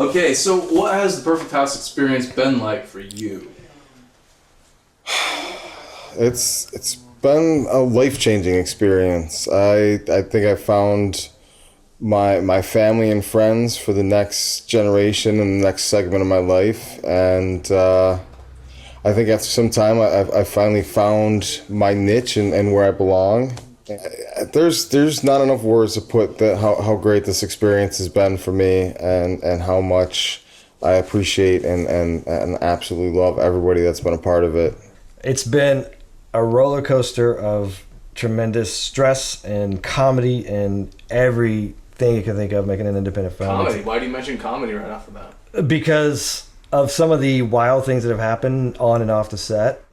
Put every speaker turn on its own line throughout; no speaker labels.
Okay, so what has the Perfect House experience been like for you?
It's been a life-changing experience. I think I found my family and friends for the next generation and the next segment of my life, and I think after some time I finally found my niche and where I belong. There's not enough words to put how great this experience has been for me, and how much I appreciate and absolutely love everybody that's been a part of it.
It's been a roller coaster of tremendous stress and comedy and everything you can think of making an independent film.
Comedy? Why do you mention comedy right off the bat?
Because of some of the wild things that have happened on and off the set.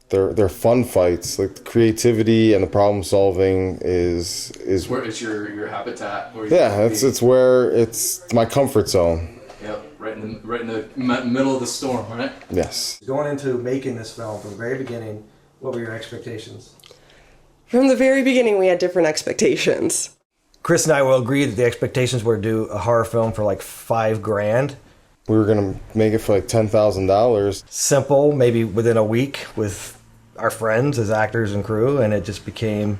They're fun fights. Like, the creativity and the problem solving is
where it's your habitat.
It's where it's my comfort zone.
Yep, right in the middle of the storm, right?
Yes.
Going into making this film from the very beginning, what were your expectations?
From the very beginning, we had different expectations.
Kris and I will agree that the expectations were to do a horror film for like $5,000.
We were gonna make it for like $10,000. Simple,
maybe within a week with our friends as actors and crew, and it just became,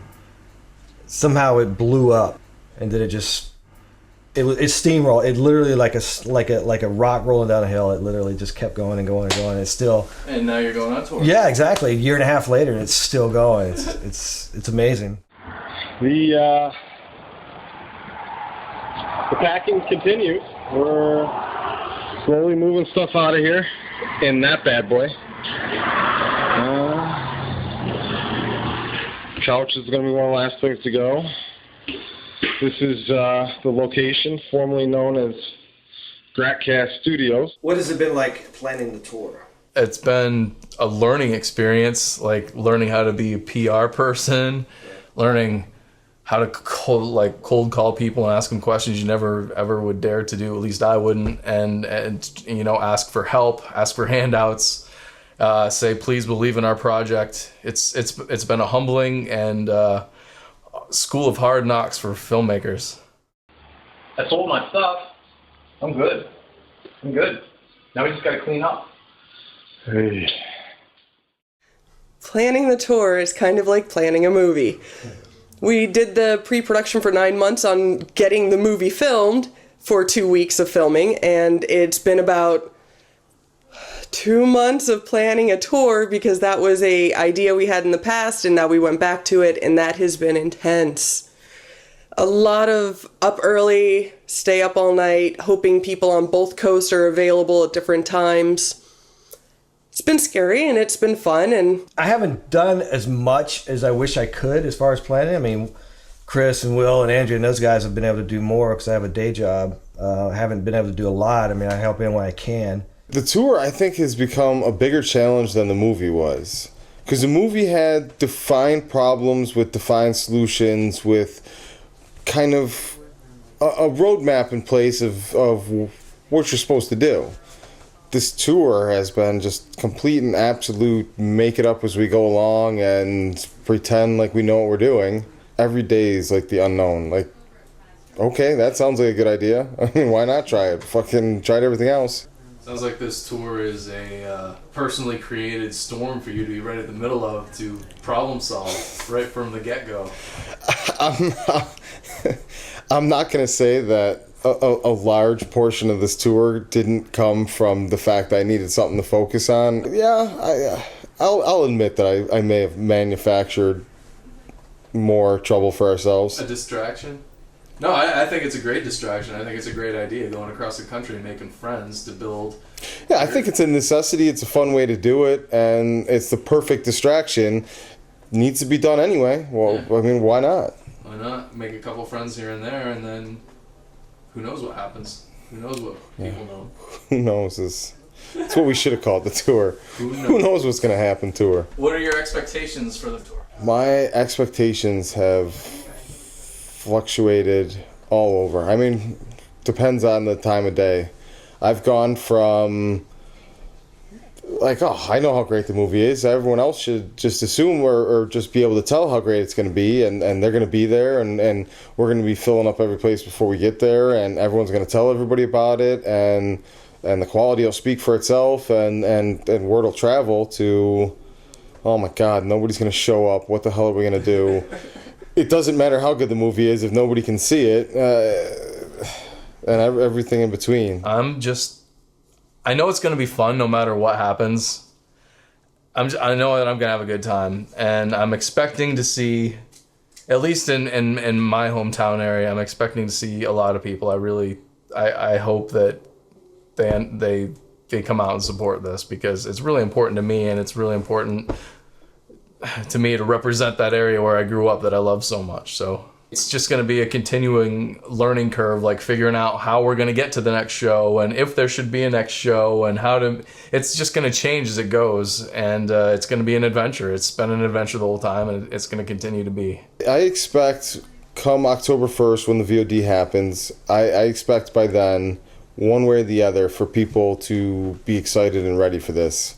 somehow it blew up, and then it steamrolled. It literally like a rock rolling down a hill. It literally just kept going and going and going. It's still.
And now you're going on tour.
Yeah, exactly. A year and a half later, and it's still going. It's amazing.
The packing continues. We're slowly moving stuff out of here in that bad boy. Couch is going to be one of the last things to go. This is the location formerly known as Gratcast Studios.
What has it been like planning the tour?
It's been a learning experience, like learning how to be a PR person, learning how to cold call people and ask them questions you never ever would dare to do. At least I wouldn't, and ask for help, ask for handouts. Say, please believe in our project. It's been a humbling and school of hard knocks for filmmakers.
I sold my stuff. I'm good. Now we just got to clean up.
Hey.
Planning the tour is kind of like planning a movie. We did the pre-production for 9 months on getting the movie filmed for 2 weeks of filming, and it's been about 2 months of planning a tour because that was a idea we had in the past, and now we went back to it, and that has been intense. A lot of up early, stay up all night, hoping people on both coasts are available at different times. It's been scary and it's been fun, and
I haven't done as much as I wish I could as far as planning. I mean, Kris and Will and Andrew and those guys have been able to do more because I have a day job. I haven't been able to do a lot. I mean, I help in when I can.
The tour, I think, has become a bigger challenge than the movie was. Because the movie had defined problems with defined solutions, with kind of a roadmap in place of what you're supposed to do. This tour has been just complete and absolute make it up as we go along and pretend like we know what we're doing. Every day is like the unknown. Like, okay, that sounds like a good idea. I mean, why not try it? Fucking tried everything else.
Sounds like this tour is a personally created storm for you to be right at the middle of to problem solve right from the get-go.
I'm not going to say that a large portion of this tour didn't come from the fact that I needed something to focus on. Yeah, I'll admit that I may have manufactured more trouble for ourselves.
A distraction? No, I think it's a great distraction. I think it's a great idea, going across the country and making friends to build.
Yeah, I think it's a necessity. It's a fun way to do it, and it's the perfect distraction. Needs to be done anyway. Well, yeah. I mean, why not?
Why not? Make a couple friends here and there, and then who knows what happens? Who knows what people know?
Who knows? It's what we should have called the tour. Who knows what's going to happen to her?
What are your expectations for the tour?
My expectations have fluctuated all over. I mean, depends on the time of day. I've gone from like, oh, I know how great the movie is. Everyone else should just assume or just be able to tell how great it's going to be, and they're going to be there, and we're going to be filling up every place before we get there, and everyone's going to tell everybody about it, and the quality will speak for itself, and word will travel to, oh my God, nobody's going to show up. What the hell are we going to do? It doesn't matter how good the movie is if nobody can see it, and everything in between.
I know it's going to be fun no matter what happens. I know that I'm going to have a good time, and I'm expecting to see, at least in my hometown area, I'm expecting to see a lot of people. I hope that they come out and support this, because it's really important to me, and it's really important to me to represent that area where I grew up that I love so much. So it's just going to be a continuing learning curve, like figuring out how we're going to get to the next show, and if there should be a next show, and it's just going to change as it goes, and it's going to be an adventure. It's been an adventure the whole time, and it's going to continue to be.
I expect come October 1st when the VOD happens, I expect by then, one way or the other, for people to be excited and ready for this.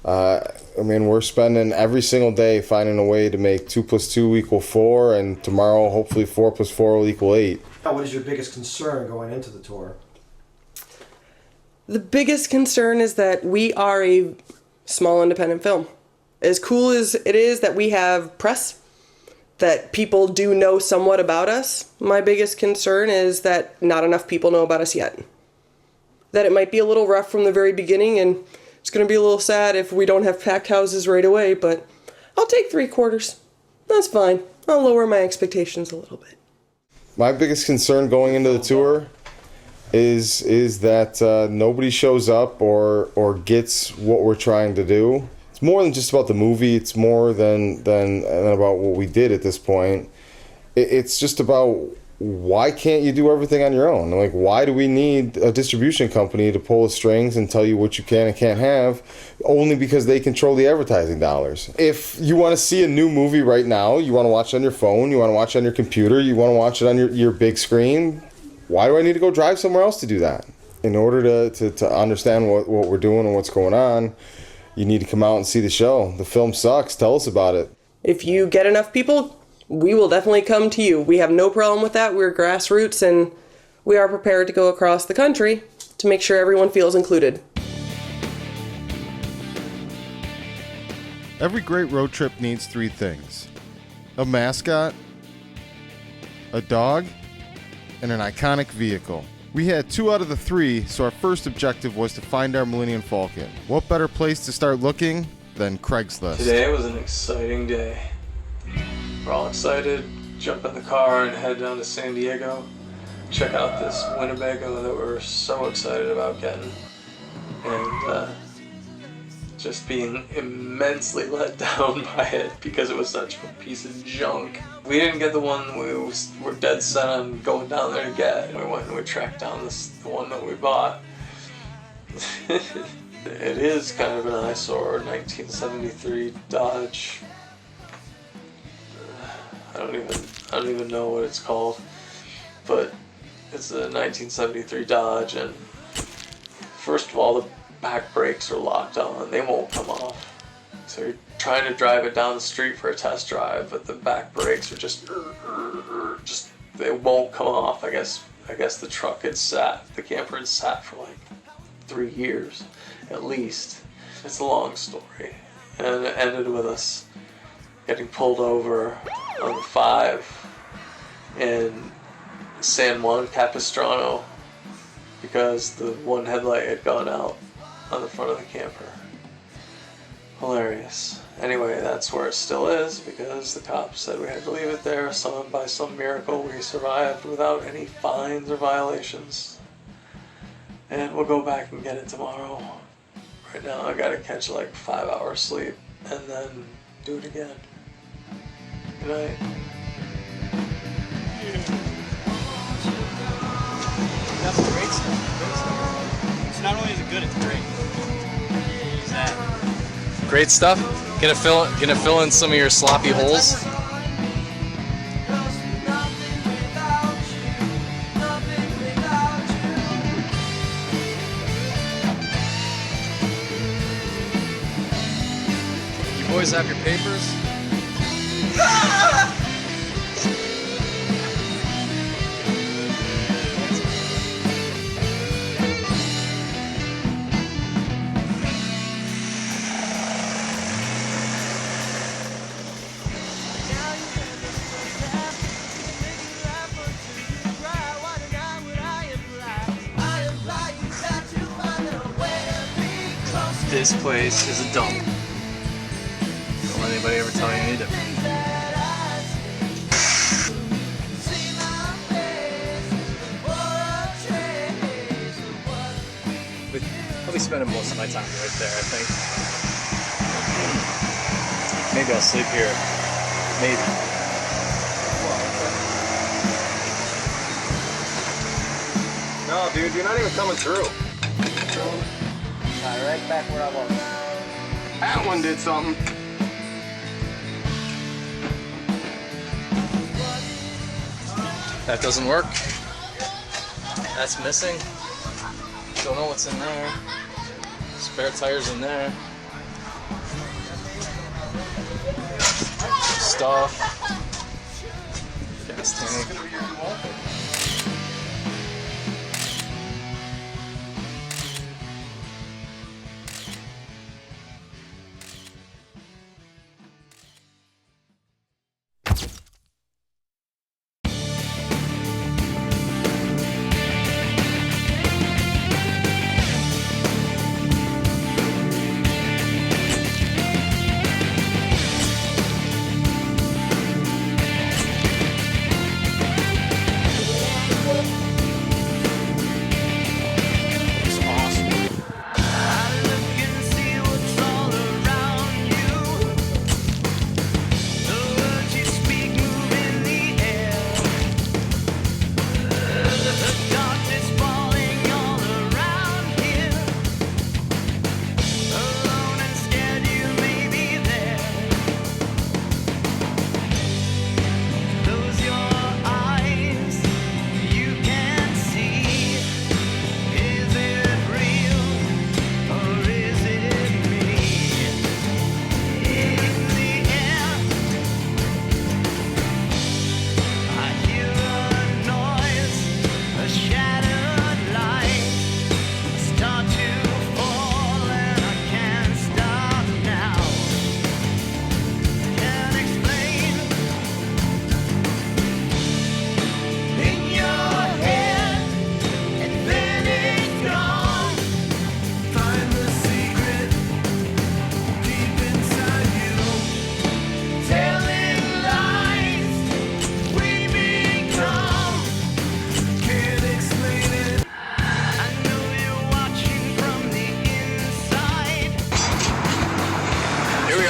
I mean, we're spending every single day finding a way to make 2 + 2 = 4, and tomorrow, hopefully, 4 + 4 will equal 8.
What is your biggest concern going into the tour?
The biggest concern is that we are a small independent film. As cool as it is that we have press, that people do know somewhat about us, my biggest concern is that not enough people know about us yet. That it might be a little rough from the very beginning, and it's going to be a little sad if we don't have packed houses right away, but I'll take 3/4. That's fine. I'll lower my expectations a little bit.
My biggest concern going into the tour is that nobody shows up or gets what we're trying to do. It's more than just about the movie. It's more than about what we did at this point. It's just about, why can't you do everything on your own? Like, why do we need a distribution company to pull the strings and tell you what you can and can't have, only because they control the advertising dollars? If you want to see a new movie right now, you want to watch it on your phone, you want to watch it on your computer, you want to watch it on your big screen, why do I need to go drive somewhere else to do that? In order to understand what we're doing and what's going on, you need to come out and see the show. The film sucks. Tell us about it.
If you get enough people, we will definitely come to you. We have no problem with that. We're grassroots, and we are prepared to go across the country to make sure everyone feels included.
Every great road trip needs 3 things: a mascot, a dog, and an iconic vehicle. We had 2 out of the 3, so our first objective was to find our Millennium Falcon. What better place to start looking than Craigslist?
Today was an exciting day. We're all excited, jump in the car and head down to San Diego, check out this Winnebago that we're so excited about getting, and just being immensely let down by it because it was such a piece of junk. We didn't get the one we were dead set on going down there to get. We went and we tracked down the one that we bought. It is kind of an eyesore, 1973 Dodge. I don't even know what it's called, but it's a 1973 Dodge, and first of all, the back brakes are locked on. They won't come off. So you're trying to drive it down the street for a test drive, but the back brakes are just they won't come off. I guess the truck had sat, the camper had sat for like 3 years at least. It's a long story, and it ended with us getting pulled over on the 5 in San Juan Capistrano because the one headlight had gone out on the front of the camper. Hilarious. Anyway, that's where it still is because the cops said we had to leave it there. By some miracle, we survived without any fines or violations. And we'll go back and get it tomorrow. Right now, I gotta catch like 5 hours sleep and then do it again. Good night.
That's great stuff. Great stuff. So not only is it good, it's great. Is that
Great stuff. Gonna fill in some of your sloppy holes. always have your papers? This place is a dump. Don't let anybody ever tell you any different. I'll be spending most of my time right there, I think. Maybe I'll sleep here. Maybe.
No, dude, you're not even coming through.
Right back where I was.
That one did something.
That doesn't work. That's missing. Don't know what's in there. Spare tires in there. Stuff. Gas tank.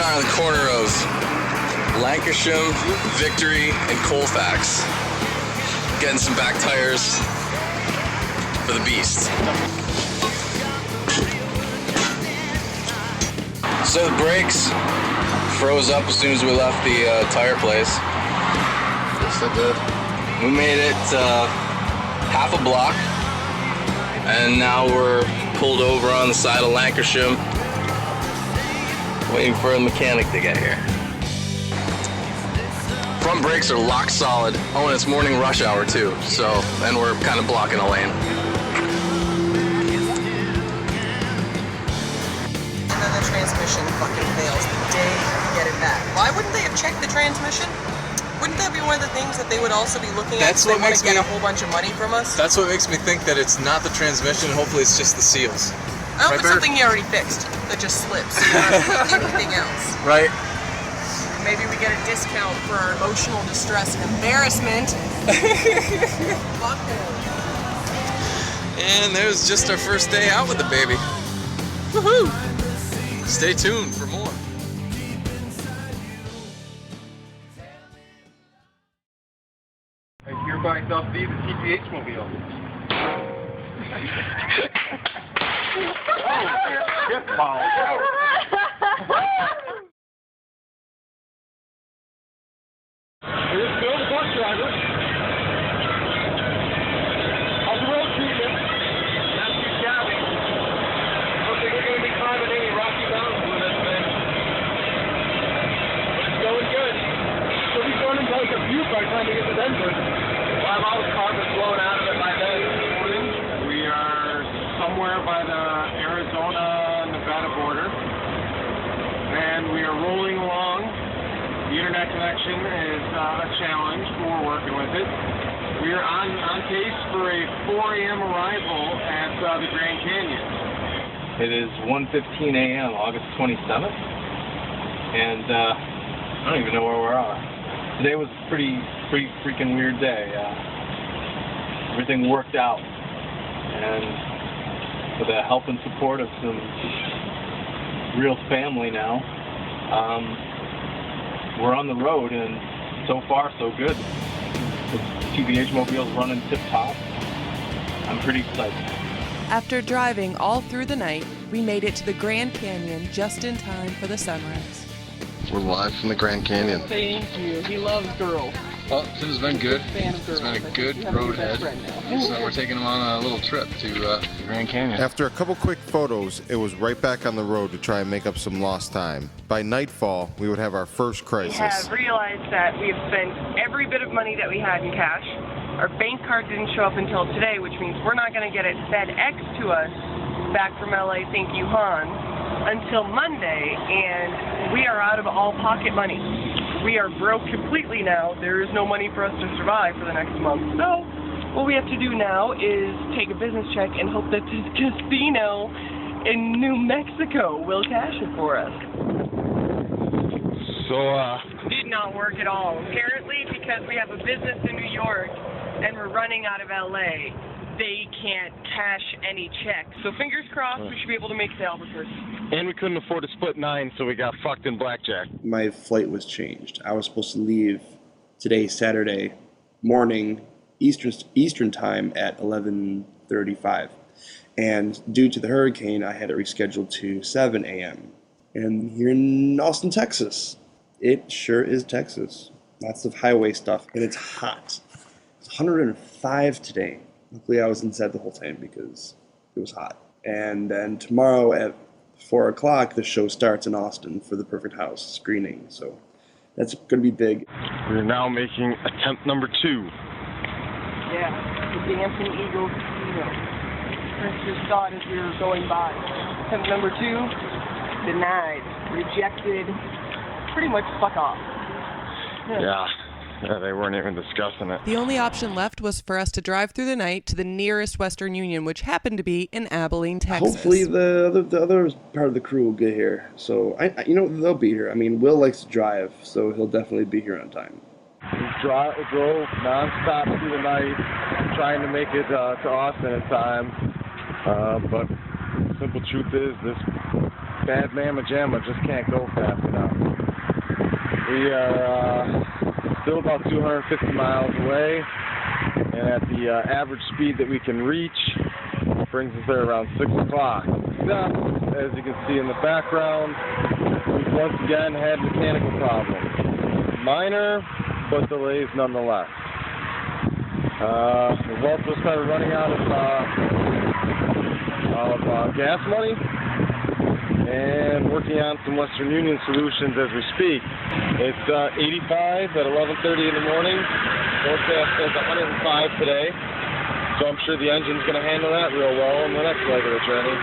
On the corner of Lancashire, Victory, and Colfax. Getting some back tires for the beast. So the brakes froze up as soon as we left the tire place. Yes, it did. We made it half a block, and now we're pulled over on the side of Lancashire, waiting for a mechanic to get here. Front brakes are lock solid. Oh, and it's morning rush hour too, so, and we're kind of blocking a lane.
And then the transmission fucking fails the day you get it back. Why wouldn't they have checked the transmission? Wouldn't that be one of the things that they would also be looking at?
That's
They
what
want
makes
to get
me-
a whole bunch of money from us?
That's what makes me think that it's not the transmission. Hopefully it's just the seals.
I hope
Right,
it's
Bert?
something you already fixed that just slips. Not anything else.
Right?
Maybe we get a discount for our emotional distress and embarrassment. Fuck them.
And there's just our first day out with the baby. Woohoo! Stay tuned for more.
I hereby self-feed the TPH mobile. Shit ball. Here's Bill, the bus driver. How's the road treatment? Not too shabby. I don't think we're going to be climbing any rocky mountains with this thing. by the Arizona-Nevada border, and we are rolling along. The internet connection is a challenge, but we're working with it. We are on pace for a 4 a.m. arrival at the Grand Canyon.
It is 1:15 a.m. August 27th, and I don't even know where we are. Today was a pretty freaking weird day. Everything worked out, and with the help and support of some real family now, we're on the road, and so far so good. The TPH mobile's running tip-top. I'm pretty excited.
After driving all through the night, we made it to the Grand Canyon just in time for the sunrise.
We're live from the Grand Canyon.
Thank you. He loves girls.
Well, Tim's been good.
Fan of girls.
He's been a good roadhead. So we're taking him on a little trip to the Grand Canyon.
After a couple quick photos, it was right back on the road to try and make up some lost time. By nightfall, we would have our first crisis.
We have realized that we have spent every bit of money that we had in cash. Our bank card didn't show up until today, which means we're not going to get it FedEx to us back from LA, thank you, Han, until Monday, and we are out of all pocket money. We are broke completely now. There is no money for us to survive for the next month. So what we have to do now is take a business check and hope that this casino in New Mexico will cash it for us.
So,
Did not work at all. Apparently, because we have a business in New York and we're running out of LA, they can't cash any checks. So fingers crossed, we should be able to make the Albuquerque.
and we couldn't afford to split 9, so we got fucked in blackjack.
My flight was changed. I was supposed to leave today, Saturday morning, Eastern time at 11:35. And due to the hurricane, I had it rescheduled to 7 a.m. And here in Austin, Texas, it sure is Texas. Lots of highway stuff, and it's hot. It's 105 today. Luckily, I was inside the whole time because it was hot. And then tomorrow at 4 o'clock, the show starts in Austin for the Perfect House screening. So that's going to be big.
We're now making attempt number 2.
Yeah, the Dancing Eagle Casino. Kris just saw it as we were going by. Attempt number 2, denied, rejected, pretty much fuck off.
Yeah, they weren't even discussing it.
The only option left was for us to drive through the night to the nearest Western Union, which happened to be in Abilene, Texas.
Hopefully the other part of the crew will get here. So, they'll be here. I mean, Will likes to drive, so he'll definitely be here on time.
We drove non-stop through the night, trying to make it to Austin in time. But the simple truth is, this bad mamma jamma just can't go fast enough. We are still about 250 miles away, and at the average speed that we can reach brings us there around 6 o'clock. Except, as you can see in the background, we've once again had mechanical problems. Minor, but delays nonetheless. We've also started running out of gas money and working on some Western Union solutions as we speak. It's 85 at 11:30 in the morning. Forecast says 105 today, so I'm sure the engine's going to handle that real well in the next leg of the journey.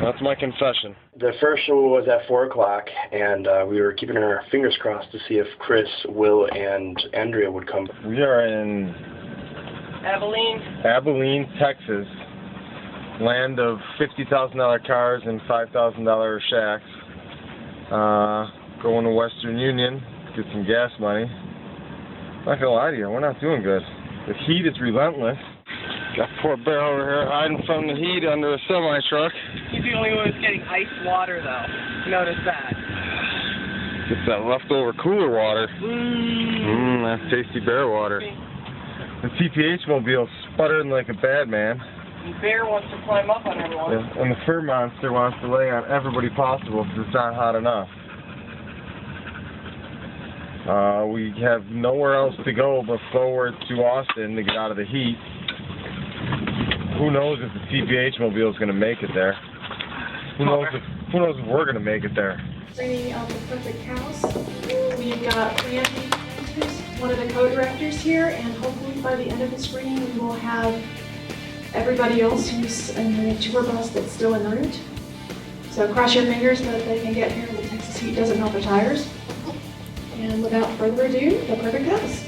That's my confession.
The first show was at 4 o'clock, and we were keeping our fingers crossed to see if Kris, Will, and Andrea would come.
We are in Abilene, Texas, land of $50,000 cars and $5,000 shacks. Going to Western Union, get some gas money. Not gonna lie to you, we're not doing good. The heat is relentless. Got poor Bear over here hiding from the heat under a semi-truck.
He's the only one who's getting iced water, though. Notice that.
Gets that leftover cooler water. That's tasty Bear water. The TPH mobile's sputtering like a bad man.
And Bear wants to climb up on everyone.
Yeah, and the fur monster wants to lay on everybody possible because it's not hot enough. We have nowhere else to go but forward to Austin to get out of the heat. Who knows if the TPH mobile is going to make it there? Who knows if we're going to make it there?
Screening of the Perfect House. We've got Randy, who's one of the co-directors here, and hopefully by the end of the screening we will have everybody else who's in the tour bus that's still en route. So cross your fingers that they can get here and the Texas heat doesn't melt their tires. And without further ado, the perfect house.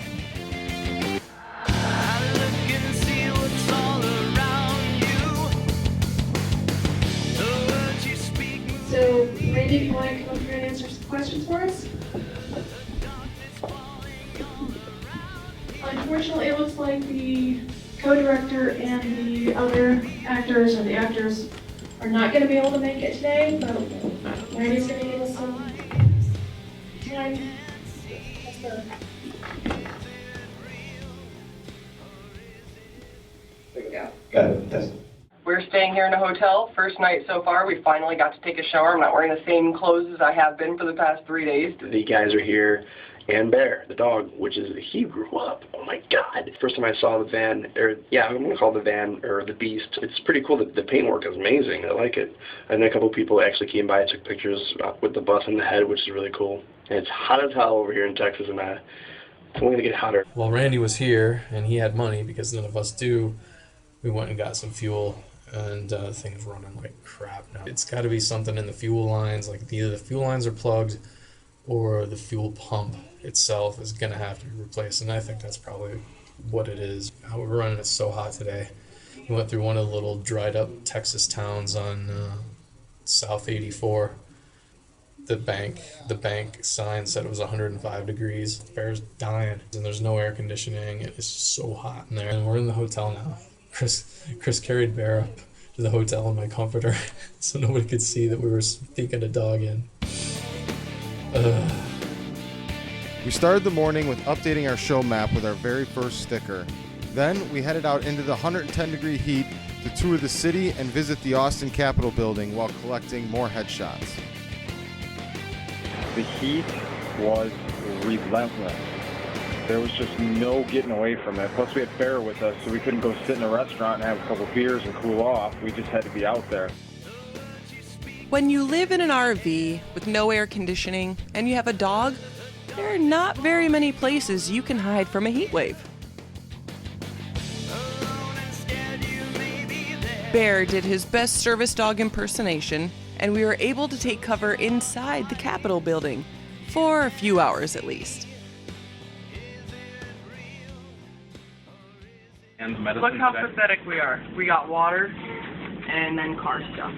So, Randy, do you want to come up here and answer some questions for us? Unfortunately, it looks like the co-director and the other actors, or the actors, are not going to be able to make it today, but Randy's going to give us some time. There we go.
Got it. That's
We're staying here in a hotel. First night so far. We finally got to take a shower. I'm not wearing the same clothes as I have been for the past 3 days.
The guys are here, and Bear, the dog, he grew up. Oh my God. First time I saw the van, I'm going to call it the van, or the Beast. It's pretty cool. The paintwork is amazing. I like it. And then a couple people actually came by and took pictures with the bus in the head, which is really cool. And it's hot as hell over here in Texas, and it's only going to get hotter.
While Randy was here, and he had money, because none of us do, we went and got some fuel. And the thing's running like crap now. It's got to be something in the fuel lines, like either the fuel lines are plugged or the fuel pump itself is going to have to be replaced. And I think that's probably what it is. How we're running it so hot today. We went through one of the little dried up Texas towns on South 84. The bank sign said it was 105 degrees. Bear's dying, and there's no air conditioning. It's just so hot in there. And we're in the hotel now. Kris carried Bear up to the hotel in my comforter so nobody could see that we were sneaking a dog in.
We started the morning with updating our show map with our very first sticker. Then we headed out into the 110-degree heat to tour the city and visit the Austin Capitol building while collecting more headshots.
The heat was relentless. There was just no getting away from it. Plus we had Bear with us, so we couldn't go sit in a restaurant and have a couple beers and cool off. We just had to be out there.
When you live in an RV with no air conditioning and you have a dog, there are not very many places you can hide from a heat wave. Bear did his best service dog impersonation, and we were able to take cover inside the Capitol building for a few hours at least. Look how pathetic we are. We got water and then car stuff.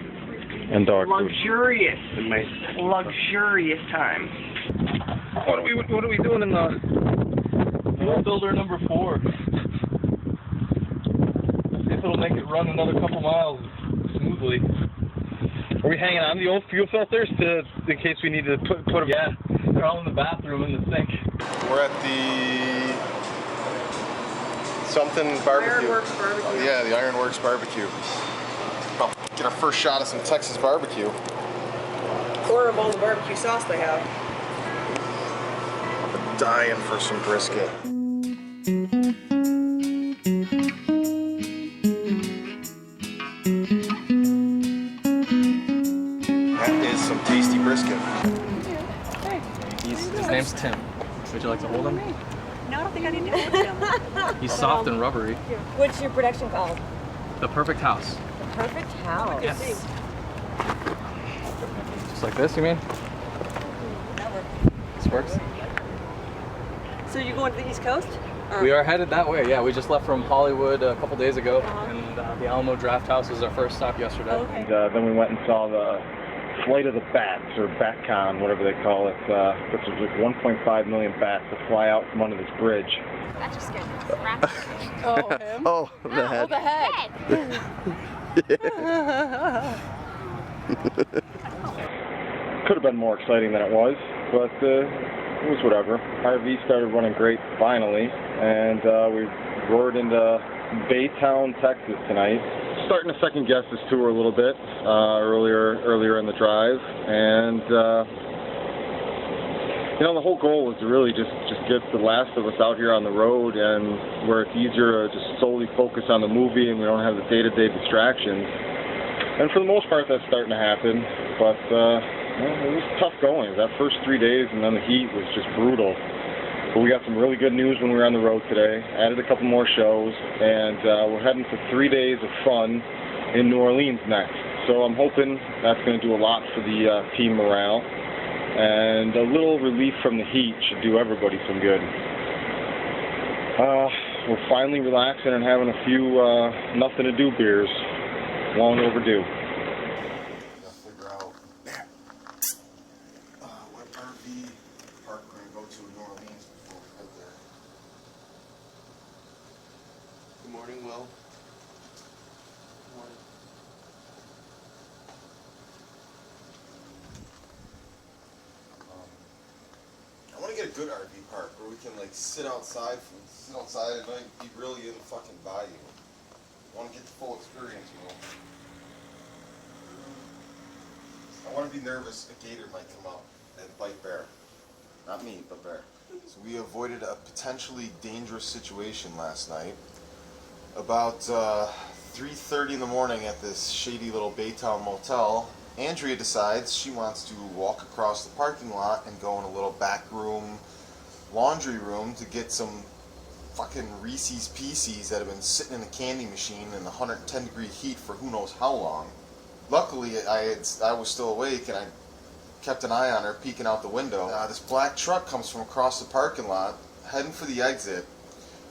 And dog food.
Luxurious time.
What are we doing in the
Fuel builder number 4. See if it'll make it run another couple miles smoothly.
Are we hanging on the old fuel filters in case we need to put them?
Yeah, they're all in the bathroom in the sink.
We're at the something barbecue.
Ironworks barbecue.
Oh, yeah, the Ironworks barbecue. I'll get our first shot of some Texas barbecue.
Or of all the barbecue sauce they have.
I'm dying for some brisket. That is some tasty brisket.
His name's Tim. Would you like to hold him?
No, I don't think I need to hold him.
He's soft and rubbery.
What's your production called?
The Perfect House.
The Perfect House.
Yes. Just like this, you mean?
That works.
This works?
So you're going to the East Coast? Or?
We are headed that way, yeah. We just left from Hollywood a couple days ago, and the Alamo Draft House was our first stop yesterday.
Okay.
And then we went and saw the Flight of the Bats, or BatCon, whatever they call it. Which is like 1.5 million bats that fly out from under this bridge.
That just scared me.
Oh, him?
Oh, the head.
Oh, the head.
Could have been more exciting than it was, but it was whatever. RV started running great finally, and we roared into Baytown, Texas tonight. Starting to second guess this tour a little bit earlier in the drive, and the whole goal was to really just get the last of us out here on the road, and where it's easier to just solely focus on the movie and we don't have the day-to-day distractions. And for the most part, that's starting to happen, but it was tough going. That first 3 days, and then the heat was just brutal. But we got some really good news when we were on the road today. Added a couple more shows, and we're heading for 3 days of fun in New Orleans next. So I'm hoping that's going to do a lot for the team morale, and a little relief from the heat should do everybody some good. We're finally relaxing and having a few nothing to do beers. Long overdue.
Figure out what RV park we're going to go to in New Orleans before we head there. Good morning, Will. Good morning. I want to get a good RV park where we can like sit outside at night and be really in the fucking bayou. I want to get the full experience, Will. I want to be nervous a gator might come up and bite Bear. Not me, but Bear. So we avoided a potentially dangerous situation last night. About 3:30 in the morning at this shady little Baytown motel, Andrea decides she wants to walk across the parking lot and go in a little back room, laundry room to get some fucking Reese's Pieces that have been sitting in the candy machine in 110-degree heat for who knows how long. Luckily, I was still awake and I kept an eye on her peeking out the window. This black truck comes from across the parking lot, heading for the exit,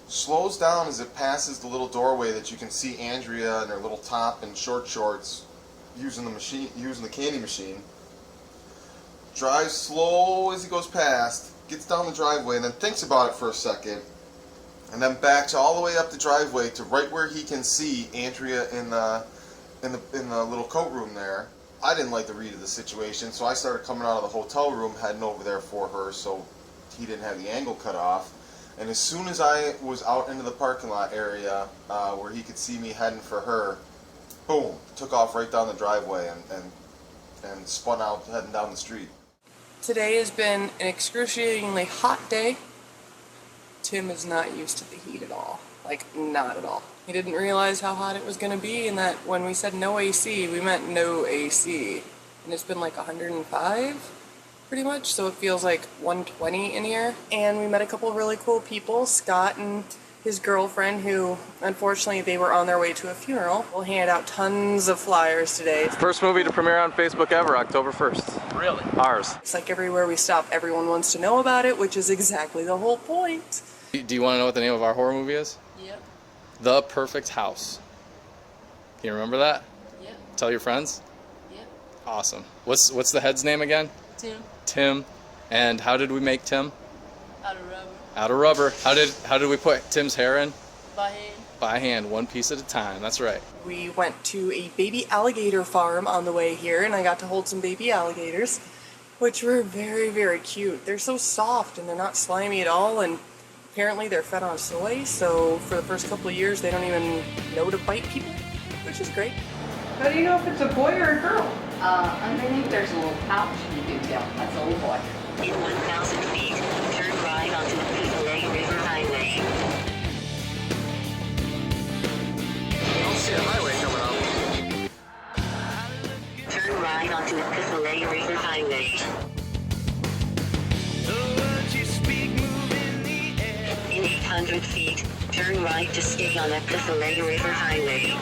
slows down as it passes the little doorway that you can see Andrea in her little top and short shorts using the candy machine. Drives slow as he goes past, gets down the driveway, and then thinks about it for a second, and then backs all the way up the driveway to right where he can see Andrea in the little coat room there. I didn't like the read of the situation, so I started coming out of the hotel room, heading over there for her, so he didn't have the angle cut off. And as soon as I was out into the parking lot area where he could see me heading for her, boom, took off right down the driveway and spun out heading down the street.
Today has been an excruciatingly hot day. Tim is not used to the heat at all. Like, not at all. He didn't realize how hot it was going to be, and that when we said no AC, we meant no AC. And it's been like 105, pretty much, so it feels like 120 in here. And we met a couple of really cool people, Scott and his girlfriend, who, unfortunately, they were on their way to a funeral. We'll hand out tons of flyers today.
First movie to premiere on Facebook ever, October 1st.
Really?
Ours.
It's like everywhere we stop, everyone wants to know about it, which is exactly the whole point.
Do you want to know what the name of our horror movie is?
Yep.
The Perfect House. Can you remember that?
Yep.
Tell your friends?
Yep.
Awesome. What's the head's name again?
Tim.
Tim. And how did we make Tim?
Out of rubber.
Out of rubber. How did we put Tim's hair in?
By hand.
By hand, one piece at a time. That's right.
We went to a baby alligator farm on the way here, and I got to hold some baby alligators, which were very, very cute. They're so soft and they're not slimy at all, and apparently they're fed on soy, so for the first couple of years they don't even know to bite people, which is great. How do you know if it's a boy or a girl?
Underneath there's a little pouch you can tell. That's a little boy. In 1,000 feet, turn right onto the Kootenai River Highway.
I don't see a highway coming up.
Turn right onto the Kootenai River Highway. In 800 feet, turn right to stay on the Kootenai River Highway.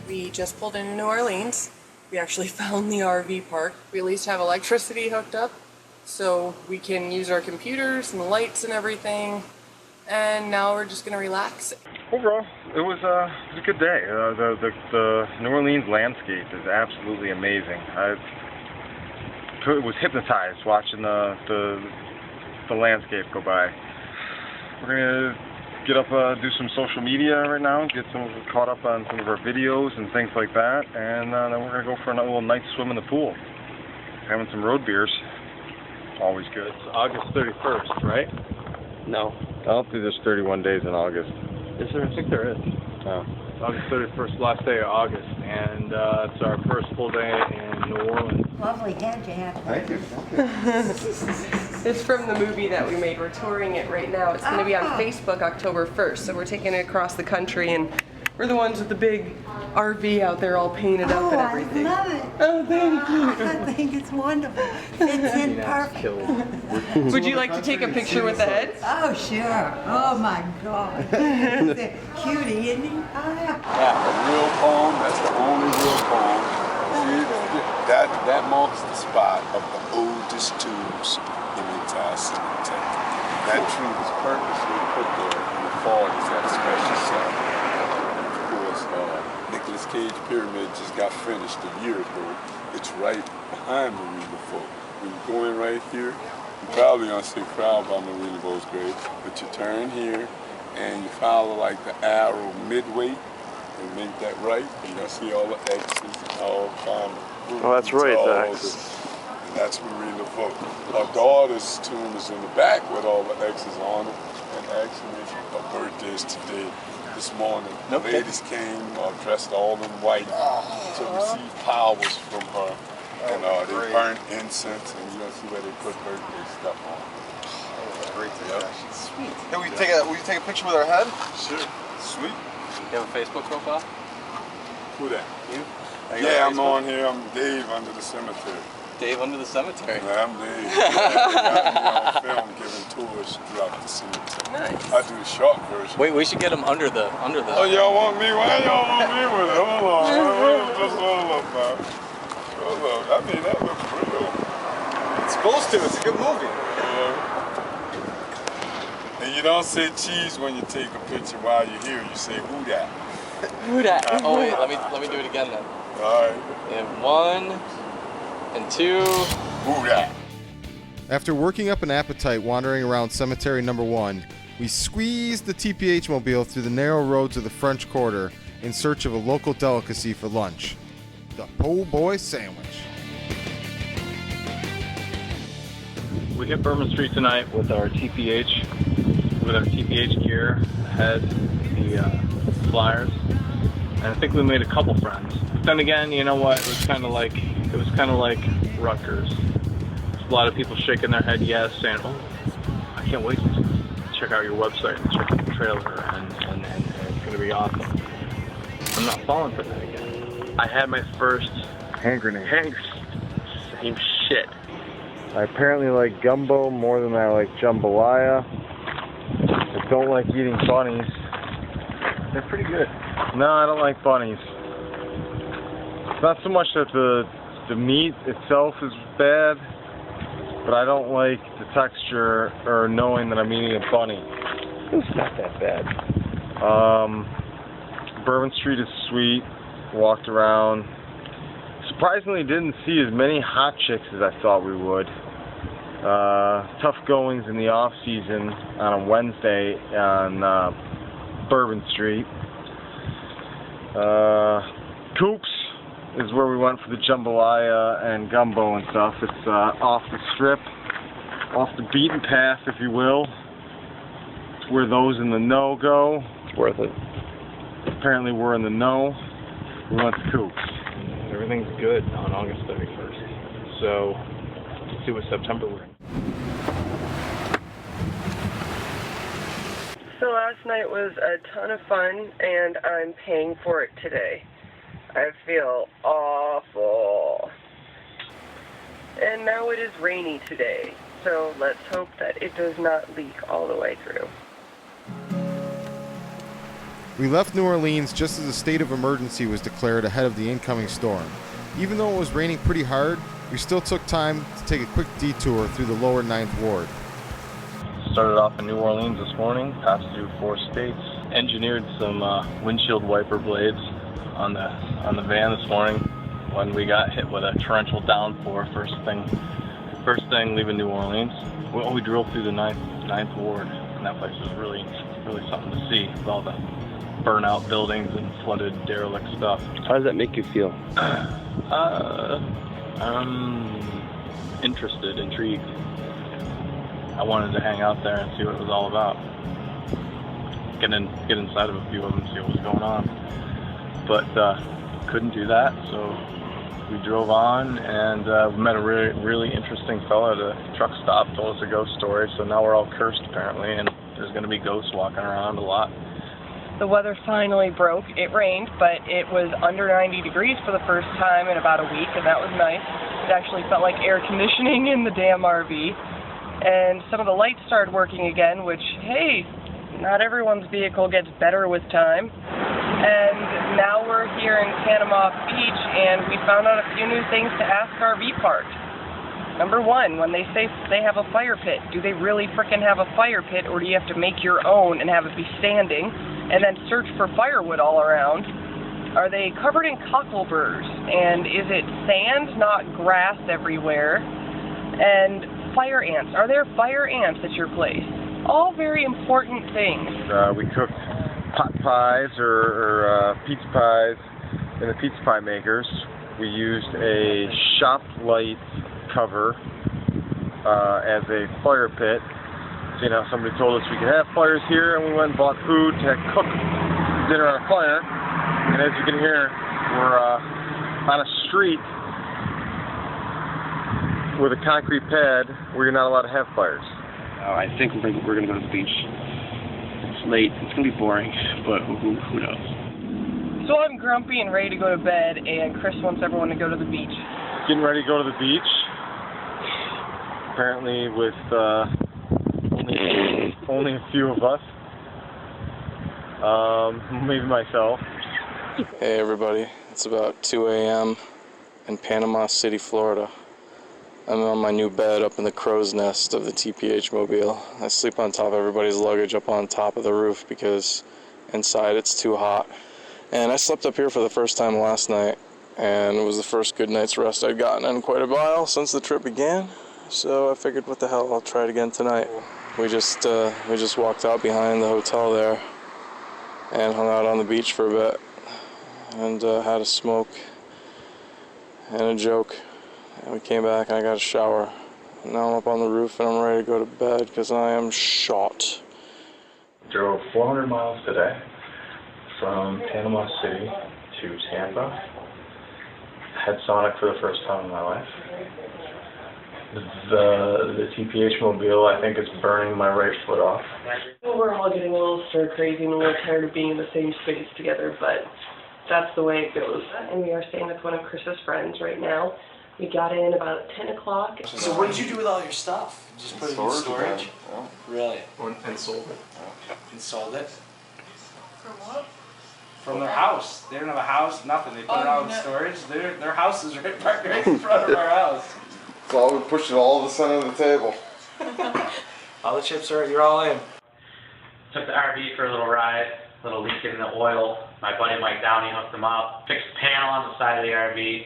We just pulled into New Orleans. We actually found the RV park. We at least have electricity hooked up, so we can use our computers and lights and everything. And now we're just gonna relax.
Overall, it was a good day. The New Orleans landscape is absolutely amazing. I was hypnotized watching the landscape go by. We're gonna get up, do some social media right now, get caught up on some of our videos and things like that, and then we're gonna go for a little night swim in the pool, having some road beers. Always good.
It's August 31st, right?
No, I don't think there's 31 days in August.
Is there? I think there is.
Oh.
August 31st, last day of August, and it's our first full day in New Orleans.
Lovely head you have.
Thank you.
It's from the movie that we made. We're touring it right now. It's going to be on Facebook October 1st, so we're taking it across the country and We're the ones with the big RV out there all painted up and everything.
I love it.
Oh, thank you.
I think it's wonderful. It's in perfect.
Would you like to take a picture with the head?
Oh, sure. Oh, my God. He's a cutie, isn't he?
Yeah, a real poem, that's the only real poem. See, that marks the spot of the oldest tombs in the entire cemetery. That tree was purposely put there in the 40s at a special site. Of course, Nicolas Cage Pyramid just got finished a year ago. It's right behind Marina Folk. When you go in right here, you probably don't see a crowd by Marina Folk's grave, but you turn here and you follow like the arrow midway and make that right, and you'll see all the X's and all kind of.
Oh, that's right, the
and
X's.
that's Marina Folk. Our daughter's tomb is in the back with all the X's on it, and actually her birthday is today. This morning, the ladies came dressed all in white to receive powers from her, and they burned incense, and you'll see where they put birthday stuff on.
Great to hear. Sweet. Hey, will you take a picture with our head?
Sure. Sweet.
You have a Facebook profile?
Who that?
You?
Yeah, I'm on here. I'm Dave under the cemetery.
Dave under the cemetery.
Yeah, I'm Dave. Yeah, they got me on film giving tours throughout the cemetery.
Nice.
I do the short version.
Wait, we should get him under the.
Oh, y'all want me? Why y'all want me with it? Hold on. Just hold up now. Hold up. I mean, that looks real.
It's supposed to. It's a good movie.
And you don't say cheese when you take a picture while you're here. You say who dat.
Who dat? Oh wait, let me do it again then.
All right.
And 1 and 2.
Who dat?
After working up an appetite wandering around Cemetery Number 1, we squeezed the TPH mobile through the narrow roads of the French Quarter in search of a local delicacy for lunch, the po' boy sandwich.
We hit Bourbon Street tonight with our TPH gear, head, the flyers, and I think we made a couple friends. But then again, you know what? It was kind of like Rutgers. There's a lot of people shaking their head yes, saying, "Oh, I can't wait to check out your website and check out the trailer, and it's going to be awesome." I'm not falling for that again. I had my first
hand grenade.
Same shit.
I apparently like gumbo more than I like jambalaya. I don't like eating bunnies.
They're pretty good.
No, I don't like bunnies. It's not so much that the meat itself is bad, but I don't like the texture or knowing that I'm eating a bunny.
It's not that bad.
Bourbon Street is sweet. Walked around. Surprisingly, didn't see as many hot chicks as I thought we would. Tough goings in the off season on a Wednesday on Bourbon Street. Coops is where we went for the jambalaya and gumbo and stuff. It's off the strip, off the beaten path, if you will. It's where those in the know go.
It's worth it.
Apparently we're in the know. We went to Coops.
Everything's good on August 31st. So, let's see what September we're in.
So last night was a ton of fun, and I'm paying for it today. I feel awful. And now it is rainy today, so let's hope that it does not leak all the way through.
We left New Orleans just as a state of emergency was declared ahead of the incoming storm. Even though it was raining pretty hard, we still took time to take a quick detour through the lower 9th Ward.
Started off in New Orleans this morning, passed through 4 states, engineered some windshield wiper blades on the van this morning when we got hit with a torrential downpour first thing leaving New Orleans. We drove through the 9th Ward, and that place was really something to see with all the burnout buildings and flooded derelict stuff.
How does that make you feel?
Interested, intrigued. I wanted to hang out there and see what it was all about. Get inside of a few of them and see what was going on. But couldn't do that, so we drove on and we met a really interesting fellow at a truck stop, told us a ghost story, so now we're all cursed apparently, and there's going to be ghosts walking around a lot.
The weather finally broke. It rained, but it was under 90 degrees for the first time in about a week, and that was nice. It actually felt like air conditioning in the damn RV. And some of the lights started working again, which, hey, not everyone's vehicle gets better with time. And now we're here in Panama Beach, and we found out a few new things to ask RV parks. Number one, when they say they have a fire pit, do they really frickin' have a fire pit, or do you have to make your own and have it be standing, and then search for firewood all around? Are they covered in cockleburrs? And is it sand, not grass everywhere? And fire ants. Are there fire ants at your place? All very important things.
We cooked pot pies or pizza pies in the pizza pie makers. We used a shop light cover as a fire pit. So, you know, somebody told us we could have fires here, and we went and bought food to cook dinner on a fire. And as you can hear, we're on a street with a concrete pad where you're not allowed to have fires.
I think we're going to go to the beach. It's late. It's going to be boring, but who knows?
So I'm grumpy and ready to go to bed, and Kris wants everyone to go to the beach.
Getting ready to go to the beach. Apparently with only a few of us. Maybe myself.
Hey everybody, it's about 2 a.m. in Panama City, Florida. I'm on my new bed up in the crow's nest of the TPH mobile. I sleep on top of everybody's luggage up on top of the roof because inside it's too hot. And I slept up here for the first time last night, and it was the first good night's rest I'd gotten in quite a while since the trip began. So I figured, what the hell, I'll try it again tonight. We just walked out behind the hotel there and hung out on the beach for a bit and had a smoke and a joke. And we came back and I got a shower. Now I'm up on the roof and I'm ready to go to bed because I am shot.
Drove 400 miles today from Panama City to Tampa. Had Sonic for the first time in my life. The TPH mobile, I think, is burning my right foot off.
We're all getting a little stir crazy and we're tired of being in the same space together, but that's the way it goes. And we are staying with one of Kris's friends right now. We got in about 10 o'clock.
So what did you do with all your stuff? Just put it in storage?
Yeah.
Really?
And sold it.
And sold it?
From what?
From their house. They don't have a house, nothing. They put it all in storage. Their house is right in front of our house.
So we pushed it all to the center of the table.
All the chips are, you're all in.
Took the RV for a little ride, a little leak in the oil. My buddy Mike Downey hooked them up. Fixed a panel on the side of the RV.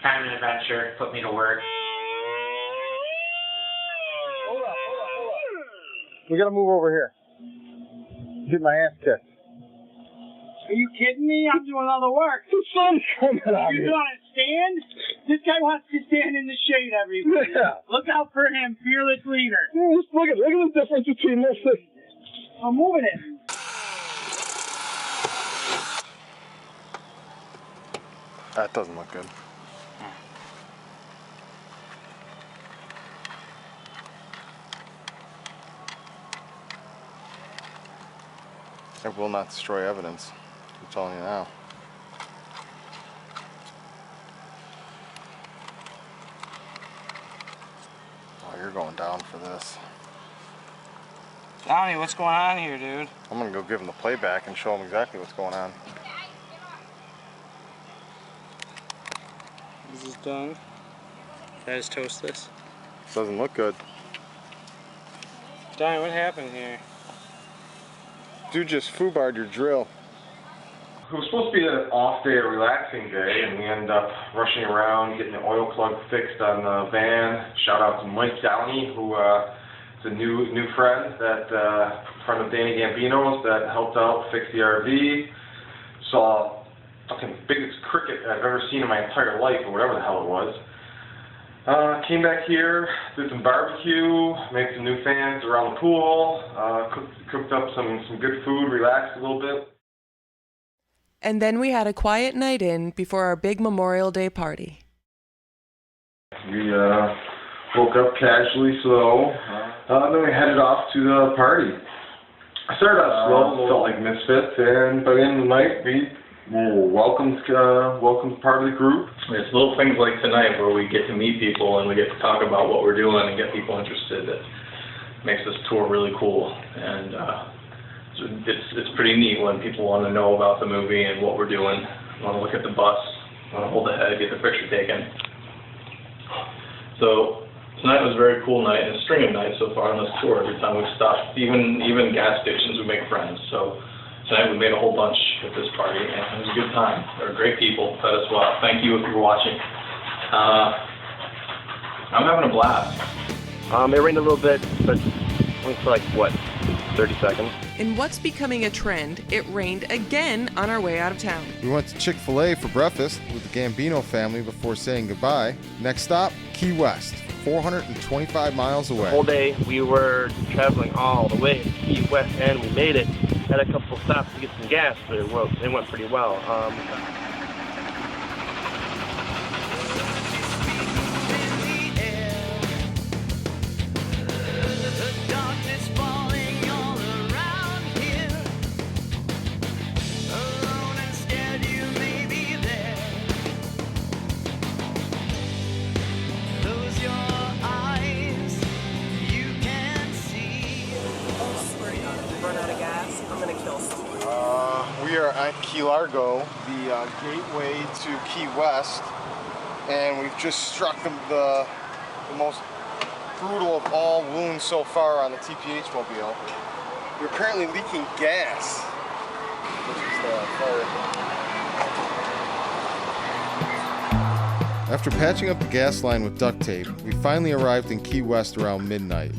Kind of an adventure, put me to work.
Hold up. We gotta move over here. Get my ass kicked.
Are you kidding me? I'm doing all the work.
The sun's coming out
You
here.
want to stand? This guy wants to stand in the shade every week.
Yeah.
Look out for him, fearless leader.
Look at the difference between this and...
I'm moving it.
That doesn't look good. It will not destroy evidence. I'm telling you now. Oh, you're going down for this.
Downey, what's going on here, dude?
I'm gonna go give him the playback and show him exactly what's going on.
This is done. Can I just toast this?
Doesn't look good.
Downey, what happened here?
Dude just foobarred your drill. It was supposed to be an off day, a relaxing day, and we ended up rushing around, getting the oil plug fixed on the van. Shout out to Mike Downey, who is a new friend, friend of Danny Gambino's, that helped out fix the RV. Saw fucking biggest cricket I've ever seen in my entire life, or whatever the hell it was. Came back here, did some barbecue, made some new fans around the pool, cooked up some good food, relaxed a little bit.
And then we had a quiet night in before our big Memorial Day party.
We woke up casually slow, then we headed off to the party. I started out slow, felt like misfits, and by the end of the night, we were welcomed part of the group.
It's little things like tonight where we get to meet people and we get to talk about what we're doing and get people interested that makes this tour really cool. And it's pretty neat when people want to know about the movie and what we're doing, want to look at the bus, want to hold the head, get the picture taken. So tonight was a very cool night, and a string of nights so far on this tour. Every time we've stopped, even gas stations, we make friends. So tonight we made a whole bunch at this party, and it was a good time. They were great people, fed us well. Thank you if you were watching. I'm having a blast.
It rained a little bit, but only for like, what, 30 seconds?
In what's becoming a trend, it rained again on our way out of town.
We went to Chick-fil-A for breakfast with the Gambino family before saying goodbye. Next stop, Key West, 425 miles away.
The whole day we were traveling all the way to Key West, and we made it. Had a couple stops to get some gas, but it went pretty well.
We are at Key Largo, the gateway to Key West, and we've just struck the most brutal of all wounds so far on the TPH mobile. We're apparently leaking gas. After patching up the gas line with duct tape, we finally arrived in Key West around midnight.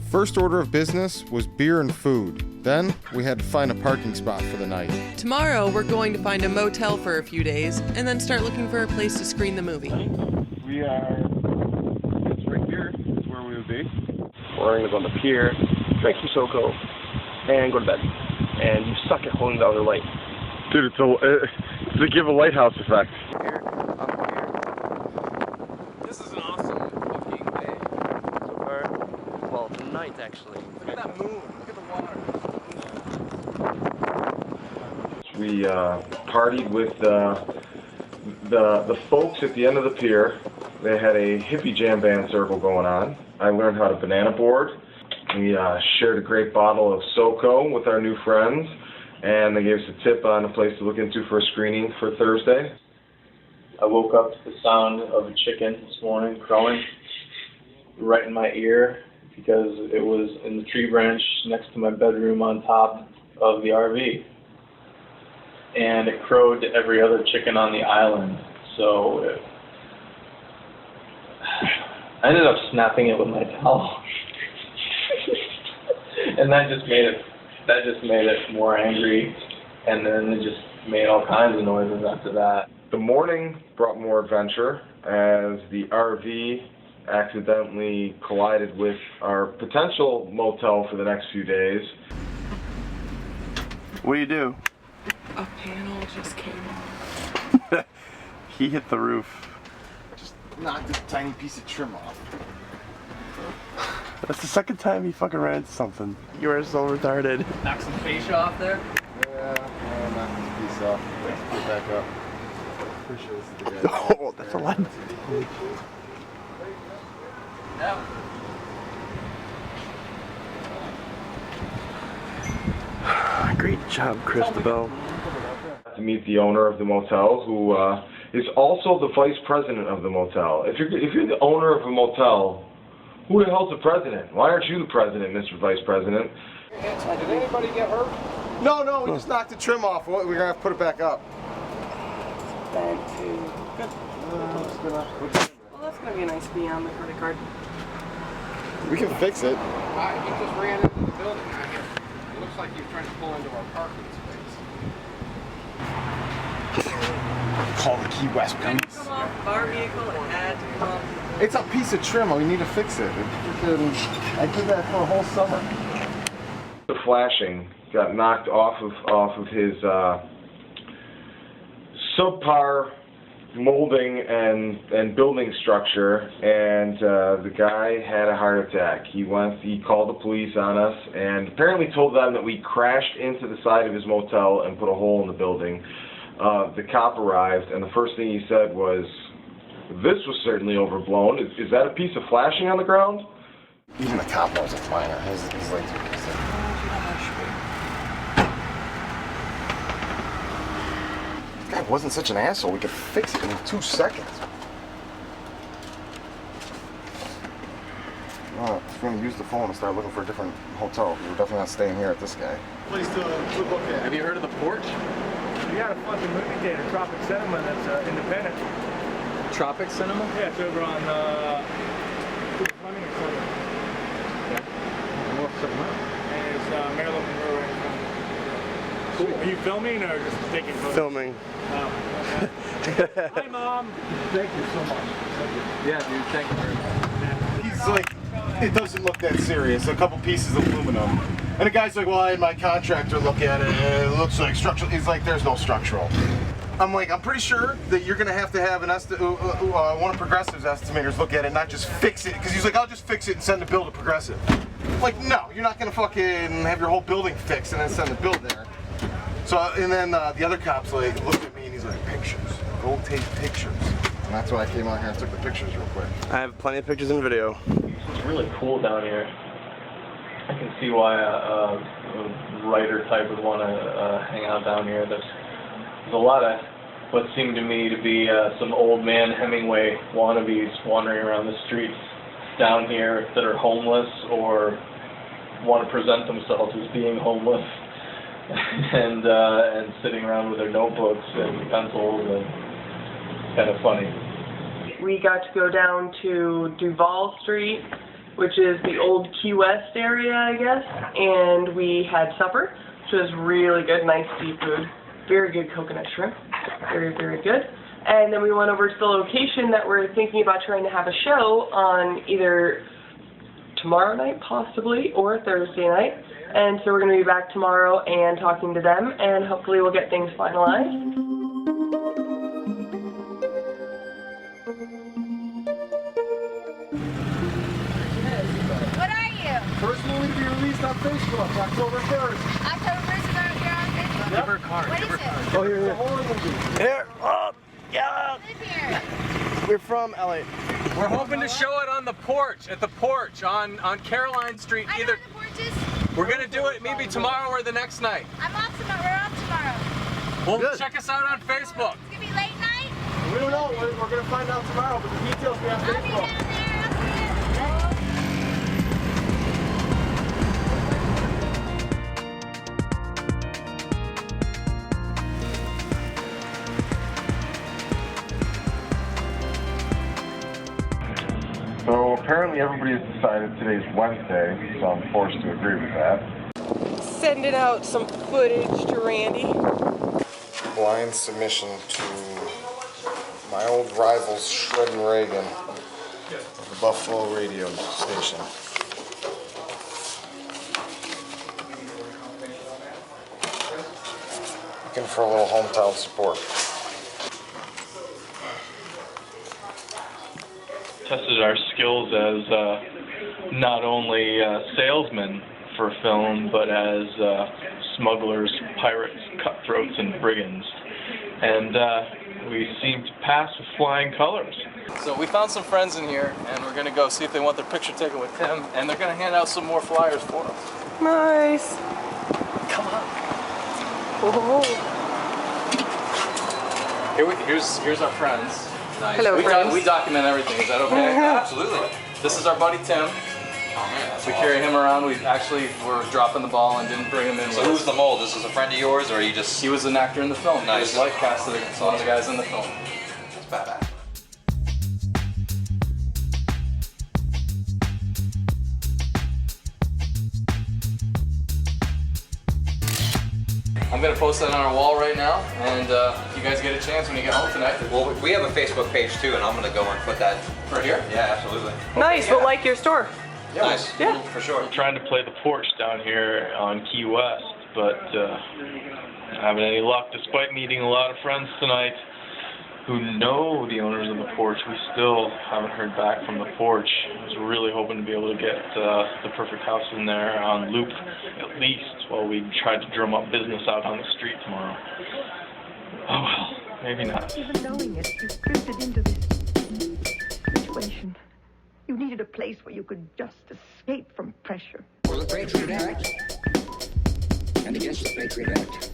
First order of business was beer and food. Then, we had to find a parking spot for the night.
Tomorrow, we're going to find a motel for a few days, and then start looking for a place to screen the movie.
We are, it's right here, is where we would be.
We're going to go on the pier, drink some SoCo, and go to bed. And you suck at holding the other light.
Dude, it's to give a lighthouse effect.
This is an awesome looking day.
So far, well, tonight actually.
Look at that moon. Look at the water.
We partied with the folks at the end of the pier. They had a hippie jam band circle going on. I learned how to banana board. We shared a great bottle of SoCo with our new friends, and they gave us a tip on a place to look into for a screening for Thursday.
I woke up to the sound of a chicken this morning crowing right in my ear because it was in the tree branch next to my bedroom on top of the RV. And it crowed to every other chicken on the island. So I ended up snapping it with my towel. And that just made it more angry, and then it just made all kinds of noises after that.
The morning brought more adventure as the RV accidentally collided with our potential motel for the next few days.
What do you do?
A panel just came off.
He hit the roof.
Just knocked a tiny piece of trim off.
That's the second time he fucking ran into something. You are so retarded.
Knock some fascia off there.
Yeah, I'll knock this piece off. Get back up. Pretty sure this is the guy.
Oh, that's a lot.
Yeah.
Great job, Christabel.
To meet the owner of the motel, who is also the vice president of the motel. If you're the owner of a motel, who the hell's the president? Why aren't you the president, Mr. Vice President?
Did anybody get hurt? No, we just knocked the trim off. We're gonna have to put it back up.
Well, that's gonna be a nice fee on the credit card.
We can fix it.
He just ran into the building out here. It looks like he was trying to pull into our parking space.
Call the Key West police.
Come off of our vehicle, it had to come off.
It's a piece of trim. We need to fix it. I did that for a whole summer.
The flashing got knocked off of his subpar molding and building structure, and the guy had a heart attack. He called the police on us and apparently told them that we crashed into the side of his motel and put a hole in the building. The cop arrived, and the first thing he said was, "This was certainly overblown. Is that a piece of flashing on the ground?"
Even the cop knows it's minor. He's like, this guy wasn't such an asshole. We could fix it in 2 seconds. Well, if we're gonna use the phone and start looking for a different hotel, we're definitely not staying here at this guy.
Place to look at.
Have you heard of the Porch?
We got a fucking movie theater, Tropic Cinema, that's independent.
Tropic Cinema?
Yeah, it's over on Fleming or Southern.
What's up, man?
And it's Maryland Monroe right in front. Cool. Are you filming or just taking photos?
Filming.
Oh, okay. Hi, Mom.
Thank you so much.
Yeah, dude, thank you very much.
He's like, it doesn't look that serious. A couple pieces of aluminum. And the guy's like, well, I had my contractor look at it, and it looks like structural. He's like, there's no structural. I'm like, I'm pretty sure that you're gonna have to have one of Progressive's estimators look at it, not just fix it. Because he's like, I'll just fix it and send the bill to Progressive. I'm like, no, you're not gonna fucking have your whole building fixed and then send the bill there. So, and then the other cop's like, looked at me and he's like, pictures. Go take pictures. And that's why I came out here and took the pictures real quick.
I have plenty of pictures and video.
It's really cool down here. I can see why a writer type would want to hang out down here. There's a lot of what seemed to me to be some old man Hemingway wannabes wandering around the streets down here that are homeless or want to present themselves as being homeless and sitting around with their notebooks and pencils, and it's kind of funny.
We got to go down to Duval Street, which is the old Key West area, I guess, and we had supper, which was really good, nice seafood, very good coconut shrimp, very, very good. And then we went over to the location that we're thinking about trying to have a show on either tomorrow night, possibly, or Thursday night. And so we're going to be back tomorrow and talking to them, and hopefully we'll get things finalized.
What are you?
First movie to be released on Facebook, October 1st.
October 1st, you're on Facebook?
Yep.
Give her a card.
What
Give
is
her a card.
it?
Oh, here,
It's a
here.
horror movie.
Here. Oh, yeah.
Live here.
We're from LA.
We're hoping to show it on the porch, at the porch on Caroline Street.
I know
Either
where the porch is.
we're gonna do it maybe tomorrow or the next night.
I'm off tomorrow. We're off tomorrow.
Well,
Good.
check us out on Facebook.
It's gonna be late night.
We don't know. We're going to find out tomorrow, but the details we have
I'll be
Facebook.
down there. I'll see you.
So apparently everybody has decided today's Wednesday, so I'm forced to agree with that.
Sending out some footage to Randy.
Blind submission to my old rivals, Shred and Reagan, of the Buffalo radio station. Looking for a little hometown support.
Tested our skills as not only salesmen for film, but as smugglers, pirates, cutthroats, and brigands. And we seem to pass with flying colors. So we found some friends in here, and we're going to go see if they want their picture taken with Tim, and they're going to hand out some more flyers for us.
Nice.
Come on.
Whoa.
Here's our friends.
Nice.
Hello, friends.
We document everything. Is that okay?
Absolutely.
This is our buddy Tim.
Oh man, that's
We
awesome.
carry him around. We actually were dropping the ball and didn't bring him in.
So
with
who's
us.
the mold? This is a friend of yours, or are you just?
He was an actor in the film.
Nice.
He was life casted as one of the guys in the film.
That's badass.
I'm gonna post that on our wall right now, and if you guys get a chance when you get home tonight.
Well, we have a Facebook page too, and I'm gonna go and put that
for here.
Yeah, absolutely.
Nice, but like your store.
Yeah, nice.
Yeah.
For sure.
We're trying to play the porch down here on Key West, but not having any luck. Despite meeting a lot of friends tonight, who know the owners of the porch. We still haven't heard back from the porch. I was really hoping to be able to get the perfect house in there on loop, at least, while we tried to drum up business out on the street tomorrow. Oh well, maybe not.
Even knowing it, you drifted into this situation. You needed a place where you could just escape from pressure.
For the Patriot Act and against the Patriot Act.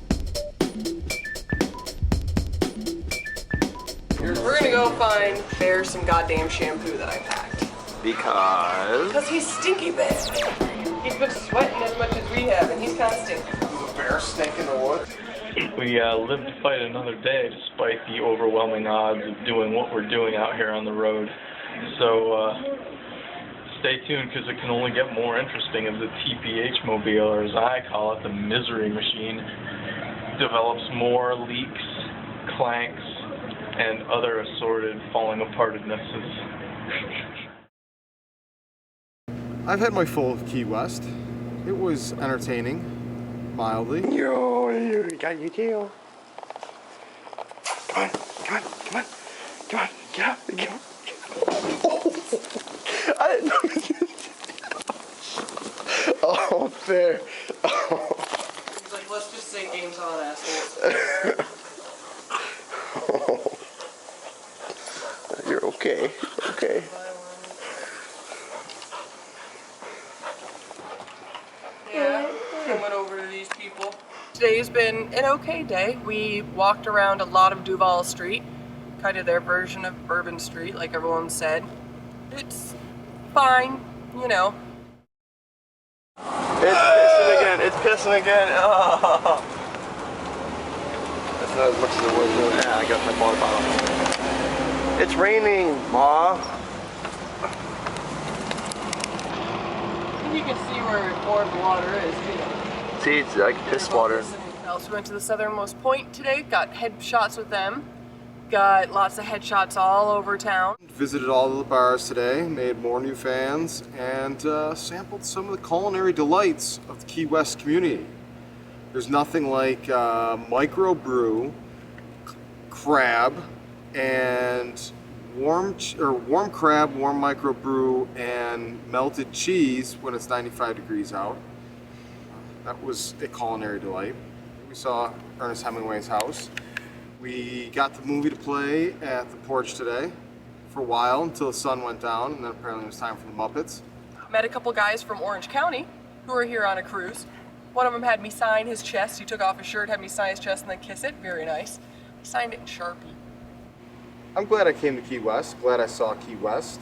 We're gonna go find Bear some goddamn shampoo that I packed.
Because
he's stinky bear. He's been sweating as much as we have, and he's kind of stinky.
Does a bear stink in the woods?
We live to fight another day despite the overwhelming odds of doing what we're doing out here on the road. So stay tuned, because it can only get more interesting as the TPH mobile, or as I call it, the misery machine, develops more leaks, clanks, and other assorted falling apartednesses.
I've had my full of Key West. It was entertaining, mildly.
Yo, you got your tail. Come on, come on, come on, come on, get up, get up. Oh, I didn't know this. Oh, there. Oh.
He's like, let's just say game's on, assholes.
Oh. You're okay, okay.
Yeah, I went over to these people. Today's been an okay day. We walked around a lot of Duval Street, kind of their version of Bourbon Street, like everyone said. It's fine, you know.
It's pissing again, it's pissing again. Oh. That's not as much as it was really. Yeah, I got my water bottle. It's raining, Ma.
And you can see where more of the water is, you know.
See, it's like piss water.
else. We went to the southernmost point today, got headshots with them. Got lots of headshots all over town.
Visited all of the bars today, made more new fans, and sampled some of the culinary delights of the Key West community. There's nothing like microbrew, crab, and warm crab, warm microbrew, and melted cheese when it's 95 degrees out. That was a culinary delight. We saw Ernest Hemingway's house. We got the movie to play at the porch today for a while until the sun went down, and then apparently it was time for the Muppets.
Met a couple guys from Orange County who were here on a cruise. One of them had me sign his chest. He took off his shirt, had me sign his chest, and then kiss it. Very nice. He signed it in Sharpie.
I'm glad I came to Key West, glad I saw Key West.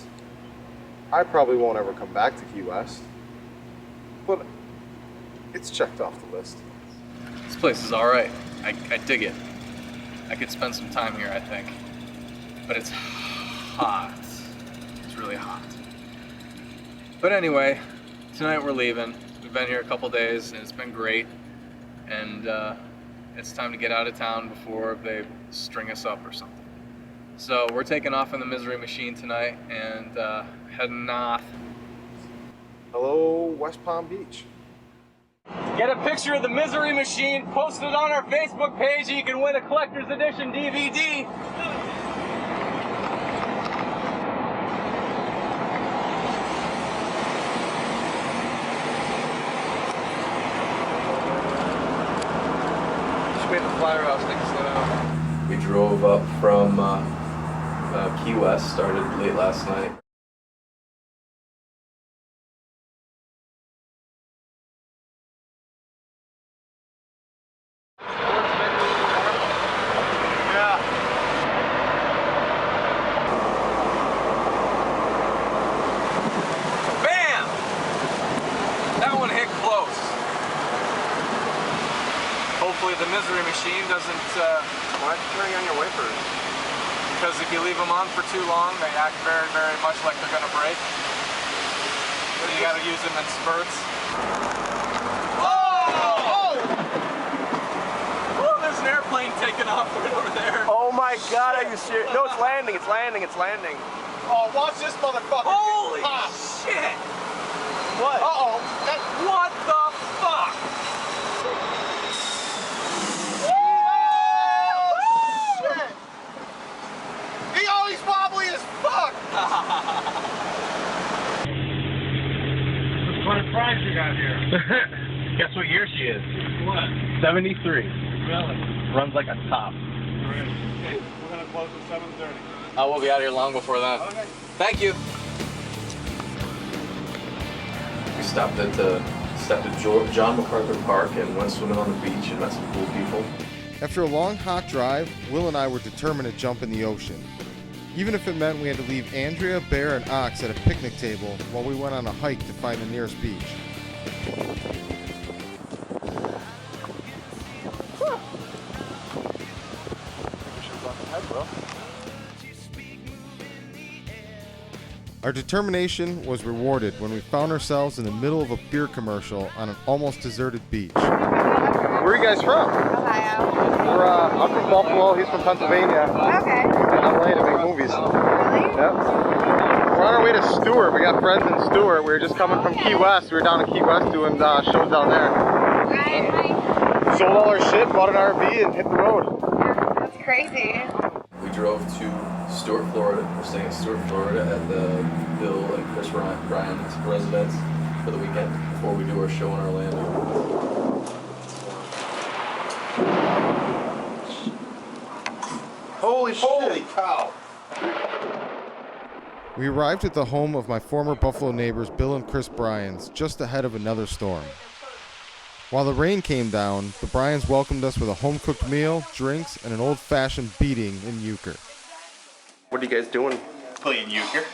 I probably won't ever come back to Key West, but it's checked off the list.
This place is all right. I dig it. I could spend some time here, I think. But it's hot. It's really hot. But anyway, tonight we're leaving. We've been here a couple days and it's been great. And it's time to get out of town before they string us up or something. So we're taking off in the Misery Machine tonight and heading north.
Hello, West Palm Beach.
Get a picture of the Misery Machine, post it on our Facebook page, and you can win a collector's edition DVD.
Just wait for the flyer house, they can slow down.
We drove up from Key West, started late last night.
Hopefully the Misery Machine doesn't...
Why are you turning on your wipers?
Because if you leave them on for too long, they act very, very much like they're going to break. So you got to use them in spurts. Oh! Oh, there's an airplane taking off right over there.
Oh my God, are you serious? No, it's landing, it's landing, it's landing.
Oh, watch this motherfucker.
Holy shit!
What?
Uh-oh. What the fuck?
got here.
Guess what year she is?
What?
73.
Really?
Runs like a top.
Great. We're gonna close at 7:30.
Oh, we'll be out here long before that.
Okay.
Thank you.
We stopped at John MacArthur Park and went swimming on the beach and met some cool people.
After a long, hot drive, Will and I were determined to jump in the ocean. Even if it meant we had to leave Andrea, Bear, and Ox at a picnic table while we went on a hike to find the nearest beach. Our determination was rewarded when we found ourselves in the middle of a beer commercial on an almost deserted beach.
Where are you guys from?
Ohio.
I'm from Buffalo. He's from Pennsylvania.
Okay.
In LA to make movies.
Really?
Yep. We're on our way to Stewart. We got friends in Stewart. We were just coming from Key West. We were down in Key West doing shows down there.
Right.
Sold all our shit, bought an RV, and hit the road.
That's crazy.
We drove to Stuart, Florida. We're staying in Stuart, Florida at the Bill and Kris Bryans residence for the weekend before we do our show in Orlando.
Holy cow.
We arrived at the home of my former Buffalo neighbors Bill and Kris Bryans just ahead of another storm. While the rain came down, the Bryans welcomed us with a home-cooked meal, drinks, and an old-fashioned beating in euchre.
What are you guys doing?
Playing euchre.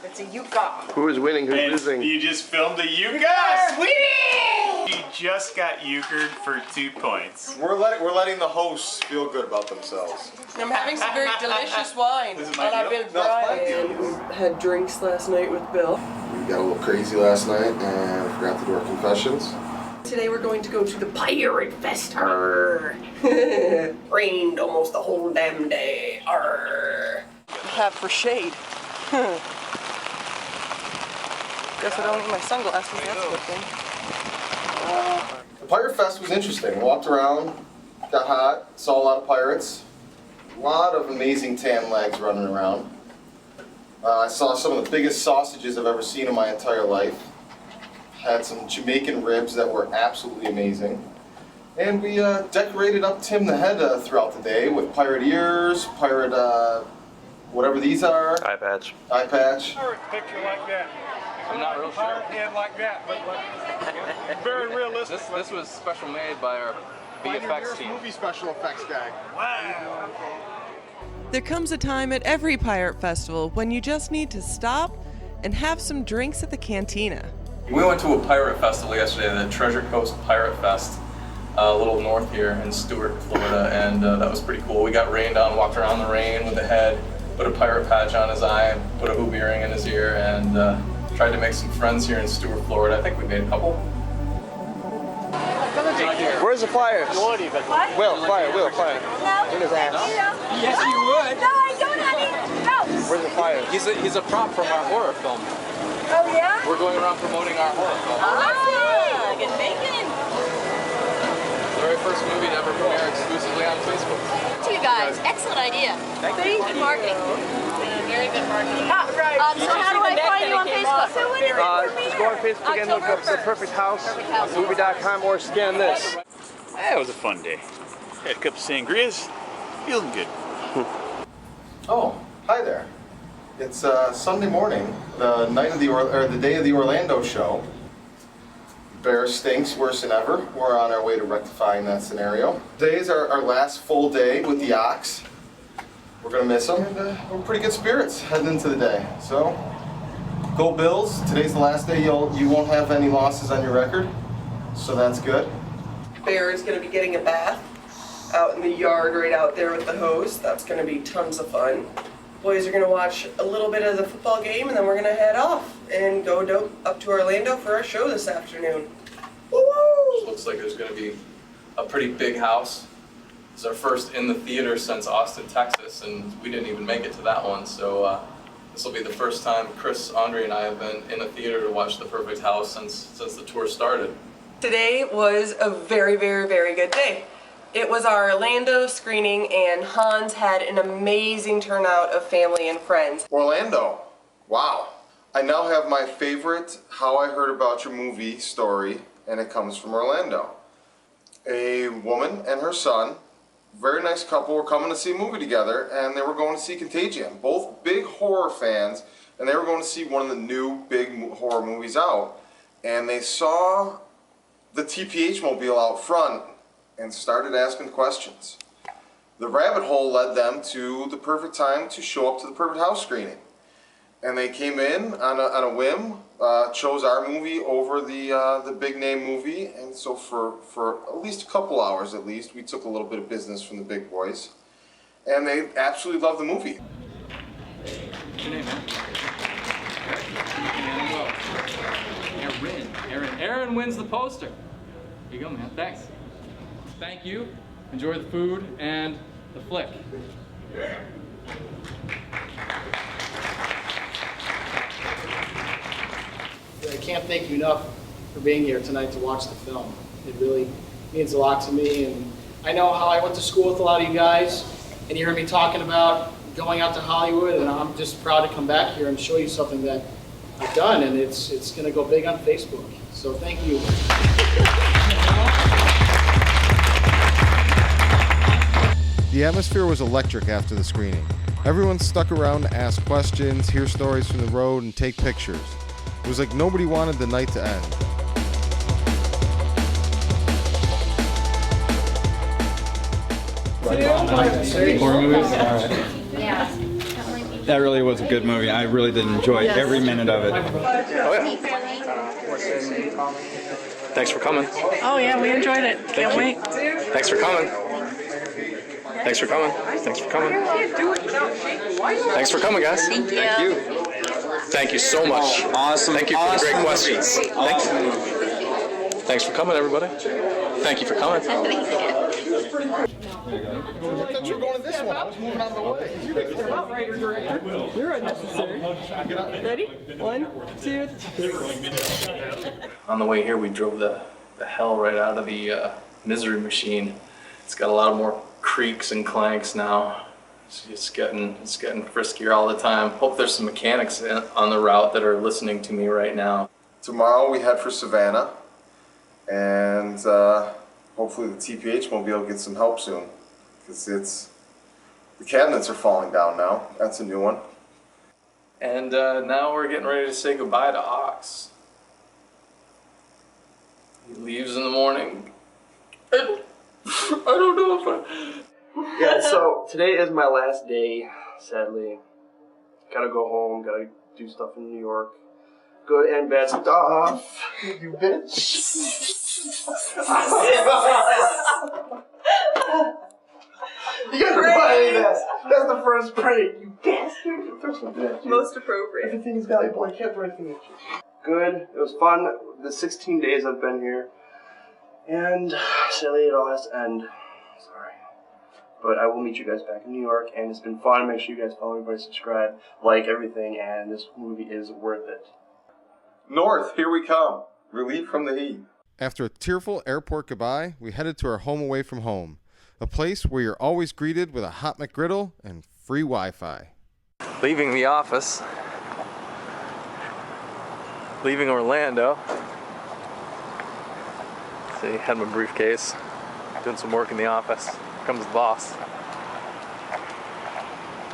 It's a yucca.
Who is winning? Who's
And
losing?
you just filmed a euchre? Sweetie! You just got euchred for 2 points.
We're letting the hosts feel good about themselves.
I'm having some very delicious wine.
This is
And
my
I've
deal?
been Brian. Had drinks last night with Bill.
We got a little crazy last night and forgot to do our confessions.
Today we're going to go to the Pirate Fester. Rained almost the whole damn day. Arr. Have for shade. Guess I don't need my sunglasses. That's a good thing.
The Pirate Fest was interesting. Walked around, got hot, saw a lot of pirates. A lot of amazing tan legs running around. I saw some of the biggest sausages I've ever seen in my entire life. Had some Jamaican ribs that were absolutely amazing. And we decorated up Tim the Head throughout the day with pirate ears, pirate, whatever these are.
Eye patch.
Eye patch.
Pirate picture like that.
I'm not real sure.
Pirate head like that. Look like very realistic.
This was special made by our
Find your
VFX
nearest
team.
movie special effects guy.
Wow.
There comes a time at every pirate festival when you just need to stop and have some drinks at the cantina.
We went to a pirate festival yesterday, the Treasure Coast Pirate Fest, a little north here in Stuart, Florida, and that was pretty cool. We got rained on, walked around the rain with a head, put a pirate patch on his eye, put a hoop earring in his ear, and tried to make some friends here in Stuart, Florida. I think we made a couple.
Where's the flyers?
What?
Will, flyer.
No.
In his ass.
Yes, you would. No, I don't, honey. No.
Where's the flyers?
He's a prop from our horror film.
Oh, yeah?
We're going around promoting our horror film.
Ah, good thinking.
The very first movie to ever premiere exclusively on Facebook.
To you guys, excellent idea.
Thank you.
Good marketing. Very good marketing.
Ah, right.
So how do I find you on Facebook? So when is it
Just go on Facebook and look up The Perfect House, movie.com, or scan this.
That was a fun day. Had a couple sangrias. Feeling good.
Oh, hi there. It's Sunday morning, the night of the day of the Orlando show. Bear stinks worse than ever. We're on our way to rectifying that scenario. Today is our last full day with the Ox. We're gonna miss them, and we're pretty good spirits heading into the day. So, go Bills! Today's the last day. You won't have any losses on your record, so that's good.
Bear is going to be getting a bath out in the yard right out there with the hose. That's going to be tons of fun. Boys are going to watch a little bit of the football game, and then we're going to head off and go up to Orlando for our show this afternoon. Woo!
Looks like there's going to be a pretty big house. It's our first in the theater since Austin, Texas, and we didn't even make it to that one. So this will be the first time Kris, Andre, and I have been in a theater to watch The Perfect House since the tour started.
Today was a very, very, very good day. It was our Orlando screening, and Hans had an amazing turnout of family and friends.
Orlando. Wow. I now have my favorite How I Heard About Your Movie story, and it comes from Orlando. A woman and her son, very nice couple, were coming to see a movie together, and they were going to see Contagion. Both big horror fans, and they were going to see one of the new big horror movies out. And they saw the TPH mobile out front and started asking questions. The rabbit hole led them to the perfect time to show up to the Perfect House screening. And they came in on a whim, chose our movie over the big name movie, and so for at least a couple hours at least, we took a little bit of business from the big boys, and they absolutely loved the movie.
What's your name, man? Aaron wins the poster. Here you go, man. Thanks. Thank you. Enjoy the food and the flick.
I can't thank you enough for being here tonight to watch the film. It really means a lot to me, and I know how I went to school with a lot of you guys, and you heard me talking about going out to Hollywood, and I'm just proud to come back here and show you something that I've done, and it's going to go big on Facebook. So thank you.
The atmosphere was electric after the screening. Everyone stuck around to ask questions, hear stories from the road, and take pictures. It was like nobody wanted the night to end.
Horror movies? That really was a good movie. I really did enjoy every minute of it.
Oh, yeah. Thanks for coming.
Oh yeah, we enjoyed it. Can't wait.
Thanks for coming. Thanks for coming. Thanks for coming. Thanks for coming, guys.
Thank you.
Thank you. Thank you so much.
Awesome.
Thank you for the great
Awesome.
questions. Thanks for coming, everybody. Thank you for coming.
I thought you were going to this one. I was moving out of the way.
You're unnecessary. Ready? 1, 2, 3.
On the way here, we drove the hell right out of the misery machine. It's got a lot more creaks and clanks now. It's getting friskier all the time. Hope there's some mechanics on the route that are listening to me right now.
Tomorrow we head for Savannah, and hopefully the TPH mobile gets some help soon, because the cabinets are falling down now. That's a new one.
And now we're getting ready to say goodbye to Ox. He leaves in the morning. I don't know if
Yeah, so today is my last day, sadly. Gotta go home, gotta do stuff in New York. Good and bad stuff. You bitch. You guys are playing this. That's the first prank, you bastard.
Most appropriate.
Everything is valuable. I can't throw anything at you. Good. It was fun. The 16 days I've been here. And sadly, it all has to end. Sorry. But I will meet you guys back in New York, and it's been fun. Make sure you guys follow everybody, subscribe, like everything, and this movie is worth it.
North, here we come. Relief from the heat.
After a tearful airport goodbye, we headed to our home away from home. A place where you're always greeted with a hot McGriddle and free Wi-Fi.
Leaving the office. Leaving Orlando. See, had my briefcase. Doing some work in the office. Here comes the boss.
I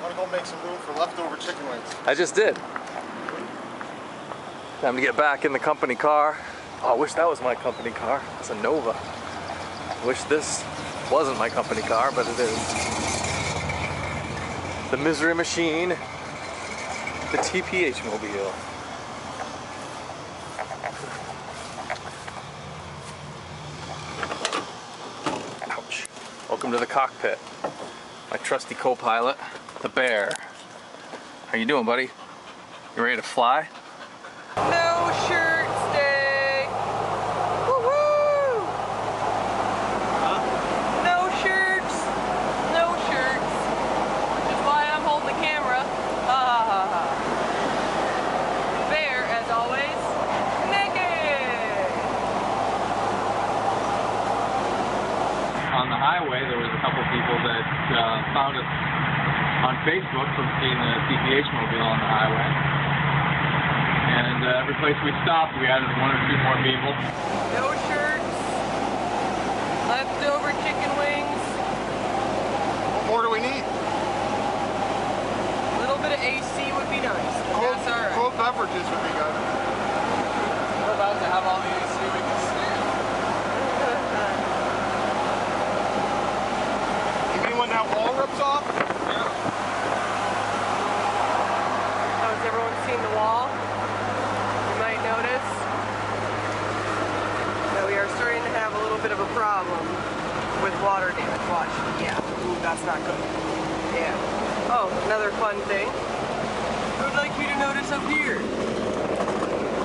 want to go make some room for leftover chicken wings.
I just did. Time to get back in the company car. Oh, I wish that was my company car. It's a Nova. I wish this wasn't my company car, but it is. The misery machine. The TPH mobile. Ouch. Welcome to the cockpit. My trusty co-pilot, the bear. How you doing, buddy? You ready to fly?
No shirts day. Woo-hoo! No shirts. No shirts. Which is why I'm holding the camera. Bear, as always, naked.
On the highway, there was a couple people that found us on Facebook from seeing the TPH mobile on the highway.
every place we stopped, we added 1 or 2 more people.
No shirts. Leftover chicken wings.
What more do we need?
A little bit of AC would be nice. That's all right.
Cold beverages would be good.
We're about to have all the AC we can stand.
You mean when that wall rips off?
Has everyone seen the wall? You might notice that we are starting to have a little bit of a problem with water damage. Watch. Yeah. Ooh, that's not good. Yeah. Oh, another fun thing. I would like you to notice up here.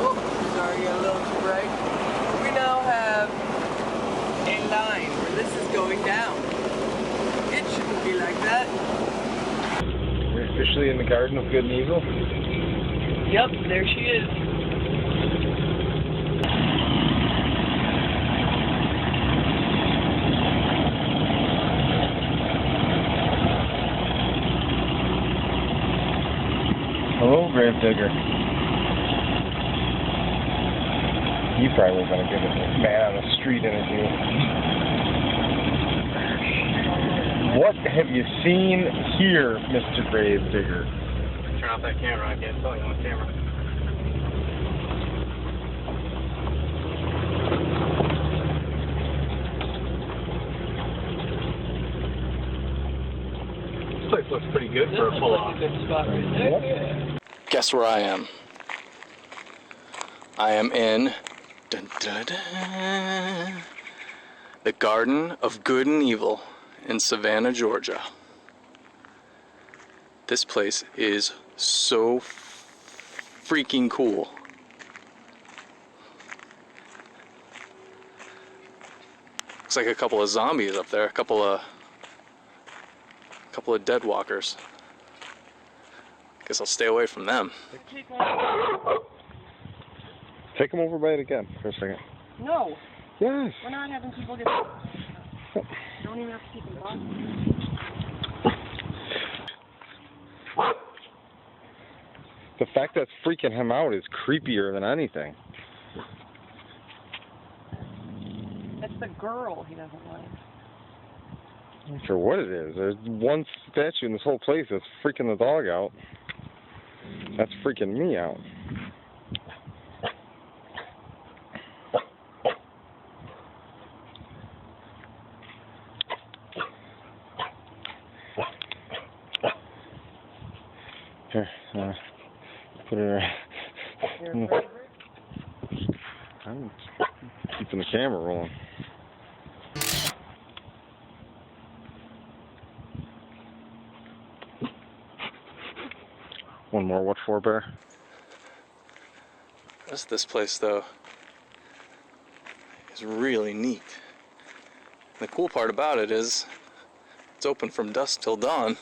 Oh, sorry, got a little too bright. We now have a line where this is going down. It shouldn't be like that.
We're officially in the Garden of Good and Evil.
Yep, there she is.
Hello, Gravedigger. You probably were going to give it a man on the street interview. What have you seen here, Mr. Gravedigger?
Turn off that camera. I can't tell you on camera. This place looks pretty good for a pull-off.
Guess where I am? I am in dun, dun, dun, the Garden of Good and Evil in Savannah, Georgia. This place is so freaking cool. Looks like a couple of zombies up there, a couple of dead walkers. Guess I'll stay away from them.
Take him over by it again for a second.
No.
Yes.
We're not having people get... Don't even have to keep them on.
The fact that it's freaking him out is creepier than anything.
It's the girl he doesn't like.
For what it is. There's one statue in this whole place that's freaking the dog out. That's freaking me out. Here, put it right. I'm keeping the camera rolling. One more, what for, Bear?
This place, though, is really neat. And the cool part about it is it's open from dusk till dawn.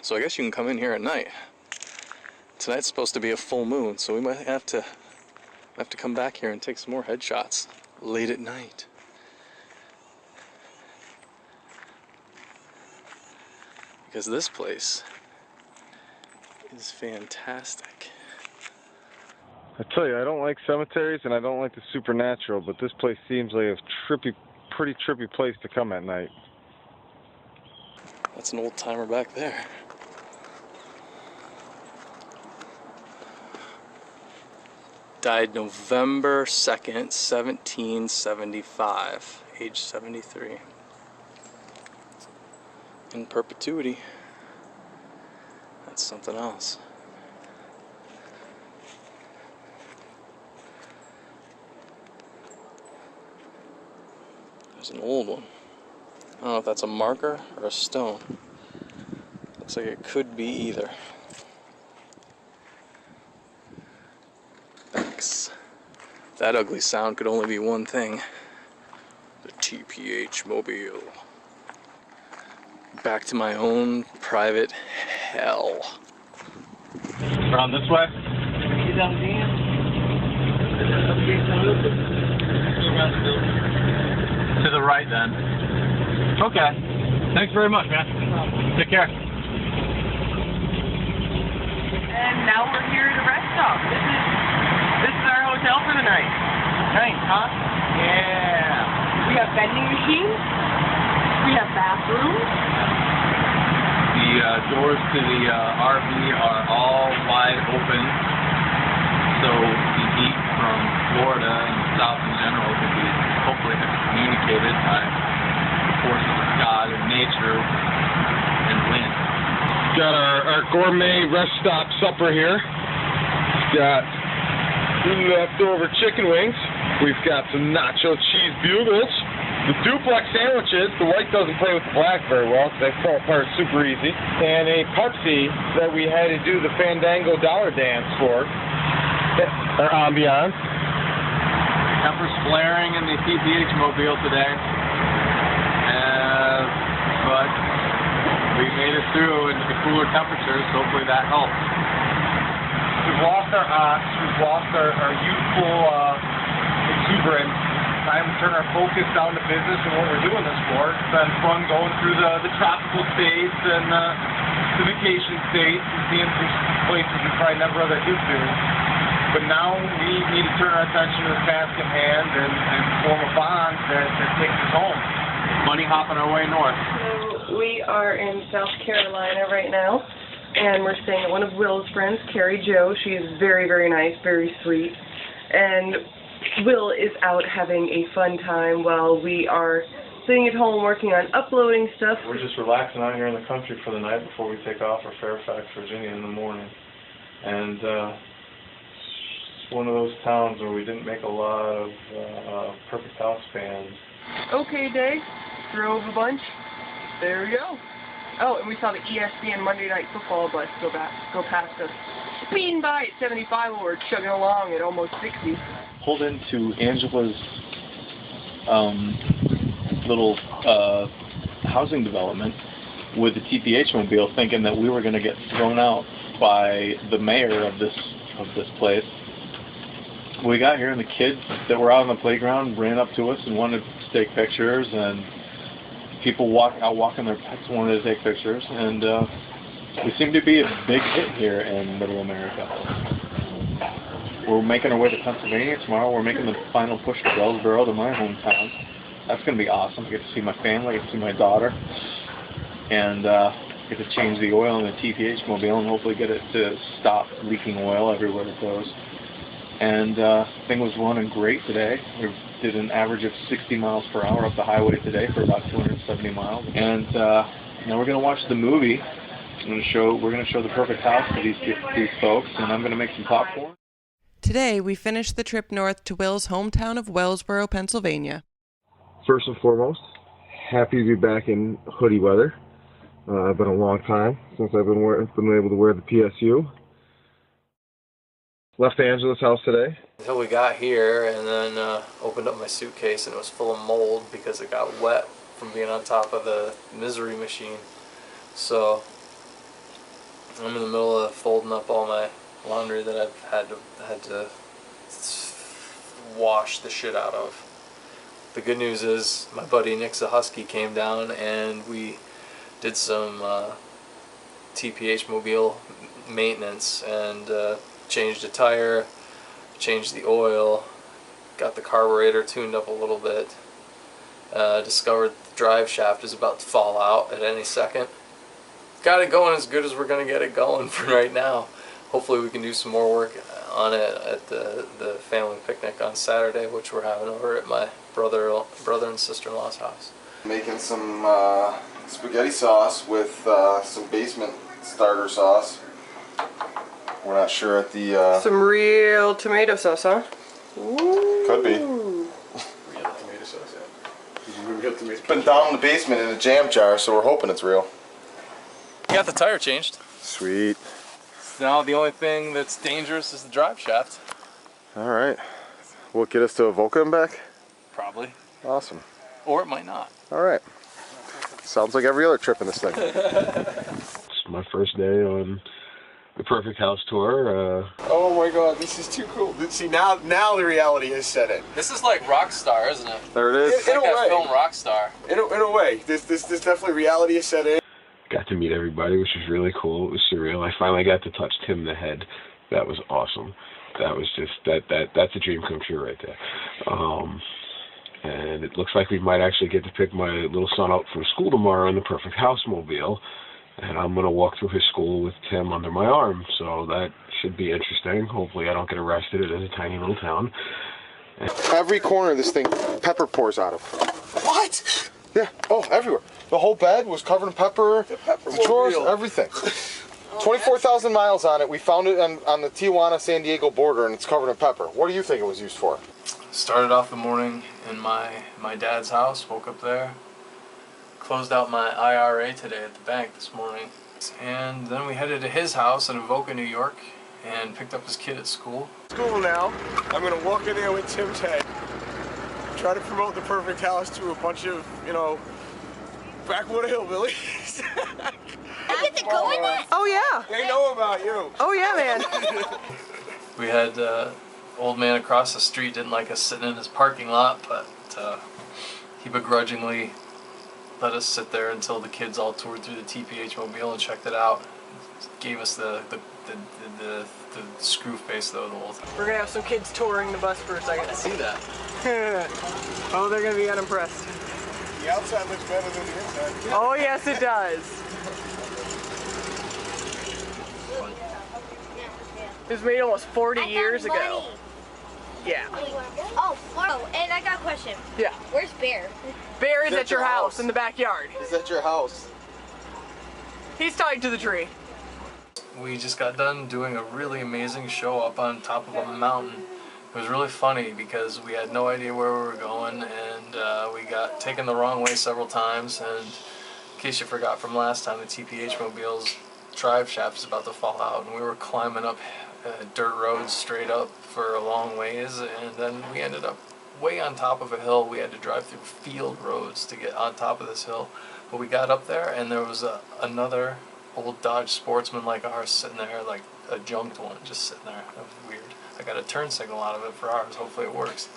So I guess you can come in here at night. Tonight's supposed to be a full moon, so we might have to come back here and take some more headshots late at night. Because this place is fantastic.
I tell you, I don't like cemeteries and I don't like the supernatural, but this place seems like a pretty trippy place to come at night.
That's an old timer back there. Died November 2nd, 1775, age 73. In perpetuity. That's something else. There's an old one. I don't know if that's a marker or a stone. Looks like it could be either. Thanks. That ugly sound could only be one thing. The TPH mobile. Back to my own private hell.
Around this way? To the right then. Okay. Thanks very much, man. Take care.
And now we're here at a rest stop. This is
hotel for the night. Nice, huh? Yeah. We have vending machines. We have bathrooms.
The doors to the RV are all wide open, so the heat from Florida and the South in general can be hopefully communicated by the forces of God and nature and wind.
Got our gourmet rest stop supper here. Got leftover chicken wings. We've got some nacho cheese bugles. The duplex sandwiches. The white doesn't play with the black very well, so they fall apart super easy. And a Pepsi that we had to do the Fandango dollar dance for. Our ambiance.
Tempers flaring in the TPH mobile today, but we made it through into the cooler temperatures. Hopefully that helps.
We've lost our ox. We've lost our youthful exuberance. Time to turn our focus down to business and what we're doing this for. It's been fun going through the tropical states and the vacation states and seeing some places we probably never other get to. But now we need to turn our attention to the task at hand and form a bond that takes us home.
Money hopping our way north.
So we are in South Carolina right now, and we're staying at one of Will's friends, Carrie Jo. She is very, very nice, very sweet. And Will is out having a fun time while we are sitting at home working on uploading stuff.
We're just relaxing out here in the country for the night before we take off for Fairfax, Virginia in the morning. And it's one of those towns where we didn't make a lot of Perfect House fans.
Okay, day. Drove a bunch. There we go. Oh, and we saw the ESPN Monday Night Football bus go past us. Speeding by at 75 while we're chugging along at almost 60.
Pulled into Angela's little housing development with the TPH mobile, thinking that we were going to get thrown out by the mayor of this place. We got here and the kids that were out on the playground ran up to us and wanted to take pictures, and people out walking their pets wanted to take pictures, and we seem to be a big hit here in Middle America. We're making our way to Pennsylvania tomorrow. We're making the final push to Wellsboro, to my hometown. That's going to be awesome. I get to see my family, I get to see my daughter, and get to change the oil in the TPH mobile and hopefully get it to stop leaking oil everywhere it goes. And thing was running great today. We did an average of 60 miles per hour up the highway today for about 270 miles. And now we're going to watch the movie. We're going to show the perfect house to these folks, and I'm going to make some popcorn.
Today, we finished the trip north to Will's hometown of Wellsboro, Pennsylvania.
First and foremost, happy to be back in hoodie weather. It's been a long time since I've been able to wear the PSU. Left Angela's house today.
Until we got here, and then opened up my suitcase, and it was full of mold because it got wet from being on top of the misery machine. So I'm in the middle of folding up all my laundry that I've had to wash the shit out of. The good news is my buddy Nick Zahusky came down and we did some TPH mobile maintenance and changed a tire, changed the oil, got the carburetor tuned up a little bit, discovered the drive shaft is about to fall out at any second. Got it going as good as we're going to get it going for right now. Hopefully we can do some more work on it at the family picnic on Saturday, which we're having over at my brother and sister-in-law's house.
Making some spaghetti sauce with some basement starter sauce. We're not sure at the...
Some real tomato sauce, huh? Ooh.
Could be.
Real tomato sauce, yeah. Real tomato.
It's been down in the basement in a jam jar, so we're hoping it's real.
Got the tire changed.
Sweet.
Now the only thing that's dangerous is the drive shaft.
All right. Will it get us to Avoca and back?
Probably.
Awesome.
Or it might not.
All right. Sounds like every other trip in this thing. It's my first day on the Perfect House Tour.
Oh my god, this is too cool. See, now the reality has set in.
This is like Rockstar, isn't it?
There it is.
It's like that film Rockstar.
In a way. This definitely reality has set in.
Got to meet everybody, which was really cool. It was surreal. I finally got to touch Tim the head. That was awesome. that was just that's a dream come true right there. And it looks like we might actually get to pick my little son up from school tomorrow in the perfect house mobile, and I'm gonna walk through his school with Tim under my arm. So that should be interesting. Hopefully I don't get arrested. It is a tiny little town.
Every corner of this thing, pepper pours out of.
What?
Yeah. Oh, everywhere. The whole bed was covered in pepper. The drawers, everything. 24,000 miles on it. We found it on the Tijuana-San Diego border, and it's covered in pepper. What do you think it was used for?
Started off the morning in my dad's house. Woke up there. Closed out my IRA today at the bank this morning. And then we headed to his house in Avoca, New York, and picked up his kid at school.
School now. I'm gonna walk in there with Tim's head. Try to promote the perfect house to a bunch of, you know, backwater hillbillies.
I get to go in that?
Oh yeah.
They know about you.
Oh yeah, man.
We had old man across the street didn't like us sitting in his parking lot, but he begrudgingly let us sit there until the kids all toured through the TPH mobile and checked it out. Gave us the screw face though the whole time.
We're gonna have some kids touring the bus for a second.
I see that.
Oh, they're gonna be unimpressed.
The outside looks better than the inside.
Oh yes, it does. It was made almost 40 years ago. Yeah.
Oh, and I got a question.
Yeah.
Where's Bear?
Bear is at your house in the backyard.
He's at your house.
He's tied to the tree.
We just got done doing a really amazing show up on top of a mountain. It was really funny because we had no idea where we were going, and we got taken the wrong way several times. And in case you forgot from last time, the TPH mobile's drive shaft is about to fall out, and we were climbing up dirt roads straight up for a long ways, and then we ended up way on top of a hill. We had to drive through field roads to get on top of this hill, but we got up there, and there was another old Dodge Sportsman like ours sitting there, like a junked one, just sitting there. That was weird. I got a turn signal out of it for ours. Hopefully it works.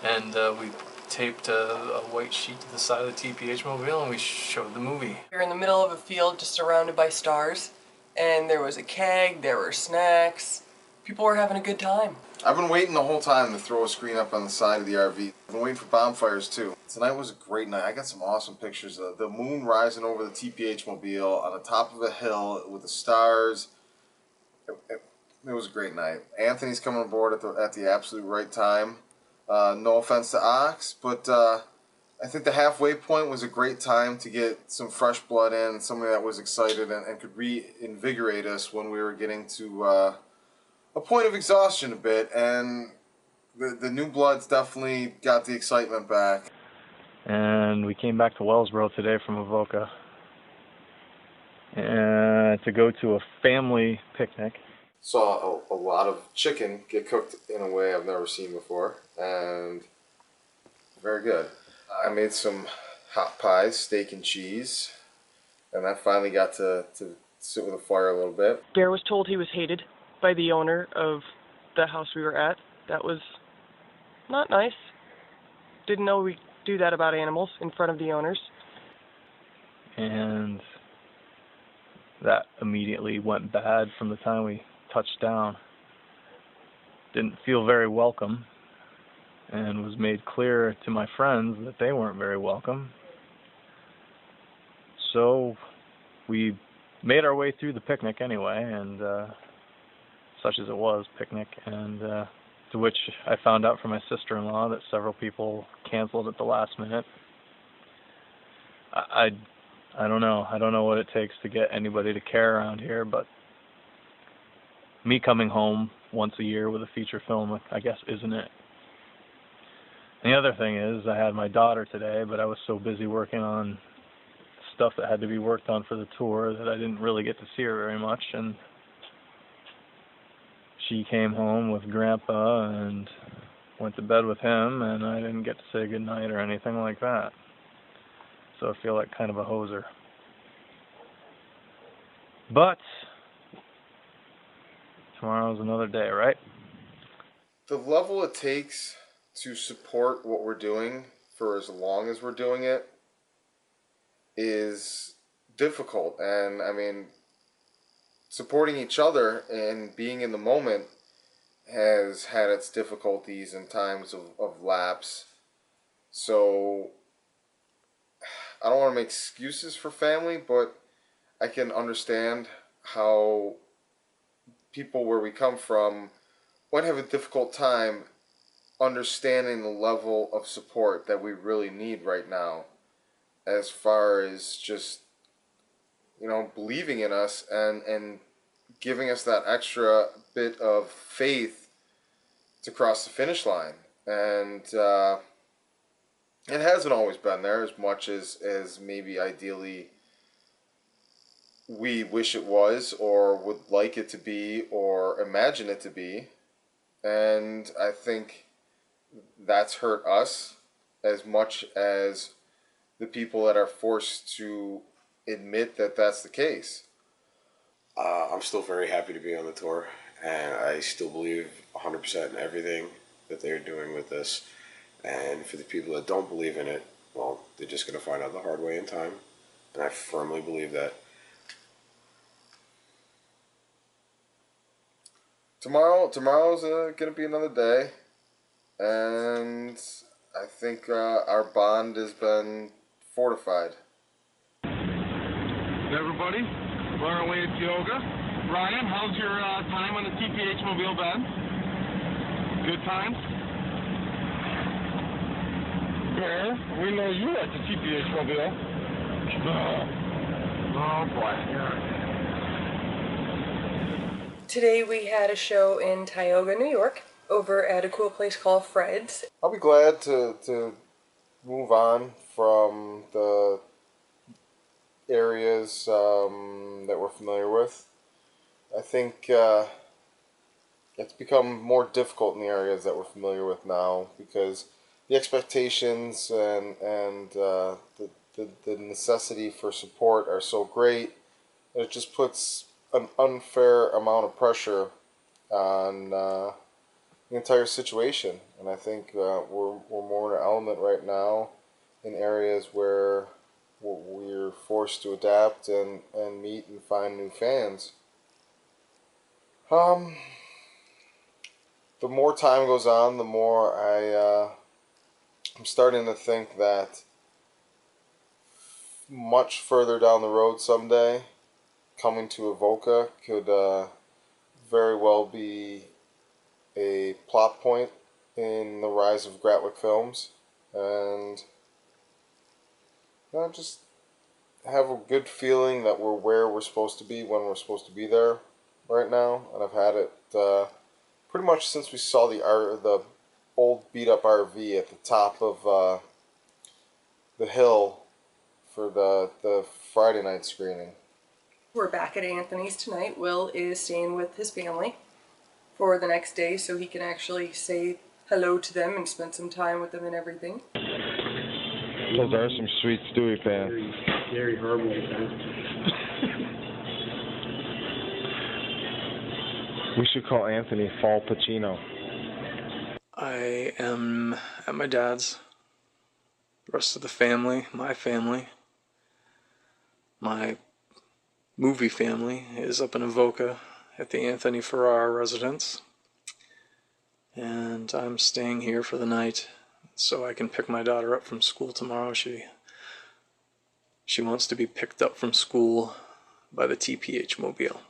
We taped a white sheet to the side of the TPH mobile, and we showed the movie.
We were in the middle of a field just surrounded by stars, and there was a keg, there were snacks. People were having a good time.
I've been waiting the whole time to throw a screen up on the side of the RV. I've been waiting for bonfires too. Tonight was a great night. I got some awesome pictures of the moon rising over the TPH mobile on the top of a hill with the stars. It was a great night. Anthony's coming aboard at the absolute right time. No offense to Ox, but I think the halfway point was a great time to get some fresh blood in, somebody that was excited and could reinvigorate us when we were getting to a point of exhaustion a bit, and the new blood's definitely got the excitement back.
And we came back to Wellsboro today from Avoca to go to a family picnic.
Saw a lot of chicken get cooked in a way I've never seen before, and very good. I made some hot pies, steak and cheese, and that finally got to sit with the fire a little bit.
Bear was told he was hated by the owner of the house we were at. That was not nice. Didn't know we do that about animals in front of the owners.
And that immediately went bad from the time we touched down. Didn't feel very welcome, and was made clear to my friends that they weren't very welcome. So we made our way through the picnic anyway, and such as it was, picnic, and to which I found out from my sister-in-law that several people canceled at the last minute. I don't know. I don't know what it takes to get anybody to care around here, but me coming home once a year with a feature film, I guess, isn't it. And the other thing is, I had my daughter today, but I was so busy working on stuff that had to be worked on for the tour that I didn't really get to see her very much, and she came home with Grandpa and went to bed with him, and I didn't get to say goodnight or anything like that. So I feel like kind of a hoser. But tomorrow's another day, right?
The level it takes to support what we're doing for as long as we're doing it is difficult. And I mean, supporting each other and being in the moment has had its difficulties and times of lapse. So I don't want to make excuses for family, but I can understand how people where we come from might have a difficult time understanding the level of support that we really need right now, as far as just, you know, believing in us and giving us that extra bit of faith to cross the finish line. And it hasn't always been there as much as maybe ideally we wish it was, or would like it to be, or imagine it to be. And I think that's hurt us as much as the people that are forced to admit that that's the case.
I'm still very happy to be on the tour, and I still believe 100% in everything that they're doing with this. And for the people that don't believe in it, well, they're just going to find out the hard way in time. And I firmly believe that.
Tomorrow's going to be another day, and I think our bond has been fortified.
Everybody, we're on our way to Tioga. Ryan, how's your time on the TPH mobile been? Good time? Bear, we know you at the TPH mobile. Oh boy.
Today we had a show in Tioga, New York, over at a cool place called Fred's.
I'll be glad to move on from the areas that we're familiar with. I think it's become more difficult in the areas that we're familiar with now, because the expectations and the necessity for support are so great that it just puts an unfair amount of pressure on the entire situation. And I think we're more in an element right now in areas where we're forced to adapt and meet and find new fans. The more time goes on, the more I'm starting to think that much further down the road someday, coming to Avoca could very well be a plot point in the rise of Gratwick Films, and I just have a good feeling that we're where we're supposed to be when we're supposed to be there right now, and I've had it pretty much since we saw the old beat up RV at the top of the hill for the Friday night screening.
We're back at Anthony's tonight. Will is staying with his family for the next day so he can actually say hello to them and spend some time with them and everything.
Those are some sweet Stewie fans.
Very horrible.
We should call Anthony Fall Pacino.
I am at my dad's. The rest of the family, my movie family, is up in Avoca at the Anthony Ferrar residence. And I'm staying here for the night so I can pick my daughter up from school tomorrow. She wants to be picked up from school by the TPH mobile.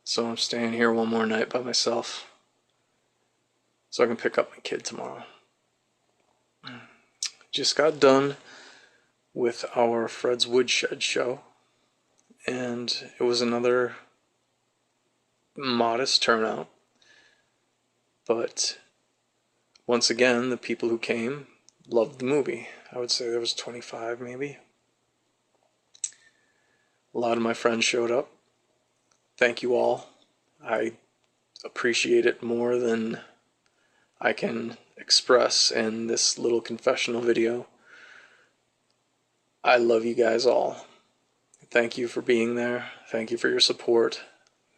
So I'm staying here one more night by myself so I can pick up my kid tomorrow. Just got done with our Fred's Woodshed show, and it was another modest turnout. But once again, the people who came loved the movie. I would say there was 25 maybe. A lot of my friends showed up. Thank you all. I appreciate it more than I can express in this little confessional video. I love you guys all. Thank you for being there. Thank you for your support.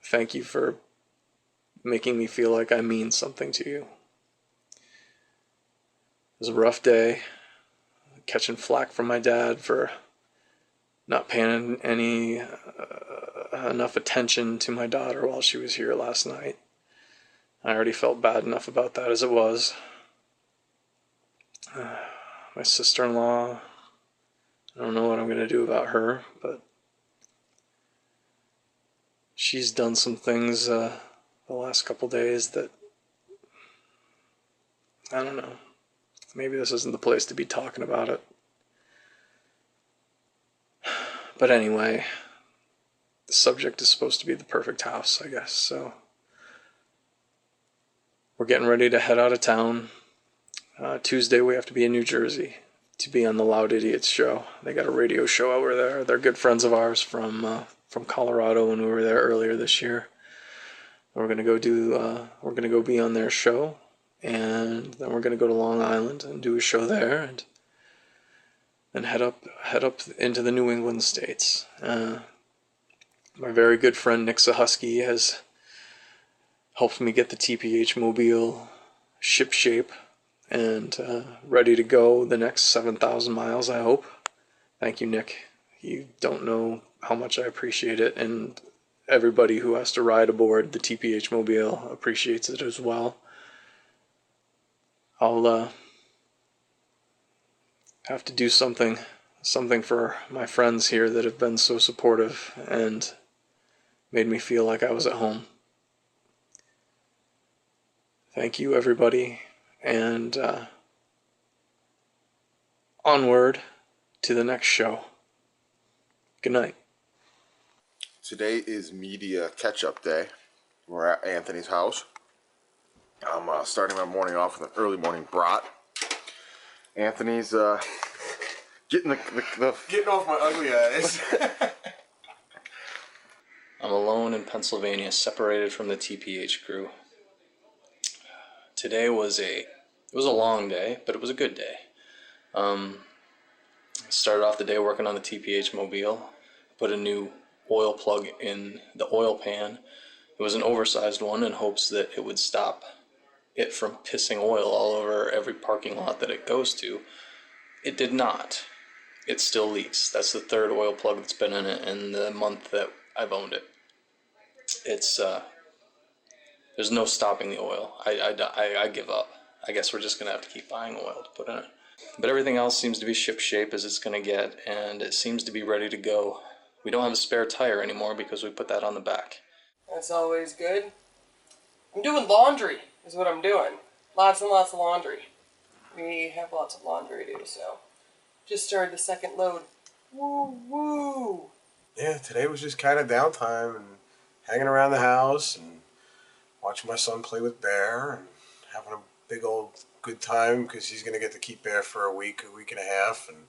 Thank you for making me feel like I mean something to you. It was a rough day, catching flack from my dad for not paying any enough attention to my daughter while she was here last night. I already felt bad enough about that as it was. My sister-in-law, I don't know what I'm going to do about her, but she's done some things the last couple days that, I don't know, maybe this isn't the place to be talking about it. But anyway, the subject is supposed to be the perfect house, I guess, so we're getting ready to head out of town. Tuesday we have to be in New Jersey to be on the Loud Idiots show. They got a radio show over there. They're good friends of ours from Colorado when we were there earlier this year. We're gonna go be on their show, and then we're gonna go to Long Island and do a show there, and then head up into the New England states. My very good friend Nick Zahusky has helped me get the TPH mobile ship shape and ready to go the next 7,000 miles, I hope. Thank you, Nick. You don't know how much I appreciate it, and everybody who has to ride aboard the TPH mobile appreciates it as well. I'll have to do something for my friends here that have been so supportive and made me feel like I was at home. Thank you, everybody, and onward to the next show. Good night.
Today is media catch-up day. We're at Anthony's house. I'm starting my morning off with an early morning brat. Anthony's getting
getting off my ugly eyes.
I'm alone in Pennsylvania, separated from the TPH crew. Today was a long day, but it was a good day. I started off the day working on the TPH mobile, put a new oil plug in the oil pan. It was an oversized one in hopes that it would stop it from pissing oil all over every parking lot that it goes to. It did not. It still leaks. That's the third oil plug that's been in it in the month that I've owned it. It's there's no stopping the oil. I give up. I guess we're just gonna have to keep buying oil to put in it. But everything else seems to be ship shape as it's gonna get, and it seems to be ready to go. We don't have a spare tire anymore because we put that on the back.
That's always good. I'm doing laundry, is what I'm doing. Lots and lots of laundry. We have lots of laundry to do, so. Just started the second load. Woo, woo!
Yeah, today was just kind of downtime and hanging around the house and watching my son play with Bear and having a big old good time because he's going to get to keep Bear for a week and a half. And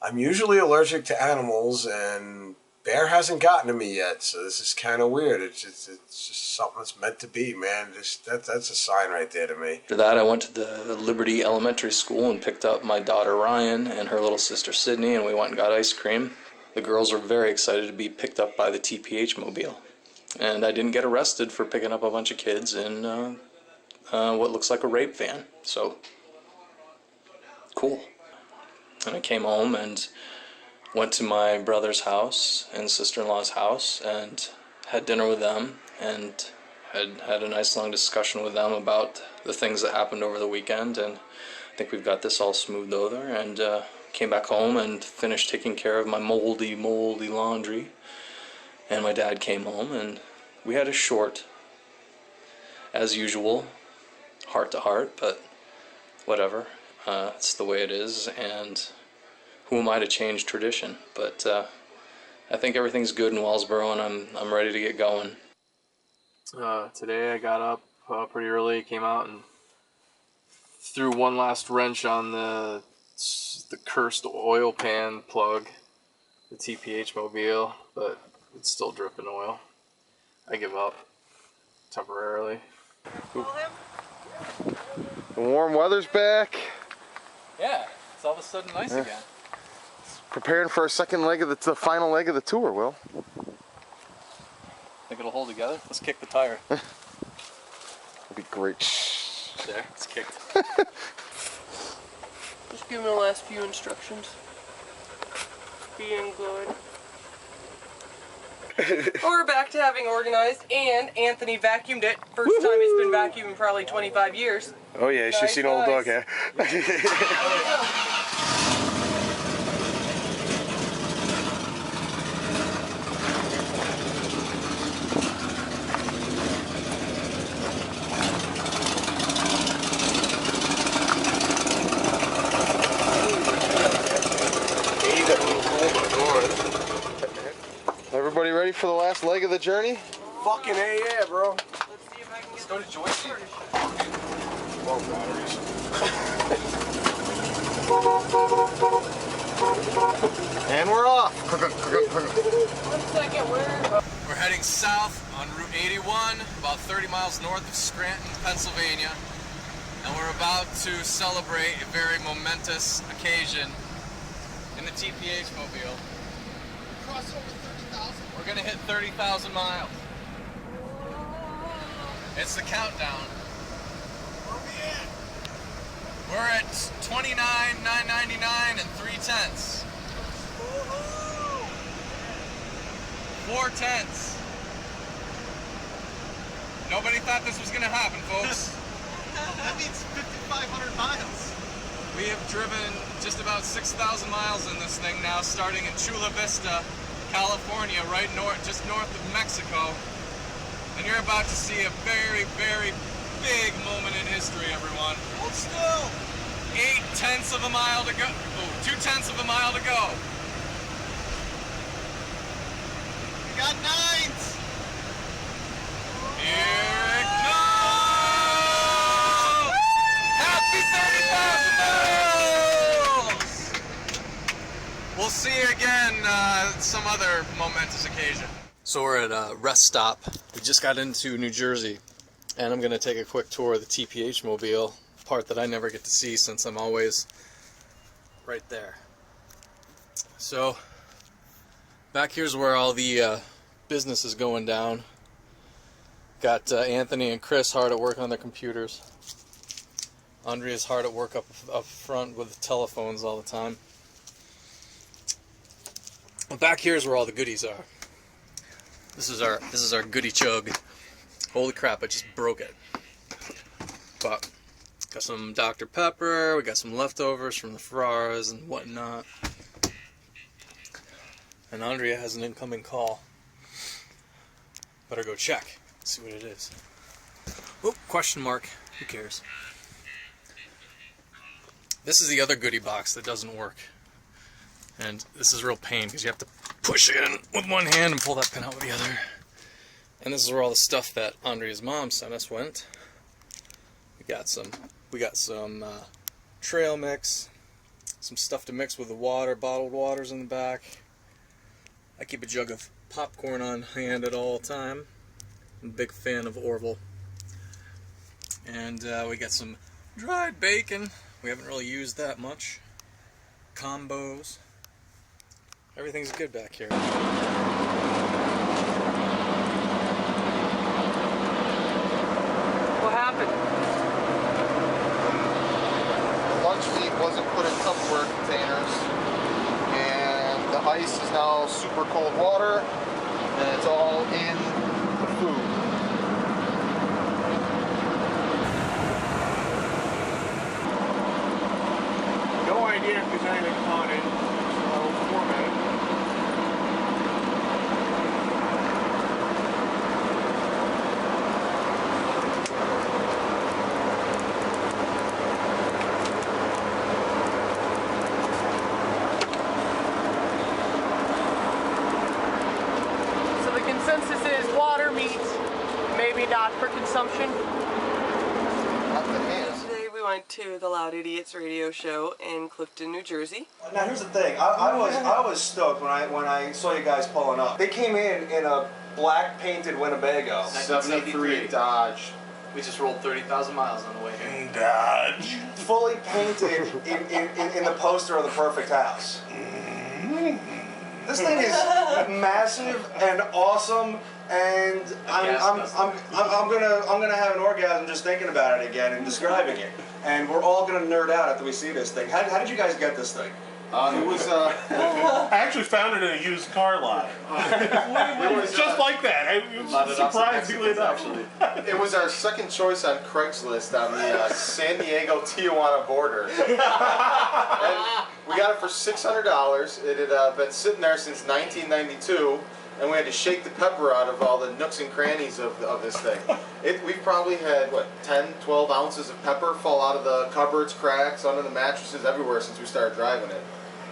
I'm usually allergic to animals, and Bear hasn't gotten to me yet, so this is kind of weird. It's just something that's meant to be, man. That's a sign right there to me.
After that, I went to the Liberty Elementary School and picked up my daughter Ryan and her little sister Sydney, and we went and got ice cream. The girls were very excited to be picked up by the TPH mobile, and I didn't get arrested for picking up a bunch of kids in what looks like a rape van, so cool. And I came home and went to my brother's house and sister-in-law's house and had dinner with them and had a nice long discussion with them about the things that happened over the weekend, and I think we've got this all smoothed over, and came back home and finished taking care of my moldy laundry, and my dad came home and we had a short, as usual, heart-to-heart, but whatever, it's the way it is, and who am I to change tradition? But I think everything's good in Wellsboro, and I'm ready to get going. Today I got up pretty early, came out and threw one last wrench on the cursed oil pan plug, the TPH mobile, but it's still dripping oil. I give up temporarily.
The warm weather's back.
Yeah, it's all of a sudden nice again.
Preparing for our second leg of the final leg of the tour, Will.
Think it'll hold together? Let's kick the tire.
That'd be great.
There, it's kicked.
Just give him the last few instructions. Being good. We're back to having organized, and Anthony vacuumed it. First time he's been vacuuming in probably 25 years.
Oh yeah, you should have seen old dog hair.
Everybody ready for the last leg of the journey?
Fucking A, yeah, bro.
Let's go to Joyce.
Well, batteries.
And we're off.
1 second,
We're heading south on Route 81, about 30 miles north of Scranton, Pennsylvania. And we're about to celebrate a very momentous occasion in the TPH mobile. Cross over 30,000. We're gonna hit 30,000 miles. It's the countdown. Where we at? We're at 29,999 and 3/10. 4/10. Nobody thought this was gonna happen, folks.
That means 5,500 miles.
We have driven just about 6,000 miles in this thing now, starting in Chula Vista, California, right north, just north of Mexico. And you're about to see a very, very big moment in history, everyone. Hold still. 8/10 of a mile to go. Oh, 2/10 of a mile to go.
We got 9s.
Here it comes! Happy 30,000 miles! We'll see you again some other momentous occasion. So we're at a rest stop. We just got into New Jersey, and I'm going to take a quick tour of the TPH mobile, part that I never get to see since I'm always right there. So back here's where all the business is going down. Got Anthony and Kris hard at work on their computers. Andrea's hard at work up front with telephones all the time. Well, back here's where all the goodies are. This is our goodie chug. Holy crap, I just broke it. But got some Dr. Pepper, we got some leftovers from the Ferraras and whatnot. And Andrea has an incoming call. Better go check, see what it is. Oh, question mark, who cares? This is the other goodie box that doesn't work. And this is a real pain because you have to push it in with one hand and pull that pin out with the other. And this is where all the stuff that Andrea's mom sent us went. We got some trail mix, some stuff to mix with the water, bottled waters in the back. I keep a jug of popcorn on hand at all time. I'm a big fan of Orville. And we got some dried bacon. We haven't really used that much. Combos. Everything's good back here.
What happened?
The lunch meat wasn't put in Tupperware containers, and the ice is now super cold water, and it's all in the food.
No idea if there's anything on it. I'll format it.
So the consensus is water, meat, maybe not for consumption. Today we went to the Loud Idiots radio show in Clifton, New Jersey.
Now here's the thing. I was stoked when I saw you guys pulling up. They came in a black painted Winnebago.
73 Dodge. We just rolled 30,000 miles on the way here.
Dodge. Fully painted in the poster of the perfect house. This thing is massive and awesome, and I'm gonna have an orgasm just thinking about it again and describing it. And we're all gonna nerd out after we see this thing. How did you guys get this thing?
It was.
I actually found it in a used car lot. Just like that. I was surprisingly enough.
It was our second choice on Craigslist on the San Diego-Tijuana border. And we got it for $600. It had been sitting there since 1992, and we had to shake the pepper out of all the nooks and crannies of this thing. We've probably had, what, 10, 12 ounces of pepper fall out of the cupboards, cracks, under the mattresses, everywhere since we started driving it.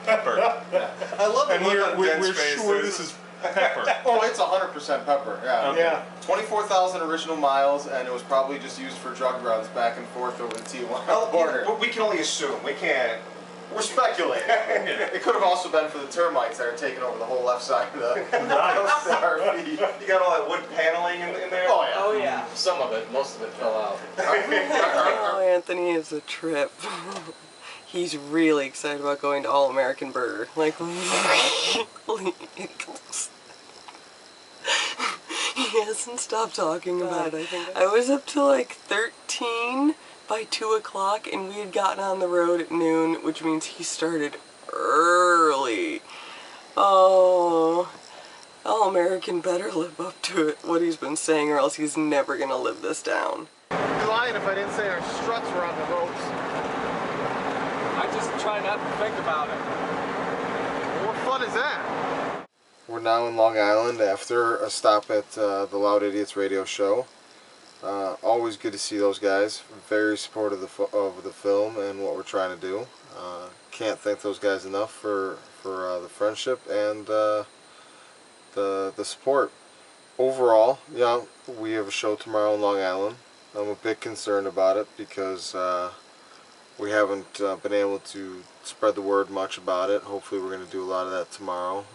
Pepper.
Yeah. I love the look on Ben's
we're
face.
sure this is pepper.
Oh, it's 100% pepper. Yeah.
Okay. Yeah.
24,000 original miles, and it was probably just used for drug runs back and forth over the Tijuana border.
We can only assume. We can't.
We're speculating. It could have also been for the termites that are taking over the whole left side of the RV.
You got all that wood paneling in there?
Oh, yeah.
Oh, yeah.
Some of it, most of it fell out.
Oh, Anthony is a trip. He's really excited about going to All American Burger. Like, really. He hasn't stopped talking about it. I was up to like 13 by 2 o'clock, and we had gotten on the road at noon, which means he started early. Oh, All American better live up to it, what he's been saying, or else he's never gonna live this down.
I'd be lying if I didn't say our struts were on the ropes. I just try not to think about it. Well, what fun is that?
We're now in Long Island after a stop at the Loud Idiots radio show. Always good to see those guys. Very supportive of the film and what we're trying to do. Can't thank those guys enough for the friendship and the support. Overall, yeah, we have a show tomorrow in Long Island. I'm a bit concerned about it because we haven't been able to spread the word much about it. Hopefully we're going to do a lot of that tomorrow.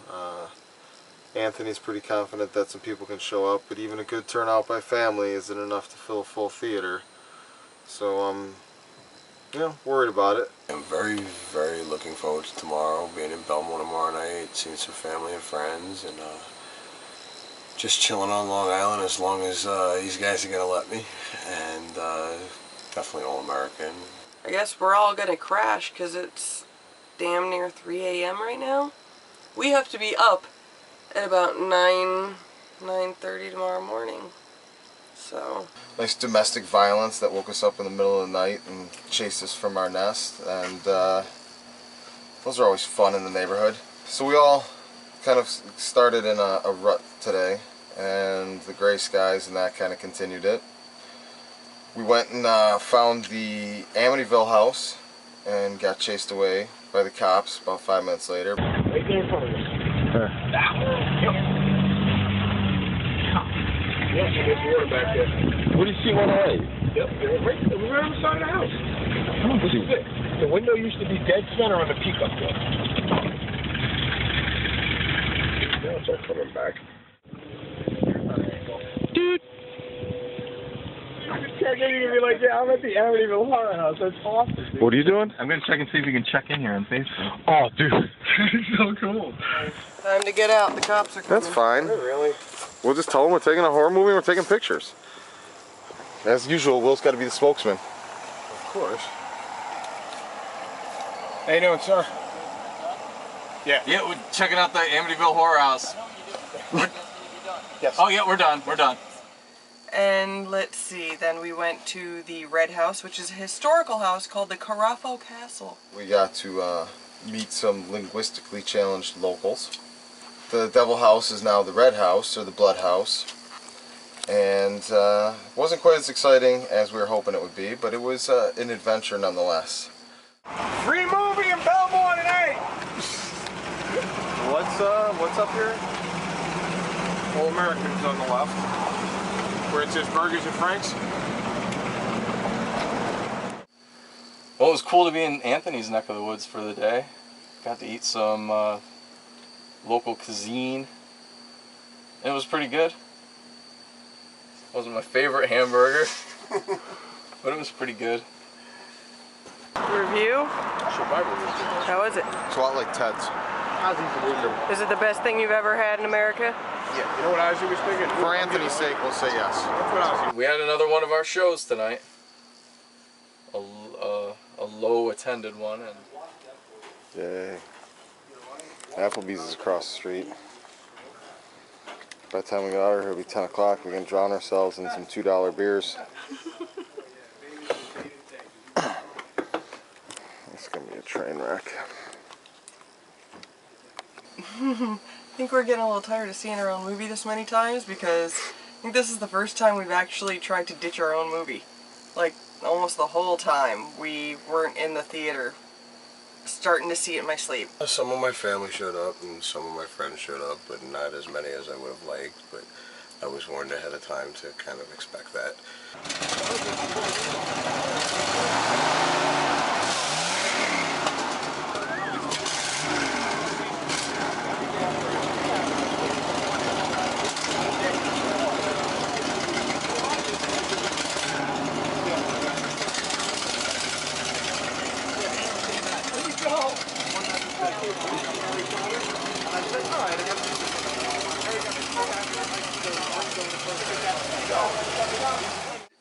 Anthony's pretty confident that some people can show up, but even a good turnout by family isn't enough to fill a full theater. So I'm worried about it.
I'm very, very looking forward to tomorrow, being in Belmont tomorrow night, seeing some family and friends, and just chilling on Long Island as long as these guys are going to let me, and definitely All American.
I guess we're all gonna crash because it's damn near 3 a.m. right now. We have to be up at about 9:30 tomorrow morning. So
Nice domestic violence that woke us up in the middle of the night and chased us from our nest, and those are always fun in the neighborhood. So we all kind of started in a rut today, and the gray skies and that kind of continued it. We went and found the Amityville house and got chased away by the cops about 5 minutes later.
Right there in front of us. That one? Yep. Yep, and there's water back there.
What do you see one away?
Yep, they're right on the side of the house. This is it. The window used to be dead center on the peak up there. Now it's all coming back. Dude! You're gonna be like, yeah, I'm at the Amityville Horror House. That's awesome, dude.
What are you doing? I'm gonna check and see if you can check in here on Facebook.
Oh, dude. It's so cool.
time to get out. The cops are coming.
That's fine.
Really?
We'll just tell them we're taking a horror movie and we're taking pictures. As usual, Will's got to be the spokesman.
Of course. How you doing, sir?
Yeah, we're checking out the Amityville Horror House.
Yes.
Oh yeah, we're done. We're done.
And let's see, then we went to the Red House, which is a historical house called the Carafa Castle.
We got to meet some linguistically challenged locals. The Devil House is now the Red House, or the Blood House. And wasn't quite as exciting as we were hoping it would be, but it was an adventure nonetheless.
Free movie in Belmont tonight!
What's up here? All Americans on the left, where it says Burgers and Franks.
Well, it was cool to be in Anthony's neck of the woods for the day. Got to eat some local cuisine. It was pretty good. It wasn't my favorite hamburger, but it was pretty good.
Review? How is it?
It's a lot like Ted's.
Is it the best thing you've ever had in America?
Yeah, you know what I was thinking?
For Anthony's sake, we'll say yes.
That's what I was
We had another one of our shows tonight. A low attended one, and
Yay. Applebee's is across the street. By the time we get out of here, it'll be 10 o'clock. We can drown ourselves in some $2 beers. It's going to be a train wreck.
I think we're getting a little tired of seeing our own movie this many times because I think this is the first time we've actually tried to ditch our own movie. Like, almost the whole time we weren't in the theater starting to see it in my sleep.
Some of my family showed up and some of my friends showed up, but not as many as I would have liked. But I was warned ahead of time to kind of expect that.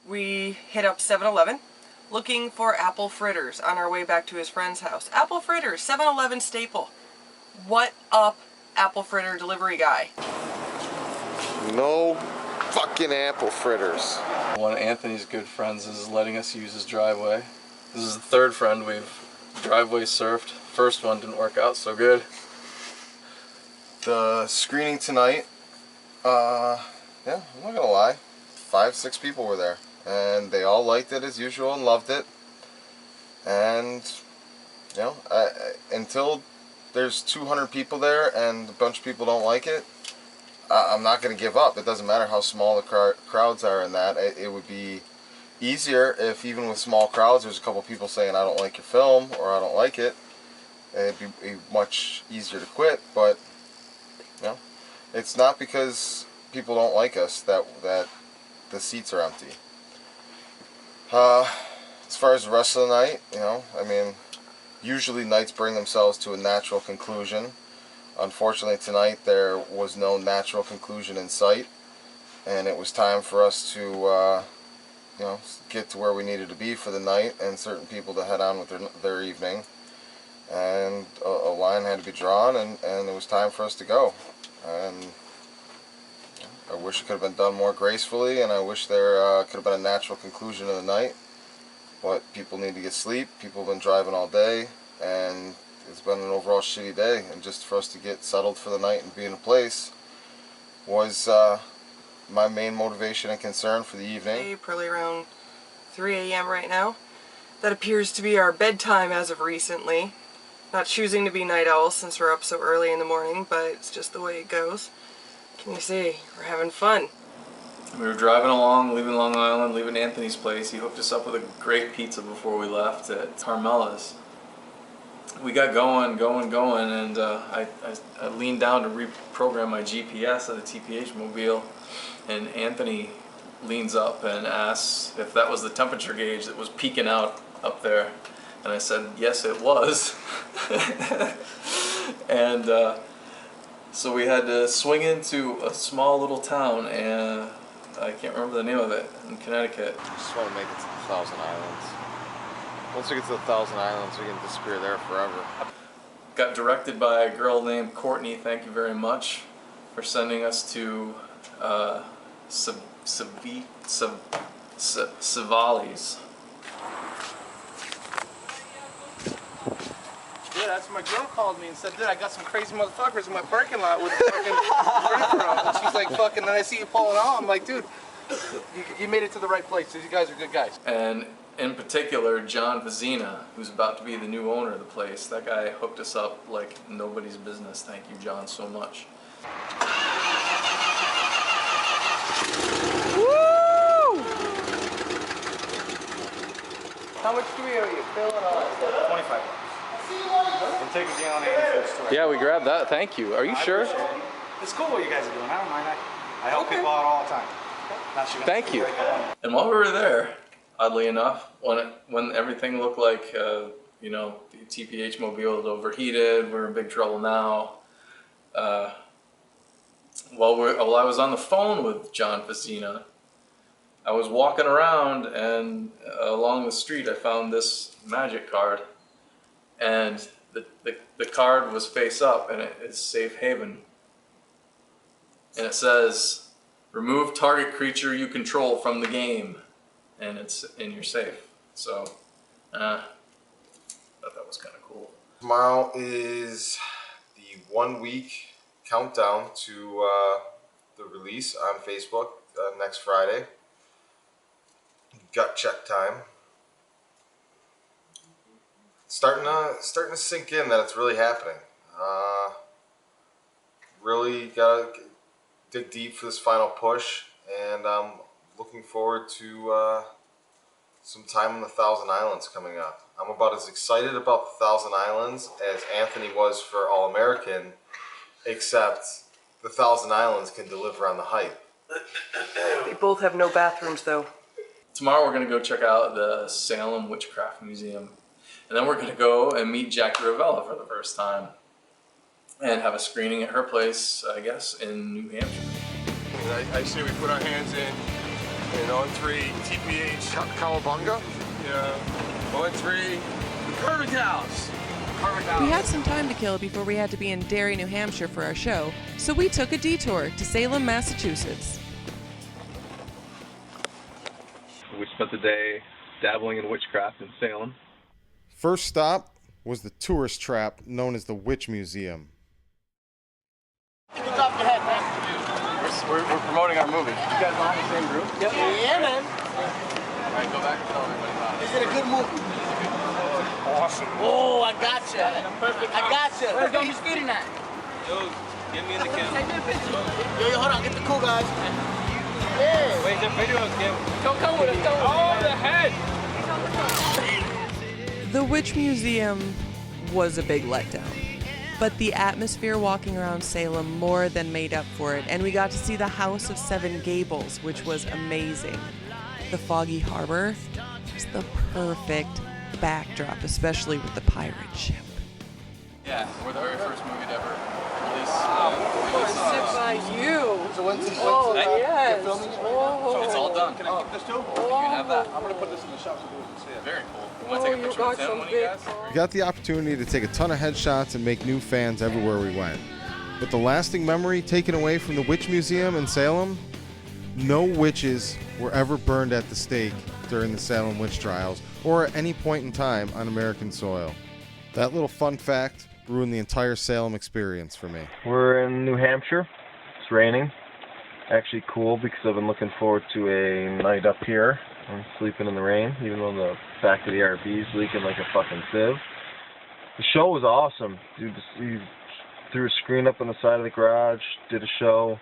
We hit up 7-Eleven looking for apple fritters on our way back to his friend's house. Apple fritters, 7-Eleven staple. What up, apple fritter delivery guy?
No fucking apple fritters.
One of Anthony's good friends is letting us use his driveway. This is the third friend we've driveway surfed. First one didn't work out so good.
The screening tonight, yeah, I'm not gonna lie, 5-6 people were there. And they all liked it as usual and loved it. And, you know, until there's 200 people there and a bunch of people don't like it, I'm not going to give up. It doesn't matter how small the crowds are in that. It would be easier if even with small crowds there's a couple people saying I don't like your film or I don't like it. It'd be much easier to quit, but, you know, it's not because people don't like us that the seats are empty. As far as the rest of the night, you know, I mean, usually nights bring themselves to a natural conclusion. Unfortunately tonight there was no natural conclusion in sight, and it was time for us to, you know, get to where we needed to be for the night and certain people to head on with their evening. And a line had to be drawn, and it was time for us to go. And I wish it could have been done more gracefully, and I wish there could have been a natural conclusion of the night. But people need to get sleep. People have been driving all day, and it's been an overall shitty day. And just for us to get settled for the night and be in a place was my main motivation and concern for the evening.
Probably around 3 a.m. right now. That appears to be our bedtime as of recently. Not choosing to be night owls since we're up so early in the morning, but it's just the way it goes. Can you see? We're having fun.
We were driving along, leaving Long Island, leaving Anthony's place. He hooked us up with a great pizza before we left at Carmela's. We got going, and I leaned down to reprogram my GPS of the TPH mobile, and Anthony leans up and asks if that was the temperature gauge that was peeking out up there. And I said, yes, it was. And so we had to swing into a small little town, and I can't remember the name of it, in Connecticut.
I just want to make it to the Thousand Islands. Once we get to the Thousand Islands, we can disappear there forever.
Got directed by a girl named Courtney. Thank you very much for sending us to Savali's.
Yeah, that's my girl called me and said, dude, I got some crazy motherfuckers in my parking lot with a fucking flamethrower. And she's like, fucking, then I see you pulling on. I'm like, dude, you made it to the right place. These guys are good guys.
And in particular, John Vizina, who's about to be the new owner of the place. That guy hooked us up like nobody's business. Thank you, John, so much.
Woo! How much do we owe you? Bill and all? 25 bucks. And take a gallon of store.
Yeah, we grabbed that. Thank you. Are you sure?
It's cool what you guys are doing. I don't mind. I help people out all the time.
Thank you. And while we were there, oddly enough, when everything looked like, you know, the TPH mobile had overheated, we're in big trouble now. While I was on the phone with John Vizina, I was walking around, and along the street I found this magic card. And the card was face up, and it is safe haven. And it says, remove target creature you control from the game, and it's in your safe. So, I thought that was kind of cool.
Tomorrow is the 1 week countdown to the release on Facebook next Friday. Gut check time. Starting to sink in that it's really happening. Really gotta dig deep for this final push, and I'm looking forward to some time on the Thousand Islands coming up. I'm about as excited about the Thousand Islands as Anthony was for All American, except the Thousand Islands can deliver on the hype.
They both have no bathrooms, though.
Tomorrow we're going to go check out the Salem Witchcraft Museum. And then we're going to go and meet Jackie Ravella for the first time. And have a screening at her place, I guess, in New Hampshire.
I say we put our hands in on 3, TPH. Cowabunga? Yeah. On 3, Perfect House.
We had some time to kill before we had to be in Derry, New Hampshire for our show, so we took a detour to Salem, Massachusetts.
We spent the day dabbling in witchcraft in Salem.
First stop was the tourist trap known as the Witch Museum.
Get off your head, man.
We're promoting our movie.
You guys all in the same group? Yep. Yeah, man.
All right, go back and tell everybody about it.
Is it a good movie?
Awesome.
Oh, I gotcha. Perfect. I gotcha.
Where's going to be skating at?
Yo, get me in the camera.
Yo, hold on. Get the cool guys. Yeah.
Wait, the video game.
Don't come with us.
Oh, the head.
The Witch Museum was a big letdown, but the atmosphere walking around Salem more than made up for it, and we got to see the House of Seven Gables, which was amazing. The foggy harbor was the perfect backdrop, especially with the pirate ship.
Yeah, we're the very first movie to ever release.
Sit by you.
So when's this?
Oh,
You're
yes.
filming it?
Oh.
It's all done.
Can I keep this too?
You can have that.
I'm gonna put this in the shop so people can see it.
Very cool. You want to take a picture with Tim when you guys?
We got the opportunity to take a ton of headshots and make new fans everywhere we went. But the lasting memory taken away from the Witch Museum in Salem, no witches were ever burned at the stake during the Salem witch trials or at any point in time on American soil. That little fun fact ruined the entire Salem experience for me.
We're in New Hampshire. It's raining. Actually cool because I've been looking forward to a night up here. I'm sleeping in the rain, even though the back of the RV is leaking like a fucking sieve. The show was awesome. Dude, we threw a screen up on the side of the garage, did a show.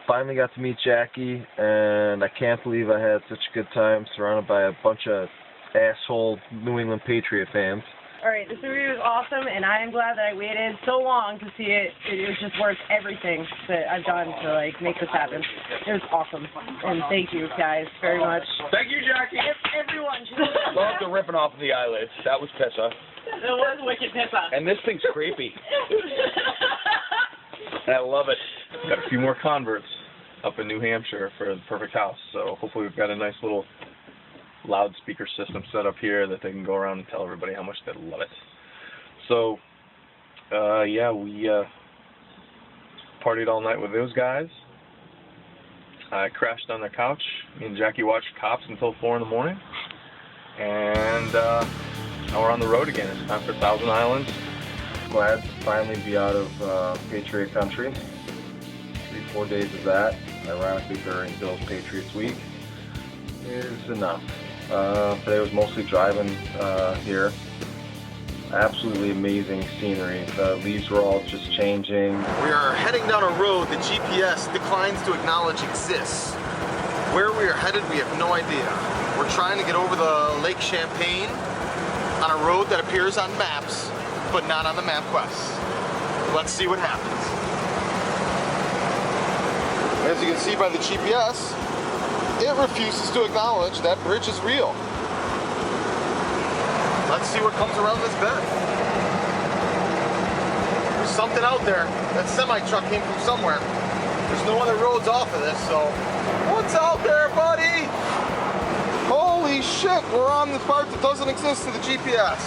Finally got to meet Jackie, and I can't believe I had such a good time surrounded by a bunch of asshole New England Patriot fans.
All right, this movie was awesome, and I am glad that I waited so long to see it. It was just worth everything that I've done to make this happen. It was awesome, and thank you guys very much.
Thank you, Jackie.
Everyone.
Love the ripping off of the eyelids. That was pissa.
It was wicked pissa.
And this thing's creepy. And I love it.
Got a few more converts up in New Hampshire for the Perfect House, so hopefully we've got a nice little loudspeaker system set up here that they can go around and tell everybody how much they love it. So, yeah, we partied all night with those guys. I crashed on their couch. Me and Jackie watched Cops until 4 in the morning. And now we're on the road again. It's time for Thousand Islands. Glad to finally be out of Patriot country. 3-4 days of that, ironically during Bill's Patriots week, is enough. Today was mostly driving here. Absolutely amazing scenery. The leaves were all just changing.
We are heading down a road that GPS declines to acknowledge exists. Where we are headed, we have no idea. We're trying to get over the Lake Champlain on a road that appears on maps, but not on the MapQuest. Let's see what happens. As you can see by the GPS, it refuses to acknowledge that bridge is real. Let's see what comes around this bend. There's something out there. That semi-truck came from somewhere. There's no other roads off of this, so... What's out there, buddy? Holy shit, we're on the part that doesn't exist in the GPS.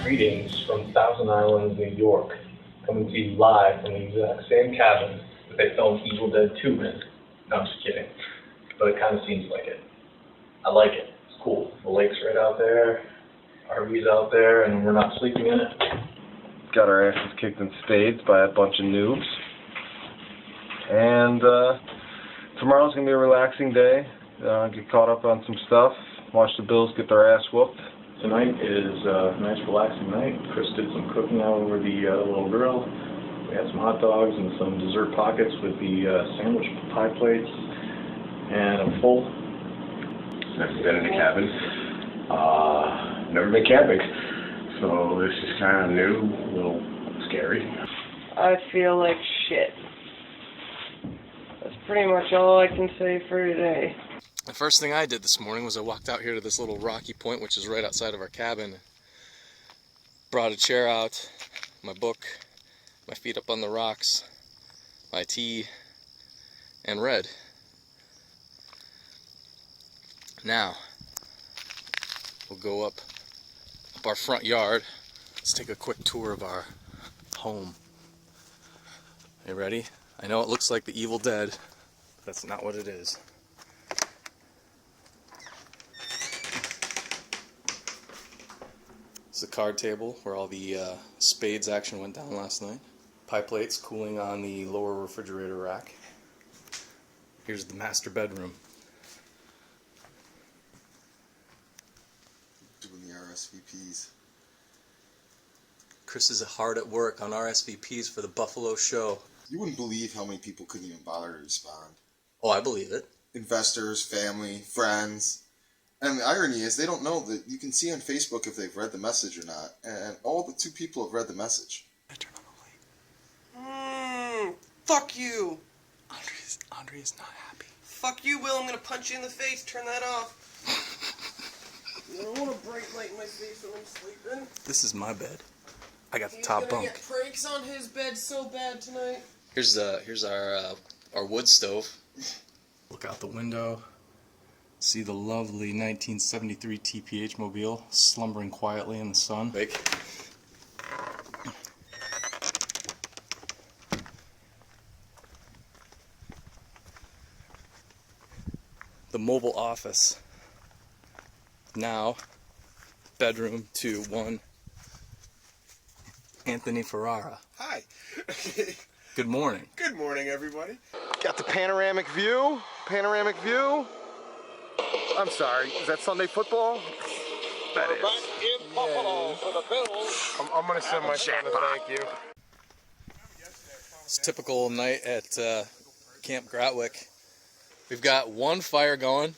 Greetings from Thousand Island, New York, coming to you live from the exact same cabin that they filmed Evil Dead 2 in. No, I'm just kidding. But it kind of seems like it. I like it. It's cool. The lake's right out there, RV's out there, and we're not sleeping in it.
Got our asses kicked in spades by a bunch of noobs. And tomorrow's going to be a relaxing day. Get caught up on some stuff, watch the Bills get their ass whooped.
Tonight is a nice relaxing night. Kris did some cooking out over the little grill. We had some hot dogs and some dessert pockets with the sandwich pie plates. And I'm full.
Never been in a cabin. Never been camping. So this is kind of new, a little scary.
I feel like shit. That's pretty much all I can say for today.
The first thing I did this morning was I walked out here to this little rocky point, which is right outside of our cabin. Brought a chair out, my book, my feet up on the rocks, my tea, and read. Now, we'll go up our front yard. Let's take a quick tour of our home. You ready? I know it looks like the Evil Dead, but that's not what it is. It's the card table where all the spades action went down last night. Pie plates cooling on the lower refrigerator rack. Here's the master bedroom.
Doing the RSVPs.
Kris is hard at work on RSVPs for the Buffalo show.
You wouldn't believe how many people couldn't even bother to respond.
Oh, I believe it.
Investors, family, friends. And the irony is they don't know that you can see on Facebook if they've read the message or not. And all but 2 people have read the message.
Fuck you.
Andre is not happy.
Fuck you, Will. I'm gonna punch you in the face. Turn that off. I don't want a bright light in my face when I'm sleeping.
This is my bed. I got the
He's
top
gonna
bunk.
get pranks on his bed so bad tonight.
Here's our wood stove. Look out the window. See the lovely 1973 TPH mobile slumbering quietly in the sun. The mobile office. Now, bedroom 2-1. Anthony Ferrara.
Hi.
Good morning.
Good morning, everybody. Got the panoramic view. Panoramic view. I'm sorry. Is that Sunday football? That is. I'm going to send my son a thank you.
It's a typical night at Camp Gratwick. We've got one fire going,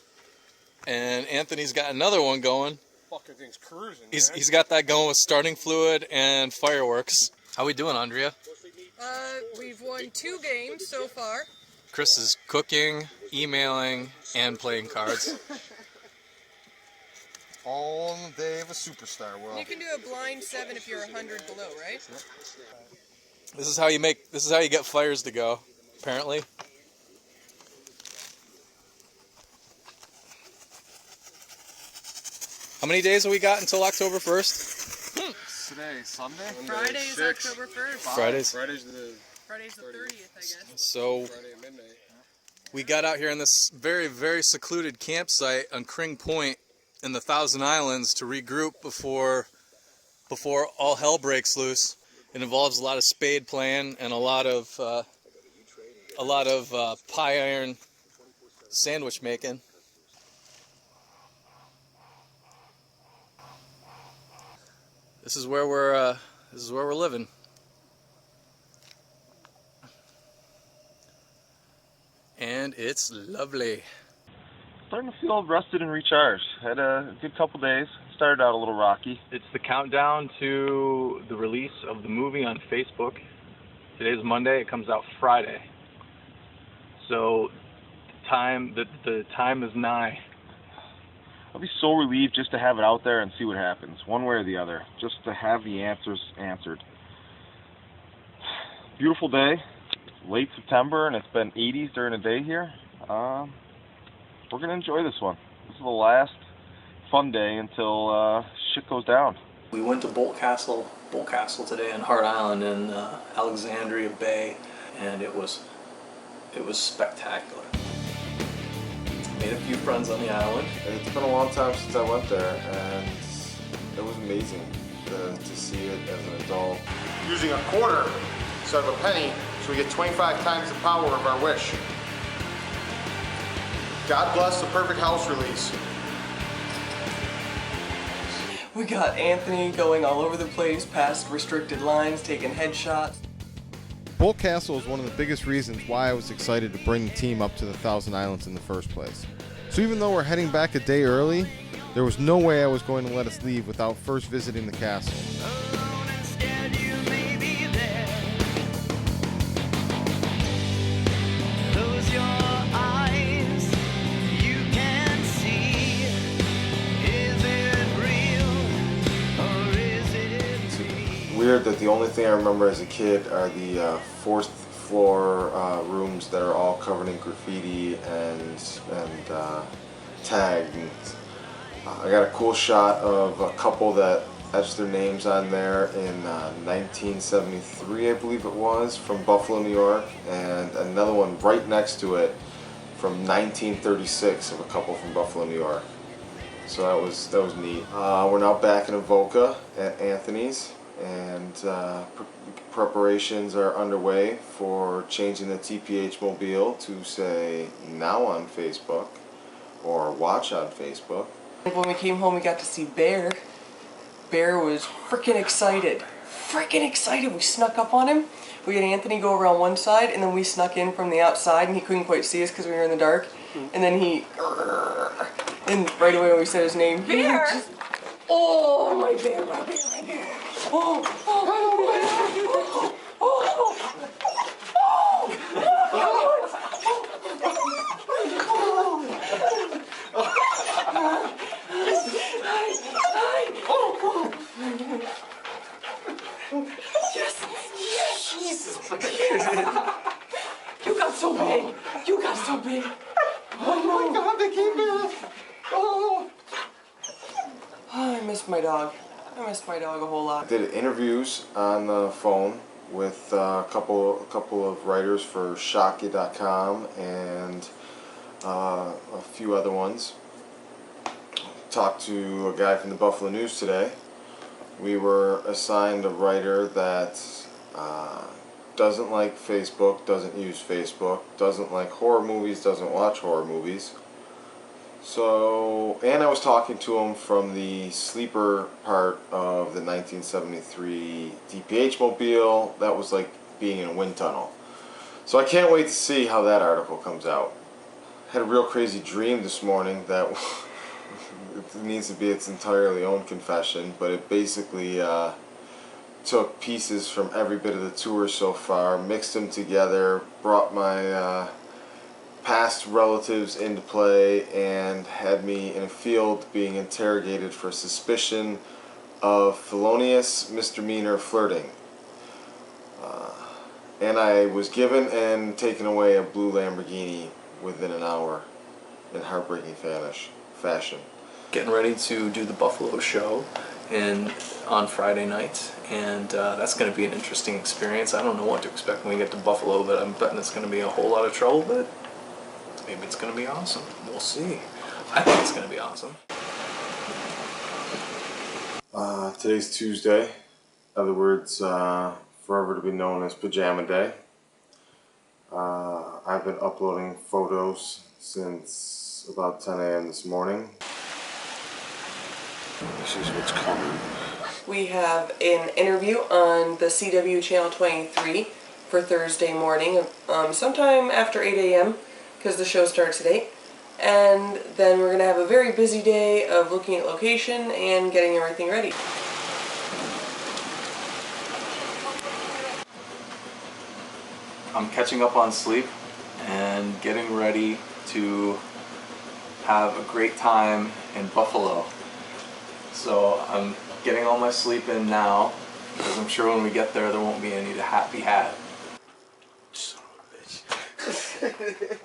and Anthony's got another one going.
Fucking thing's cruising.
He's got that going with starting fluid and fireworks. How we doing, Andrea?
We've won 2 games so far.
Kris is cooking, emailing, and playing cards.
All in the day of a superstar world.
You can do a blind 7 if you're 100 below, right?
This is how you get fires to go, apparently. How many days have we got until October 1st?
Today, Sunday?
Friday is October 1st.
Friday's
the 30th, I guess.
So we got out here on this very, very secluded campsite on Kring Point in the Thousand Islands to regroup before all hell breaks loose. It involves a lot of spade playing and a lot of pie iron sandwich making. This is where we're living. And it's lovely.
Starting to feel rested and recharged. Had a good couple days. Started out a little rocky.
It's the countdown to the release of the movie on Facebook. Today's Monday. It comes out Friday. So the time is nigh.
I'll be so relieved just to have it out there and see what happens, one way or the other, just to have the answers answered. Beautiful day, late September, and it's been 80s during the day here. We're going to enjoy this one. This is the last fun day until shit goes down.
We went to Bolt Castle today on Hart Island in Alexandria Bay, and it was spectacular. Made a few friends on the island.
It's been a long time since I went there, and it was amazing to see it as an adult.
Using a quarter instead of a penny, so we get 25 times the power of our wish. God bless the perfect house release.
We got Anthony going all over the place, past restricted lines, taking headshots.
Bolt Castle is one of the biggest reasons why I was excited to bring the team up to the Thousand Islands in the first place. So even though we're heading back a day early, there was no way I was going to let us leave without first visiting the castle.
Weird that the only thing I remember as a kid are the fourth floor rooms that are all covered in graffiti and tagged. And, I got a cool shot of a couple that etched their names on there in 1973, I believe it was, from Buffalo, New York, and another one right next to it from 1936 of a couple from Buffalo, New York. So that was neat. We're now back in Avoca at Anthony's, and preparations are underway for changing the TPH mobile to say now on Facebook or watch on Facebook.
When we came home, we got to see Bear. Bear was freaking excited. We snuck up on him. We had Anthony go around one side, and then we snuck in from the outside, and he couldn't quite see us because we were in the dark. And then and right away when we said his name,
Bear!
Oh, my bear, my bear, my bear. Yes! Jesus! You got so big! You got so big! Oh my God, they came back! Oh! I missed my dog. I missed my dog a whole lot.
Did interviews on the phone with a couple of writers for Shocky.com and a few other ones. Talked to a guy from the Buffalo News today. We were assigned a writer that doesn't like Facebook, doesn't use Facebook, doesn't like horror movies, doesn't watch horror movies. So, and I was talking to him from the sleeper part of the 1973 TPH mobile. That was like being in a wind tunnel. So I can't wait to see how that article comes out. Had a real crazy dream this morning that it needs to be its entirely own confession, but it basically took pieces from every bit of the tour so far, mixed them together, brought my past relatives into play, and had me in a field being interrogated for suspicion of felonious misdemeanor flirting. And I was given and taken away a blue Lamborghini within an hour in heartbreaking fashion.
Getting ready to do the Buffalo show on Friday night, and that's going to be an interesting experience. I don't know what to expect when we get to Buffalo, but I'm betting it's going to be a whole lot of trouble, but maybe it's going to be awesome. We'll see. I think it's going to be awesome.
Today's Tuesday. In other words, forever to be known as Pajama Day. I've been uploading photos since about 10 a.m. this morning. This is what's coming.
We have an interview on the CW Channel 23 for Thursday morning, sometime after 8 a.m. because the show starts at 8. And then we're going to have a very busy day of looking at location and getting everything ready.
I'm catching up on sleep and getting ready to have a great time in Buffalo. So I'm getting all my sleep in now, because I'm sure when we get there won't be any to be had.
Son of a bitch.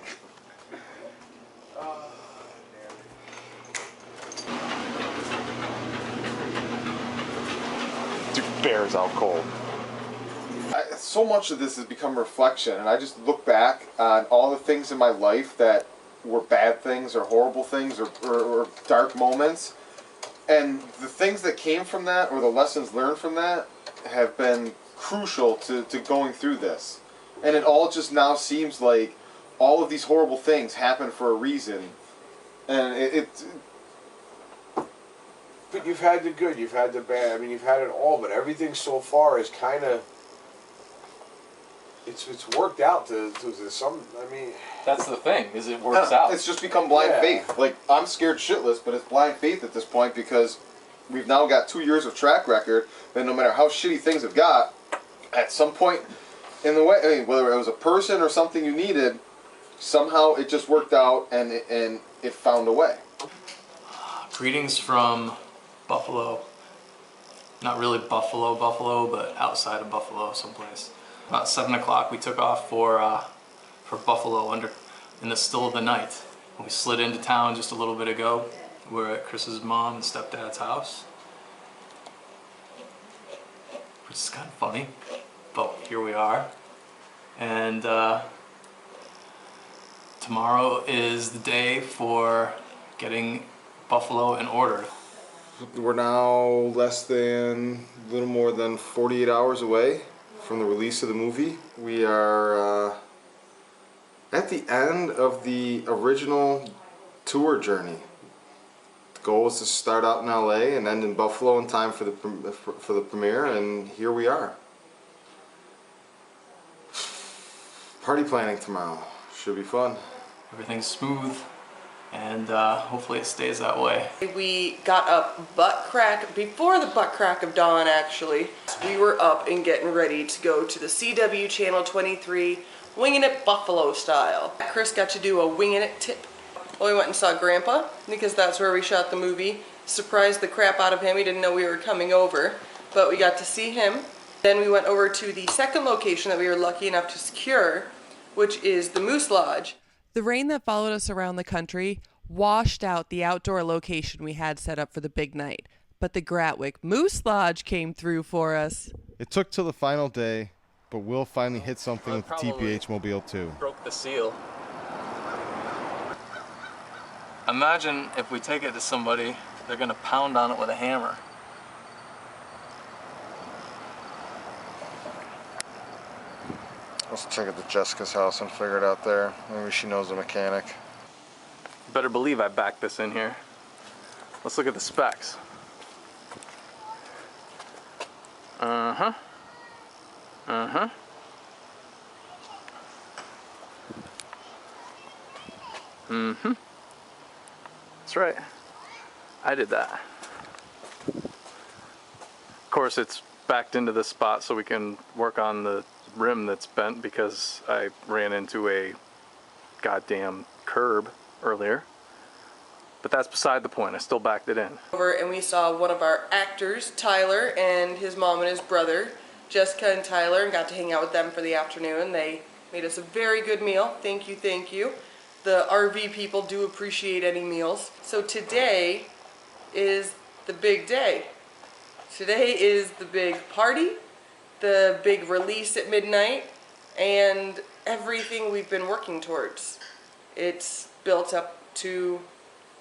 bears out cold.
So much of this has become reflection, and I just look back on all the things in my life that were bad things or horrible things or dark moments, and the things that came from that or the lessons learned from that have been crucial to going through this. And it all just now seems like all of these horrible things happen for a reason, and
But you've had the good, you've had the bad. I mean, you've had it all. But everything so far is kind of it's worked out to some. I mean,
that's the thing, is it works out.
It's just become blind faith. Like, I'm scared shitless, but it's blind faith at this point because we've now got 2 years of track record. And no matter how shitty things have got, at some point in the way, I mean, whether it was a person or something you needed, somehow it just worked out and it found a way.
Greetings from Buffalo. Not really Buffalo, but outside of Buffalo someplace. About 7 o'clock we took off for Buffalo in the still of the night. We slid into town just a little bit ago. We're at Kris's mom and stepdad's house. Which is kind of funny, but here we are. And tomorrow is the day for getting Buffalo in order.
We're now less than, a little more than 48 hours away from the release of the movie. We are at the end of the original tour journey. The goal was to start out in LA and end in Buffalo in time for the premiere, and here we are. Party planning tomorrow. Should be fun.
Everything's smooth, and hopefully it stays that way.
We got up butt crack, before the butt crack of dawn actually. We were up and getting ready to go to the CW Channel 23 Winging It Buffalo style. Kris got to do a Winging It tip. Well, we went and saw Grandpa, because that's where we shot the movie. Surprised the crap out of him, he didn't know we were coming over, but we got to see him. Then we went over to the second location that we were lucky enough to secure, which is the Moose Lodge.
The rain that followed us around the country washed out the outdoor location we had set up for the big night, but the Gratwick Moose Lodge came through for us.
It took till the final day, but Will finally hit something with the TPH Mobile too.
Broke the seal. Imagine if we take it to somebody, they're gonna pound on it with a hammer.
Let's check out Jessica's house and figure it out there. Maybe she knows a mechanic.
You better believe I backed this in here. Let's look at the specs. Uh-huh. Uh-huh. Mm-hmm. That's right. I did that. Of course, it's backed into this spot so we can work on the rim that's bent because I ran into a goddamn curb earlier. But that's beside the point. I still backed it in.
Over and we saw one of our actors, Tyler, and his mom and his brother, Jessica and Tyler, and got to hang out with them for the afternoon. They made us a very good meal. Thank you, thank you. The RV people do appreciate any meals. So today is the big day. Today is the big party, the big release at midnight, and everything we've been working towards. It's built up to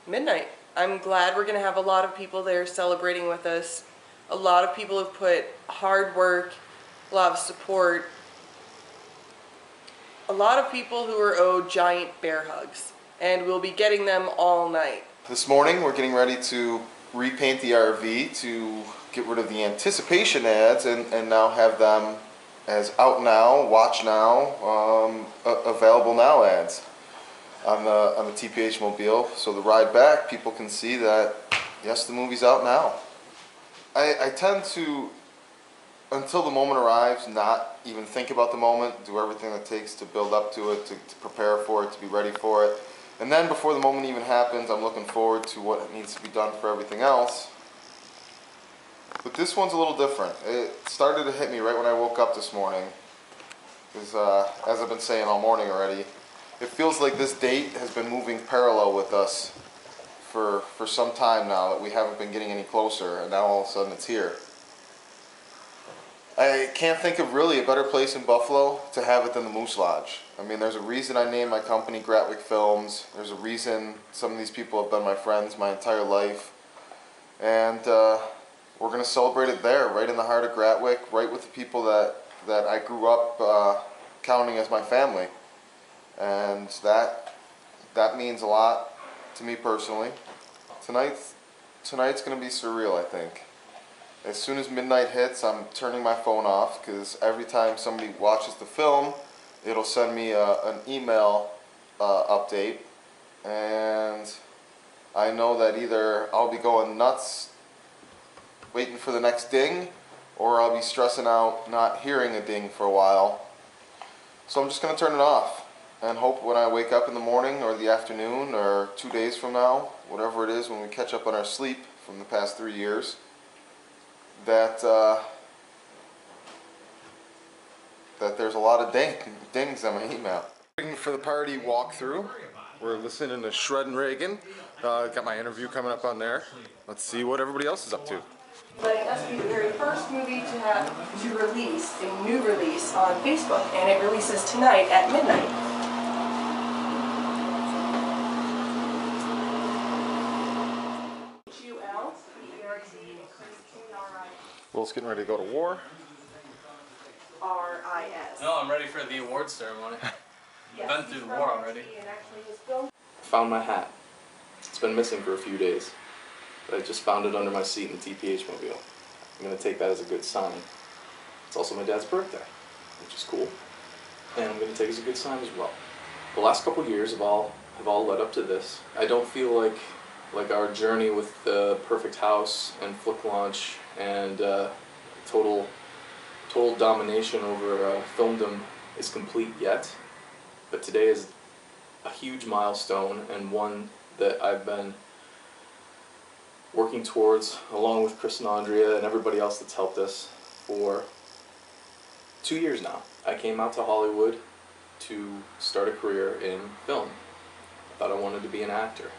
midnight. I'm glad we're going to have a lot of people there celebrating with us. A lot of people have put hard work, a lot of support. A lot of people who are owed giant bear hugs, and we'll be getting them all night.
This morning we're getting ready to repaint the RV to get rid of the anticipation ads and now have them as out now, watch now, available now ads on the TPH Mobile. So the ride back, people can see that yes, the movie's out now. I tend to, until the moment arrives, not even think about the moment, do everything it takes to build up to it, to prepare for it, to be ready for it. And then before the moment even happens, I'm looking forward to what needs to be done for everything else. But this one's a little different. It started to hit me right when I woke up this morning. Because, as I've been saying all morning already, it feels like this date has been moving parallel with us for some time now, that we haven't been getting any closer, and now all of a sudden it's here. I can't think of really a better place in Buffalo to have it than the Moose Lodge. I mean, there's a reason I named my company Gratwick Films. There's a reason some of these people have been my friends my entire life. And we're going to celebrate it there, right in the heart of Gratwick, right with the people that I grew up counting as my family. And that means a lot to me personally. Tonight's going to be surreal, I think. As soon as midnight hits, I'm turning my phone off because every time somebody watches the film, it'll send me an email update, and I know that either I'll be going nuts waiting for the next ding, or I'll be stressing out not hearing a ding for a while. So I'm just going to turn it off and hope when I wake up in the morning or the afternoon or 2 days from now, whatever it is when we catch up on our sleep from the past 3 years, that there's a lot of dings on my email. For the party walkthrough, we're listening to Shred and Reagan. Got my interview coming up on there. Let's see what everybody else is up to.
Letting us be the very first movie to release a new release on Facebook, and it releases tonight at midnight.
Will's getting ready to go to war.
R-I-S.
No, I'm ready for the awards ceremony.
Yes,
Been through the war already.
and actually his film.
Found my hat. It's been missing for a few days, but I just found it under my seat in the TPH mobile. I'm going to take that as a good sign. It's also my dad's birthday, which is cool, and I'm going to take it as a good sign as well. The last couple years have all led up to this. I don't feel like our journey with the Perfect House and Flick Launch and total domination over filmdom is complete yet, but today is a huge milestone, and one that I've been working towards along with Kris and Andrea and everybody else that's helped us for 2 years now. I came out to Hollywood to start a career in film. I thought I wanted to be an actor,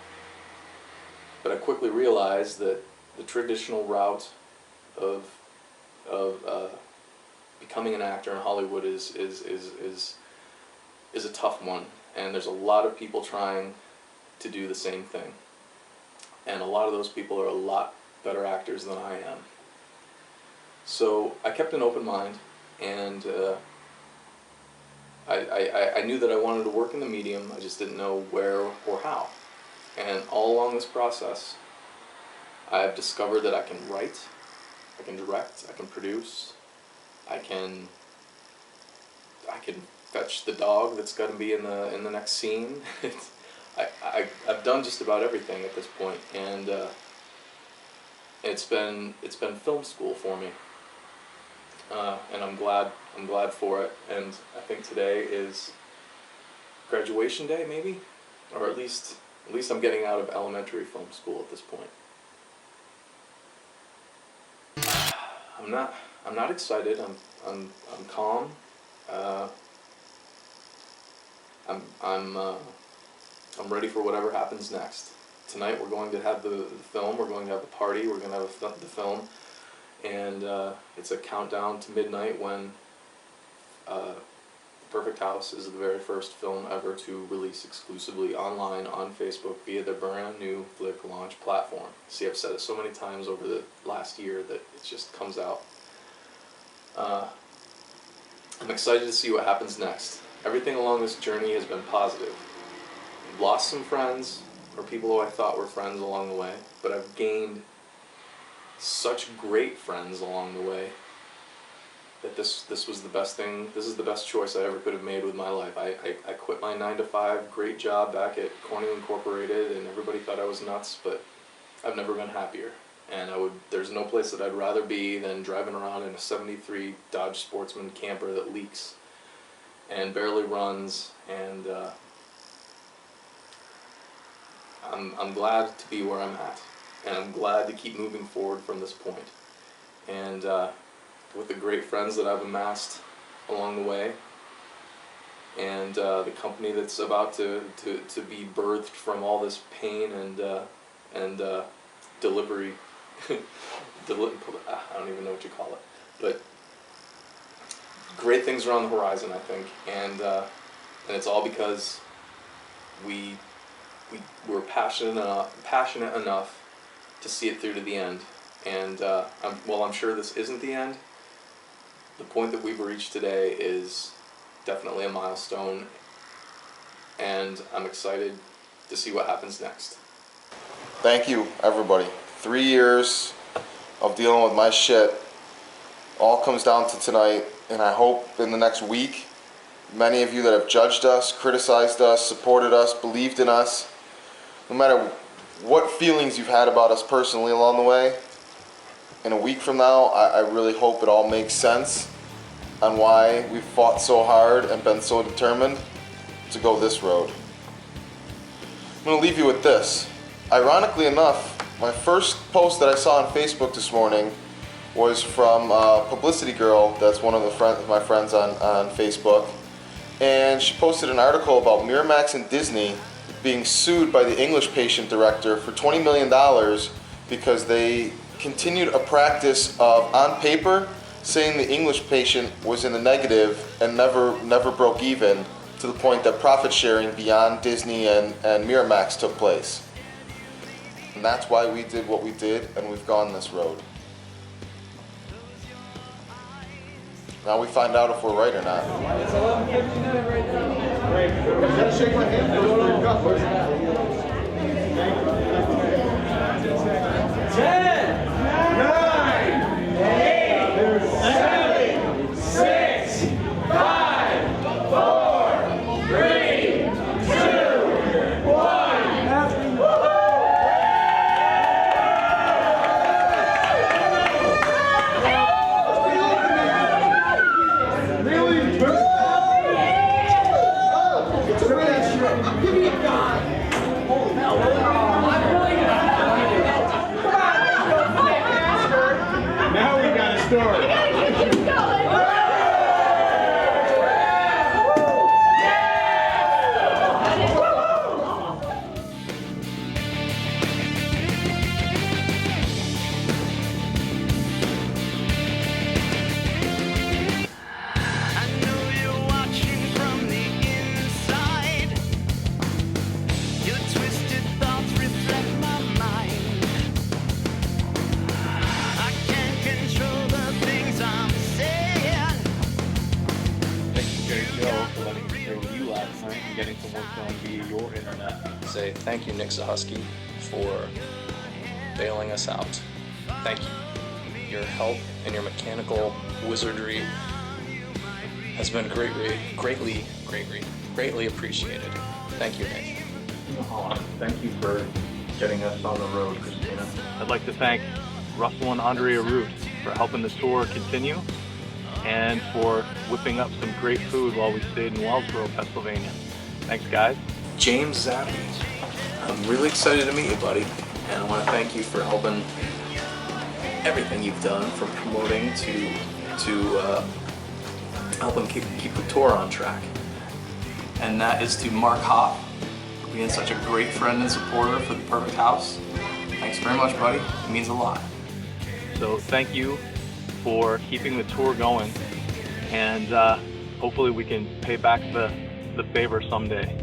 but I quickly realized that the traditional route of becoming an actor in Hollywood is a tough one, and there's a lot of people trying to do the same thing, and a lot of those people are a lot better actors than I am. So I kept an open mind, and I knew that I wanted to work in the medium. I just didn't know where or how. And all along this process, I've discovered that I can write, I can direct, I can produce, I can fetch the dog that's going to be in the next scene. I've done just about everything at this point, and it's been film school for me, and I'm glad for it. And I think today is graduation day, maybe, or at least I'm getting out of elementary film school at this point. I'm not excited. I'm calm. I'm ready for whatever happens next. Tonight we're going to have the film. We're going to have the party. We're going to have the film, and it's a countdown to midnight when Perfect House is the very first film ever to release exclusively online on Facebook via their brand new Flick Launch platform. See, I've said it so many times over the last year that it just comes out. I'm excited to see what happens next. Everything along this journey has been positive. I've lost some friends, or people who I thought were friends along the way, but I've gained such great friends along the way that this was the best thing. This is the best choice I ever could have made with my life. I quit my 9-to-5 great job back at Corning Incorporated, and everybody thought I was nuts, but I've never been happier. And there's no place that I'd rather be than driving around in a '73 Dodge Sportsman camper that leaks and barely runs, and I'm glad to be where I'm at, and I'm glad to keep moving forward from this point. And with the great friends that I've amassed along the way, and the company that's about to be birthed from all this pain and delivery. I don't even know what you call it, but great things are on the horizon, I think, and it's all because we're passionate enough to see it through to the end. And while I'm sure this isn't the end, the point that we've reached today is definitely a milestone, and I'm excited to see what happens next.
Thank you, everybody. 3 years of dealing with my shit all comes down to tonight, and I hope in the next week, many of you that have judged us, criticized us, supported us, believed in us, no matter what feelings you've had about us personally along the way, in a week from now, I really hope it all makes sense on why we've fought so hard and been so determined to go this road. I'm going to leave you with this. Ironically enough, my first post that I saw on Facebook this morning was from a publicity girl that's one of my friends on Facebook, and she posted an article about Miramax and Disney being sued by the English Patient director for $20 million because they continued a practice of, on paper, saying the English Patient was in the negative and never broke even, to the point that profit sharing beyond Disney and Miramax took place. And that's why we did what we did, and we've gone this road. Now we find out if we're right or not.
It's 11:59 right now. Great. You gotta shake my hand. 10, 9, 8, 7, 6, 5, 4, 3, 2, 1.
Now we got a story.
Getting some work done via your internet.
Say thank you, Nick Zahusky, for bailing us out. Thank you. Your help and your mechanical wizardry has been greatly appreciated. Thank you, Nick.
Thank you for getting us on the road, Christina. I'd like to thank Russell and Andrea Root for helping the tour continue and for whipping up some great food while we stayed in Wellsboro, Pennsylvania. Thanks, guys.
James Zappi, I'm really excited to meet you, buddy, and I want to thank you for helping everything you've done, from promoting to helping keep the tour on track. And that is to Mark Hopp, for being such a great friend and supporter for the Perfect House. Thanks very much, buddy. It means a lot.
So thank you for keeping the tour going, and hopefully we can pay back the favor someday.